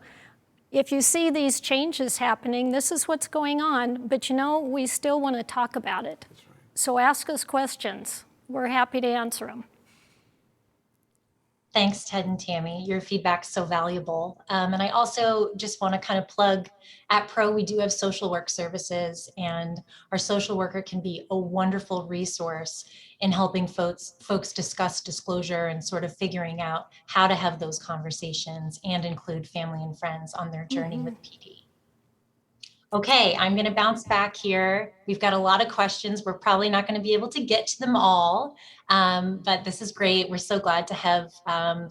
If you see these changes happening, this is what's going on, but we still want to talk about it. That's right. So ask us questions. We're happy to answer them. Thanks, Ted and Tammy. Your feedback's so valuable. And I also just want to kind of plug at Pro, we do have social work services, and our social worker can be a wonderful resource in helping folks discuss disclosure and sort of figuring out how to have those conversations and include family and friends on their journey with PD. Okay, I'm going to bounce back here. We've got a lot of questions. We're probably not going to be able to get to them all, but this is great. We're so glad to have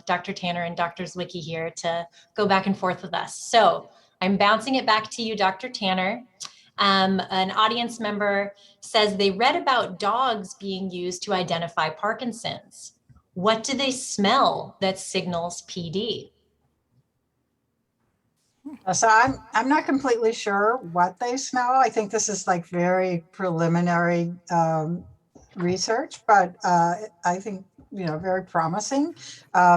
Dr. Tanner and Dr. Zwicki here to go back and forth with us. So I'm bouncing it back to you, Dr. Tanner. An audience member says they read about dogs being used to identify Parkinson's. What do they smell that signals PD? So I'm not completely sure what they smell. I think this is like very preliminary research, but I think very promising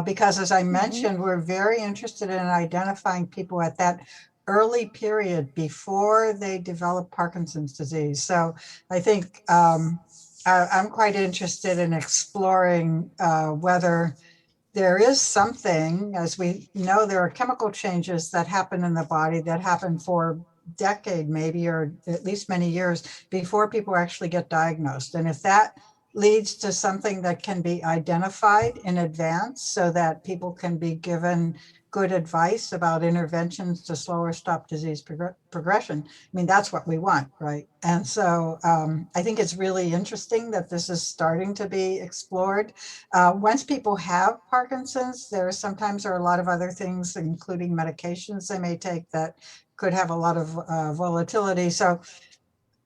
because, as I mentioned, we're very interested in identifying people at that early period before they develop Parkinson's disease. So I think I'm quite interested in exploring whether there is something. As we know, there are chemical changes that happen in the body that happen for a decade maybe, or at least many years before people actually get diagnosed. And if that leads to something that can be identified in advance so that people can be given good advice about interventions to slow or stop disease progression. I mean, that's what we want, right? And so I think it's really interesting that this is starting to be explored. Once people have Parkinson's, there sometimes are a lot of other things, including medications they may take that could have a lot of volatility. So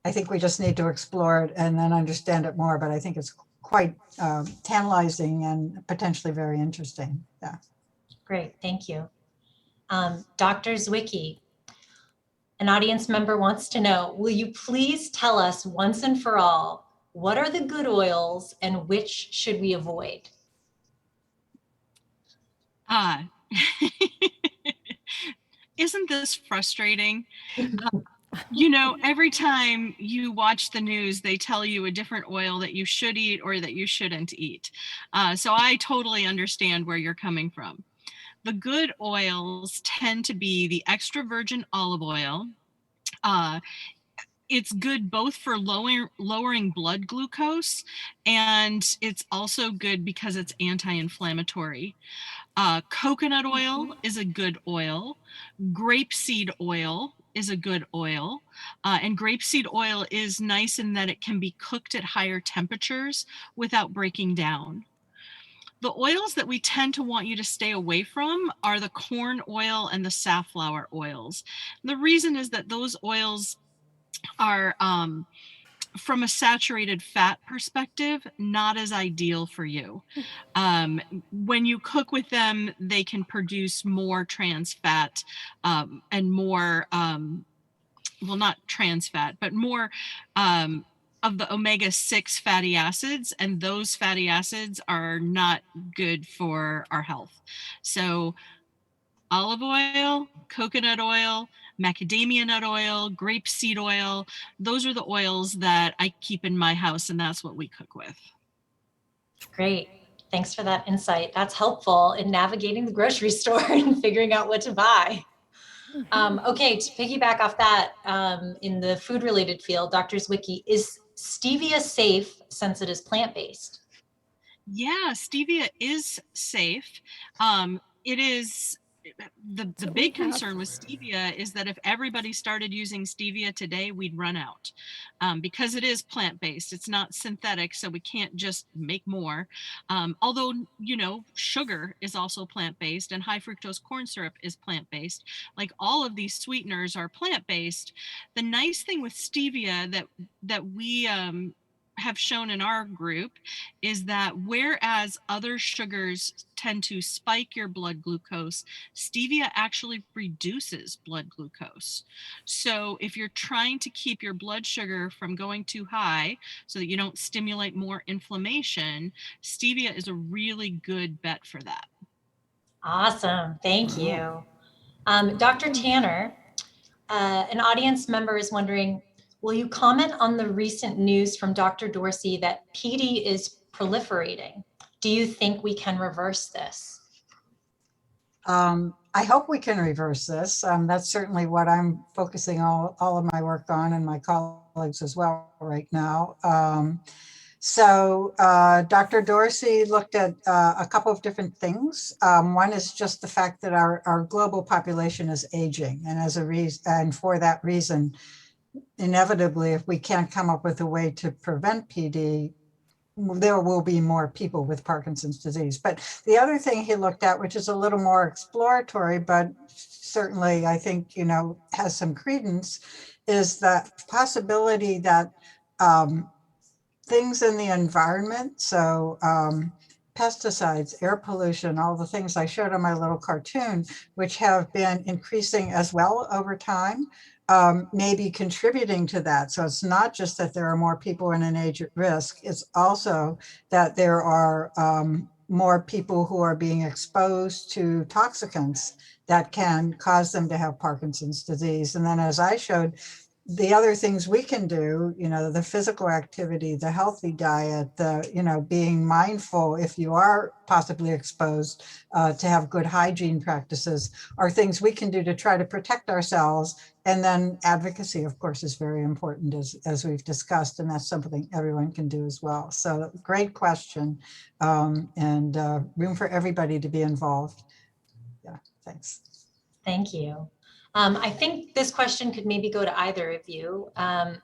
I think we just need to explore it and then understand it more, but I think it's quite tantalizing and potentially very interesting. Yeah. Great, thank you. Dr. Zwicki, an audience member wants to know, will you please tell us once and for all, what are the good oils and which should we avoid? Isn't this frustrating? You know, every time you watch the news, they tell you a different oil that you should eat or that you shouldn't eat. So I totally understand where you're coming from. The good oils tend to be the extra virgin olive oil. It's good both for lowering blood glucose, and it's also good because it's anti-inflammatory. Coconut oil is a good oil. Grapeseed oil is a good oil. And grapeseed oil is nice in that it can be cooked at higher temperatures without breaking down. The oils that we tend to want you to stay away from are the corn oil and the safflower oils. The reason is that those oils are, from a saturated fat perspective, not as ideal for you. When you cook with them, they can produce more trans fat and more, well, not trans fat, but more of the omega-6 fatty acids, and those fatty acids are not good for our health. So olive oil, coconut oil, macadamia nut oil, grapeseed oil, those are the oils that I keep in my house, and that's what we cook with. Great. Thanks for that insight. That's helpful in navigating the grocery store and figuring out what to buy. Okay, to piggyback off that, in the food-related field, Dr. Zwicki, is stevia safe since it is plant-based? Yeah, stevia is safe. It is, the big concern with stevia is that if everybody started using stevia today, we'd run out. Because it is plant-based, it's not synthetic, so we can't just make more. Although, you know, sugar is also plant-based and high fructose corn syrup is plant-based. Like, all of these sweeteners are plant-based. The nice thing with stevia that we have shown in our group is that whereas other sugars tend to spike your blood glucose, stevia actually reduces blood glucose. So if you're trying to keep your blood sugar from going too high so that you don't stimulate more inflammation, stevia is a really good bet for that. Awesome, thank you. Dr. Tanner, an audience member is wondering, will you comment on the recent news from Dr. Dorsey that PD is proliferating? Do you think we can reverse this? I hope we can reverse this. That's certainly what I'm focusing all of my work on, and my colleagues as well right now. Dr. Dorsey looked at a couple of different things. One is just the fact that our global population is aging, and and for that reason, inevitably, if we can't come up with a way to prevent PD, there will be more people with Parkinson's disease. But the other thing he looked at, which is a little more exploratory, but certainly I think, you know, has some credence, is the possibility that things in the environment, so pesticides, air pollution, all the things I showed on my little cartoon, which have been increasing as well over time, may be contributing to that. So it's not just that there are more people in an age at risk, it's also that there are more people who are being exposed to toxicants that can cause them to have Parkinson's disease. And then, as I showed, the other things we can do, the physical activity, the healthy diet, the, being mindful if you are possibly exposed, to have good hygiene practices, are things we can do to try to protect ourselves. And then advocacy, of course, is very important, as we've discussed, and that's something everyone can do as well. So great question, and room for everybody to be involved. Yeah, thanks. Thank you. I think this question could maybe go to either of you. An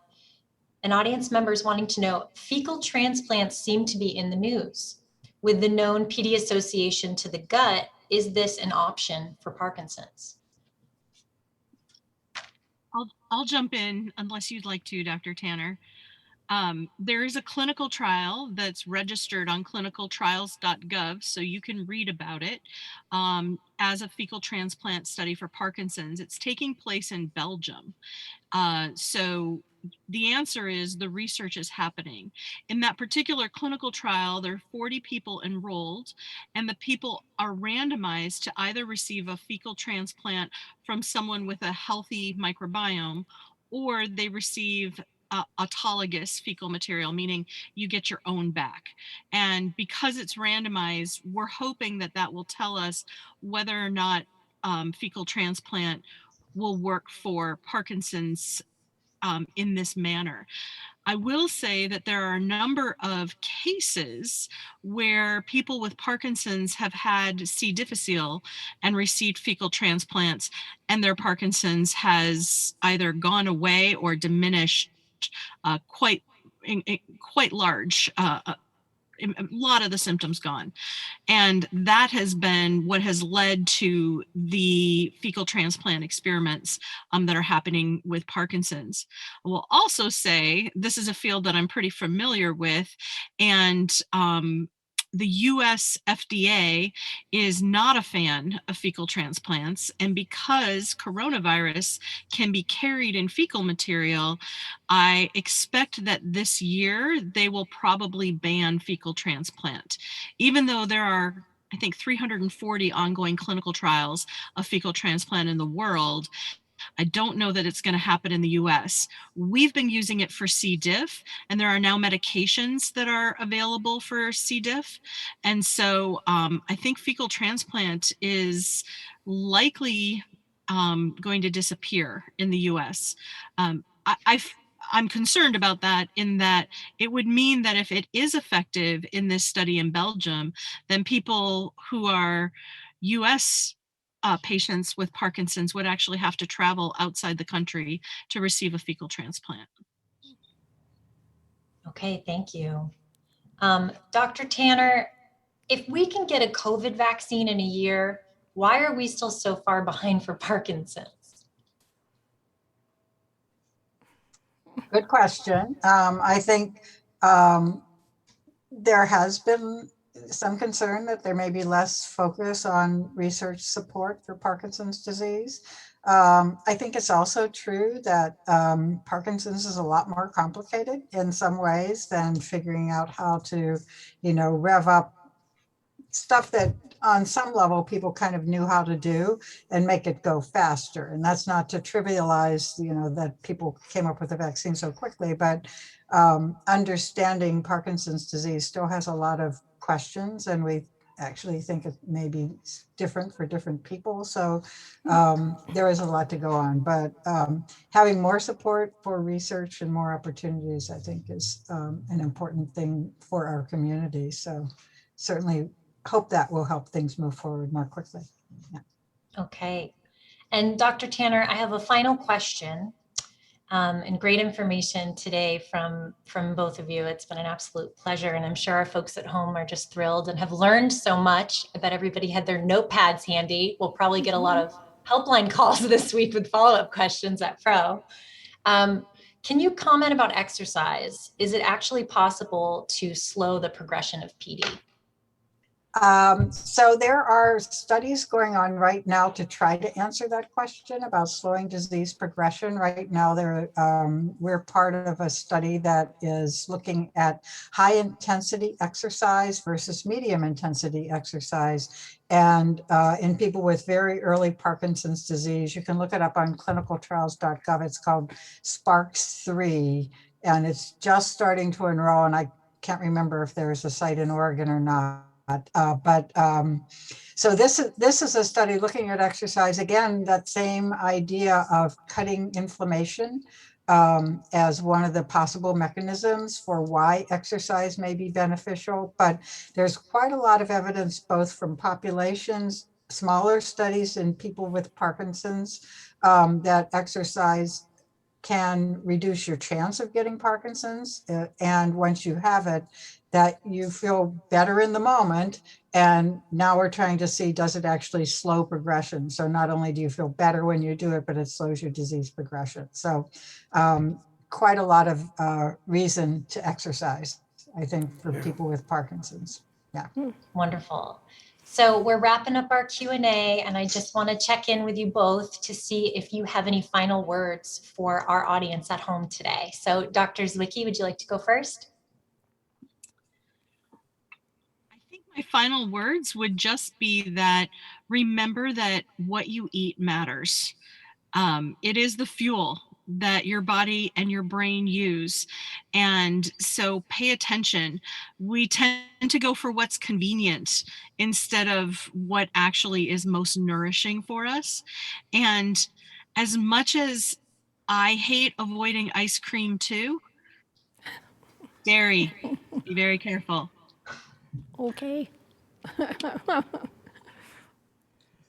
audience member is wanting to know, fecal transplants seem to be in the news. With the known PD association to the gut, is this an option for Parkinson's? I'll jump in unless you'd like to, Dr. Tanner. There is a clinical trial that's registered on clinicaltrials.gov, so you can read about it, as a fecal transplant study for Parkinson's. It's taking place in Belgium. So the answer is the research is happening. In that particular clinical trial, there are 40 people enrolled, and the people are randomized to either receive a fecal transplant from someone with a healthy microbiome, or they receive autologous fecal material, meaning you get your own back. And because it's randomized, we're hoping that that will tell us whether or not fecal transplant will work for Parkinson's in this manner. I will say that there are a number of cases where people with Parkinson's have had C. difficile and received fecal transplants, and their Parkinson's has either gone away or diminished quite large. A lot of the symptoms gone. And that has been what has led to the fecal transplant experiments that are happening with Parkinson's. I will also say this is a field that I'm pretty familiar with, and the US FDA is not a fan of fecal transplants. And because coronavirus can be carried in fecal material, I expect that this year they will probably ban fecal transplant, even though there are, I think, 340 ongoing clinical trials of fecal transplant in the world. I don't know that it's going to happen in the US. We've been using it for C. diff, and there are now medications that are available for C. diff. And so I think fecal transplant is likely going to disappear in the US. I'm concerned about that, in that it would mean that if it is effective in this study in Belgium, then people who are US patients with Parkinson's would actually have to travel outside the country to receive a fecal transplant. Okay, thank you. Dr. Tanner, if we can get a COVID vaccine in a year, why are we still so far behind for Parkinson's? Good question. I think there has been some concern that there may be less focus on research support for Parkinson's disease. I think it's also true that Parkinson's is a lot more complicated in some ways than figuring out how to, rev up stuff that on some level people kind of knew how to do and make it go faster. And that's not to trivialize, that people came up with a vaccine so quickly, but understanding Parkinson's disease still has a lot of questions, and we actually think it may be different for different people. So there is a lot to go on, but having more support for research and more opportunities, I think, is an important thing for our community. So certainly hope that will help things move forward more quickly. Yeah. Okay. And Dr. Tanner, I have a final question, and great information today from both of you. It's been an absolute pleasure, and I'm sure our folks at home are just thrilled and have learned so much. I bet everybody had their notepads handy. We'll probably get a lot of helpline calls this week with follow-up questions at Pro. Can you comment about exercise? Is it actually possible to slow the progression of PD? So there are studies going on right now to try to answer that question about slowing disease progression. Right now, we're part of a study that is looking at high intensity exercise versus medium intensity exercise. And in people with very early Parkinson's disease, you can look it up on clinicaltrials.gov. It's called SPARKS3, and it's just starting to enroll. And I can't remember if there's a site in Oregon or not. So this is a study looking at exercise. Again, that same idea of cutting inflammation as one of the possible mechanisms for why exercise may be beneficial. But there's quite a lot of evidence, both from populations, smaller studies in people with Parkinson's, that exercise can reduce your chance of getting Parkinson's. And once you have it, that you feel better in the moment. And now we're trying to see, does it actually slow progression? So not only do you feel better when you do it, but it slows your disease progression. So quite a lot of reason to exercise, I think, for people with Parkinson's. Yeah. Wonderful. So we're wrapping up our Q&A, and I just want to check in with you both to see if you have any final words for our audience at home today. So Dr. Zwicki, would you like to go first? My final words would just be that remember that what you eat matters. It is the fuel that your body and your brain use. And so pay attention. We tend to go for what's convenient instead of what actually is most nourishing for us. And as much as I hate avoiding ice cream too, dairy, be very careful. Okay.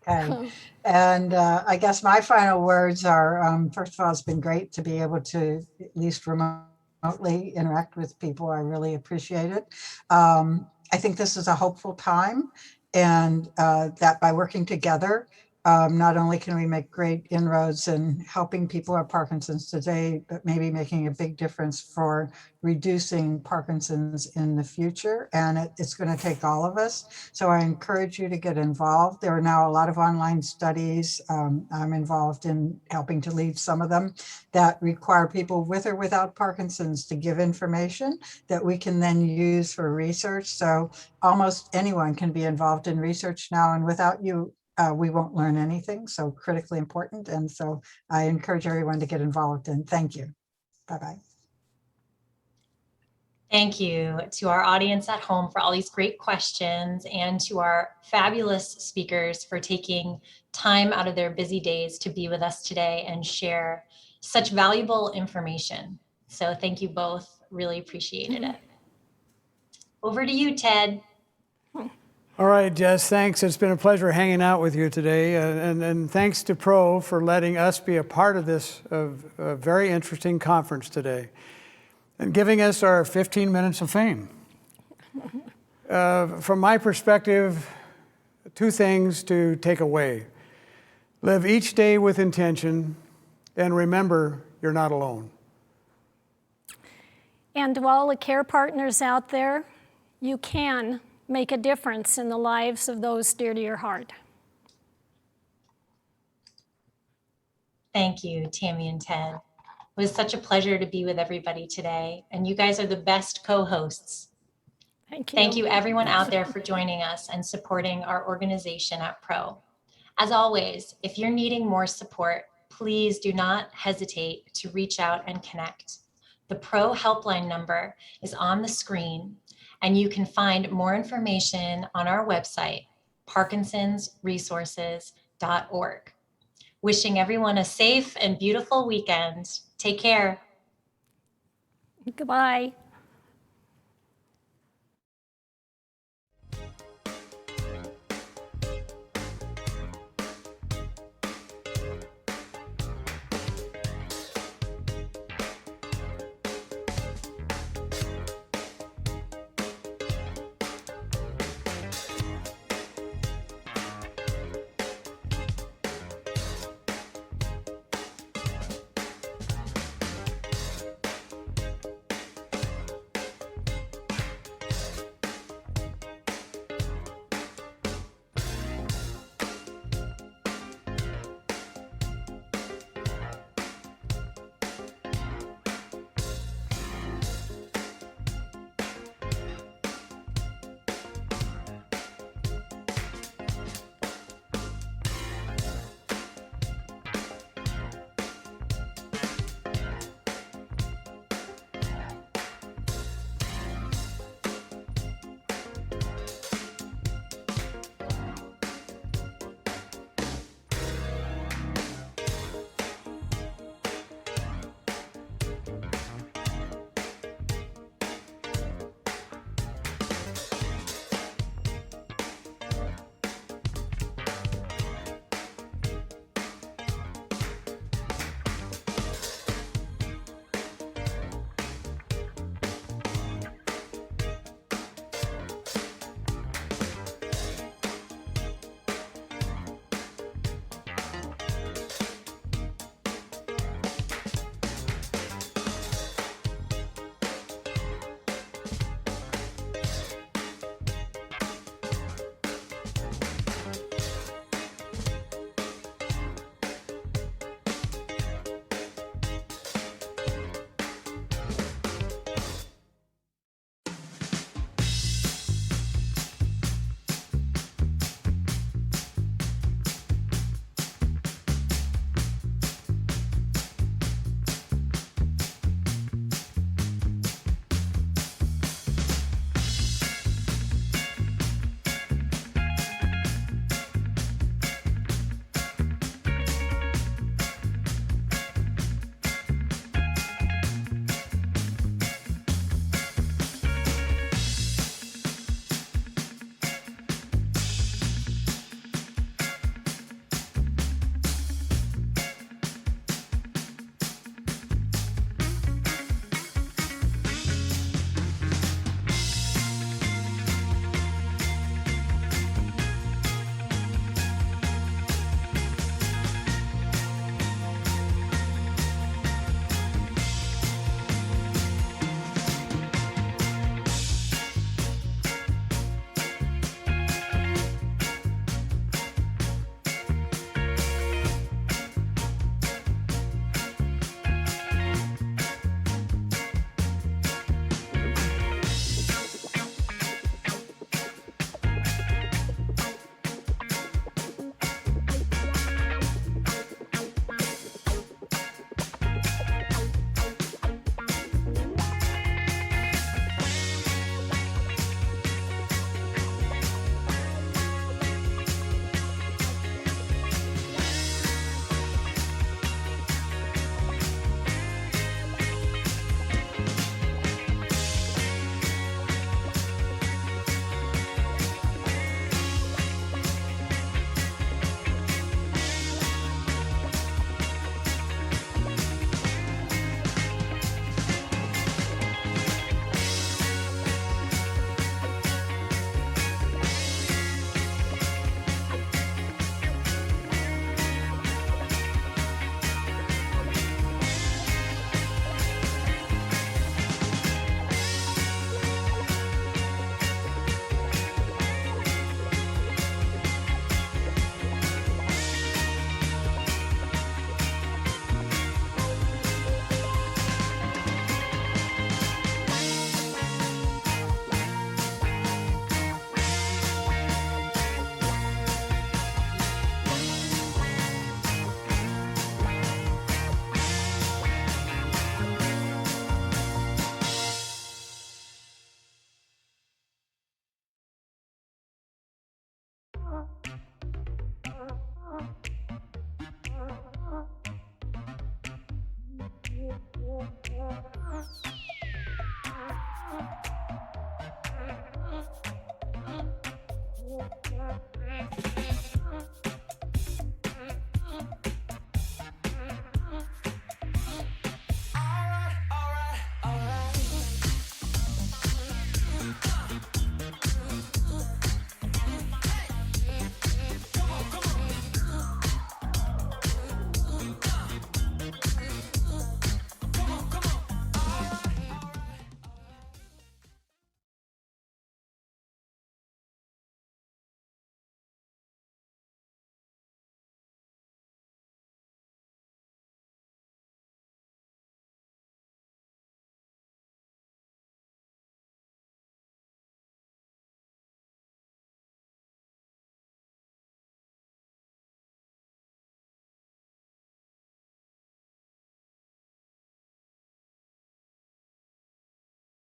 Okay. And I guess my final words are, first of all, it's been great to be able to at least remotely interact with people. I really appreciate it. I think this is a hopeful time, and that by working together, not only can we make great inroads in helping people with Parkinson's today, but maybe making a big difference for reducing Parkinson's in the future. And it's going to take all of us. So I encourage you to get involved. There are now a lot of online studies. I'm involved in helping to lead some of them that require people with or without Parkinson's to give information that we can then use for research. So almost anyone can be involved in research now, and without you, we won't learn anything. So critically important. And so I encourage everyone to get involved, and thank you. Bye-bye. Thank you to our audience at home for all these great questions, and to our fabulous speakers for taking time out of their busy days to be with us today and share such valuable information. So thank you both, really appreciated it. Over to you, Ted. All right, Jess, thanks. It's been a pleasure hanging out with you today. And thanks to Pro for letting us be a part of this very interesting conference today and giving us our 15 minutes of fame. From my perspective, two things to take away. Live each day with intention, and remember, you're not alone. And to all the care partners out there, you can make a difference in the lives of those dear to your heart. Thank you, Tammy and Ted. It was such a pleasure to be with everybody today, and you guys are the best co-hosts. Thank you. Thank you everyone out there for joining us and supporting our organization at Pro. As always, if you're needing more support, please do not hesitate to reach out and connect. The Pro helpline number is on the screen, and you can find more information on our website, parkinsonsresources.org. Wishing everyone a safe and beautiful weekend. Take care. Goodbye.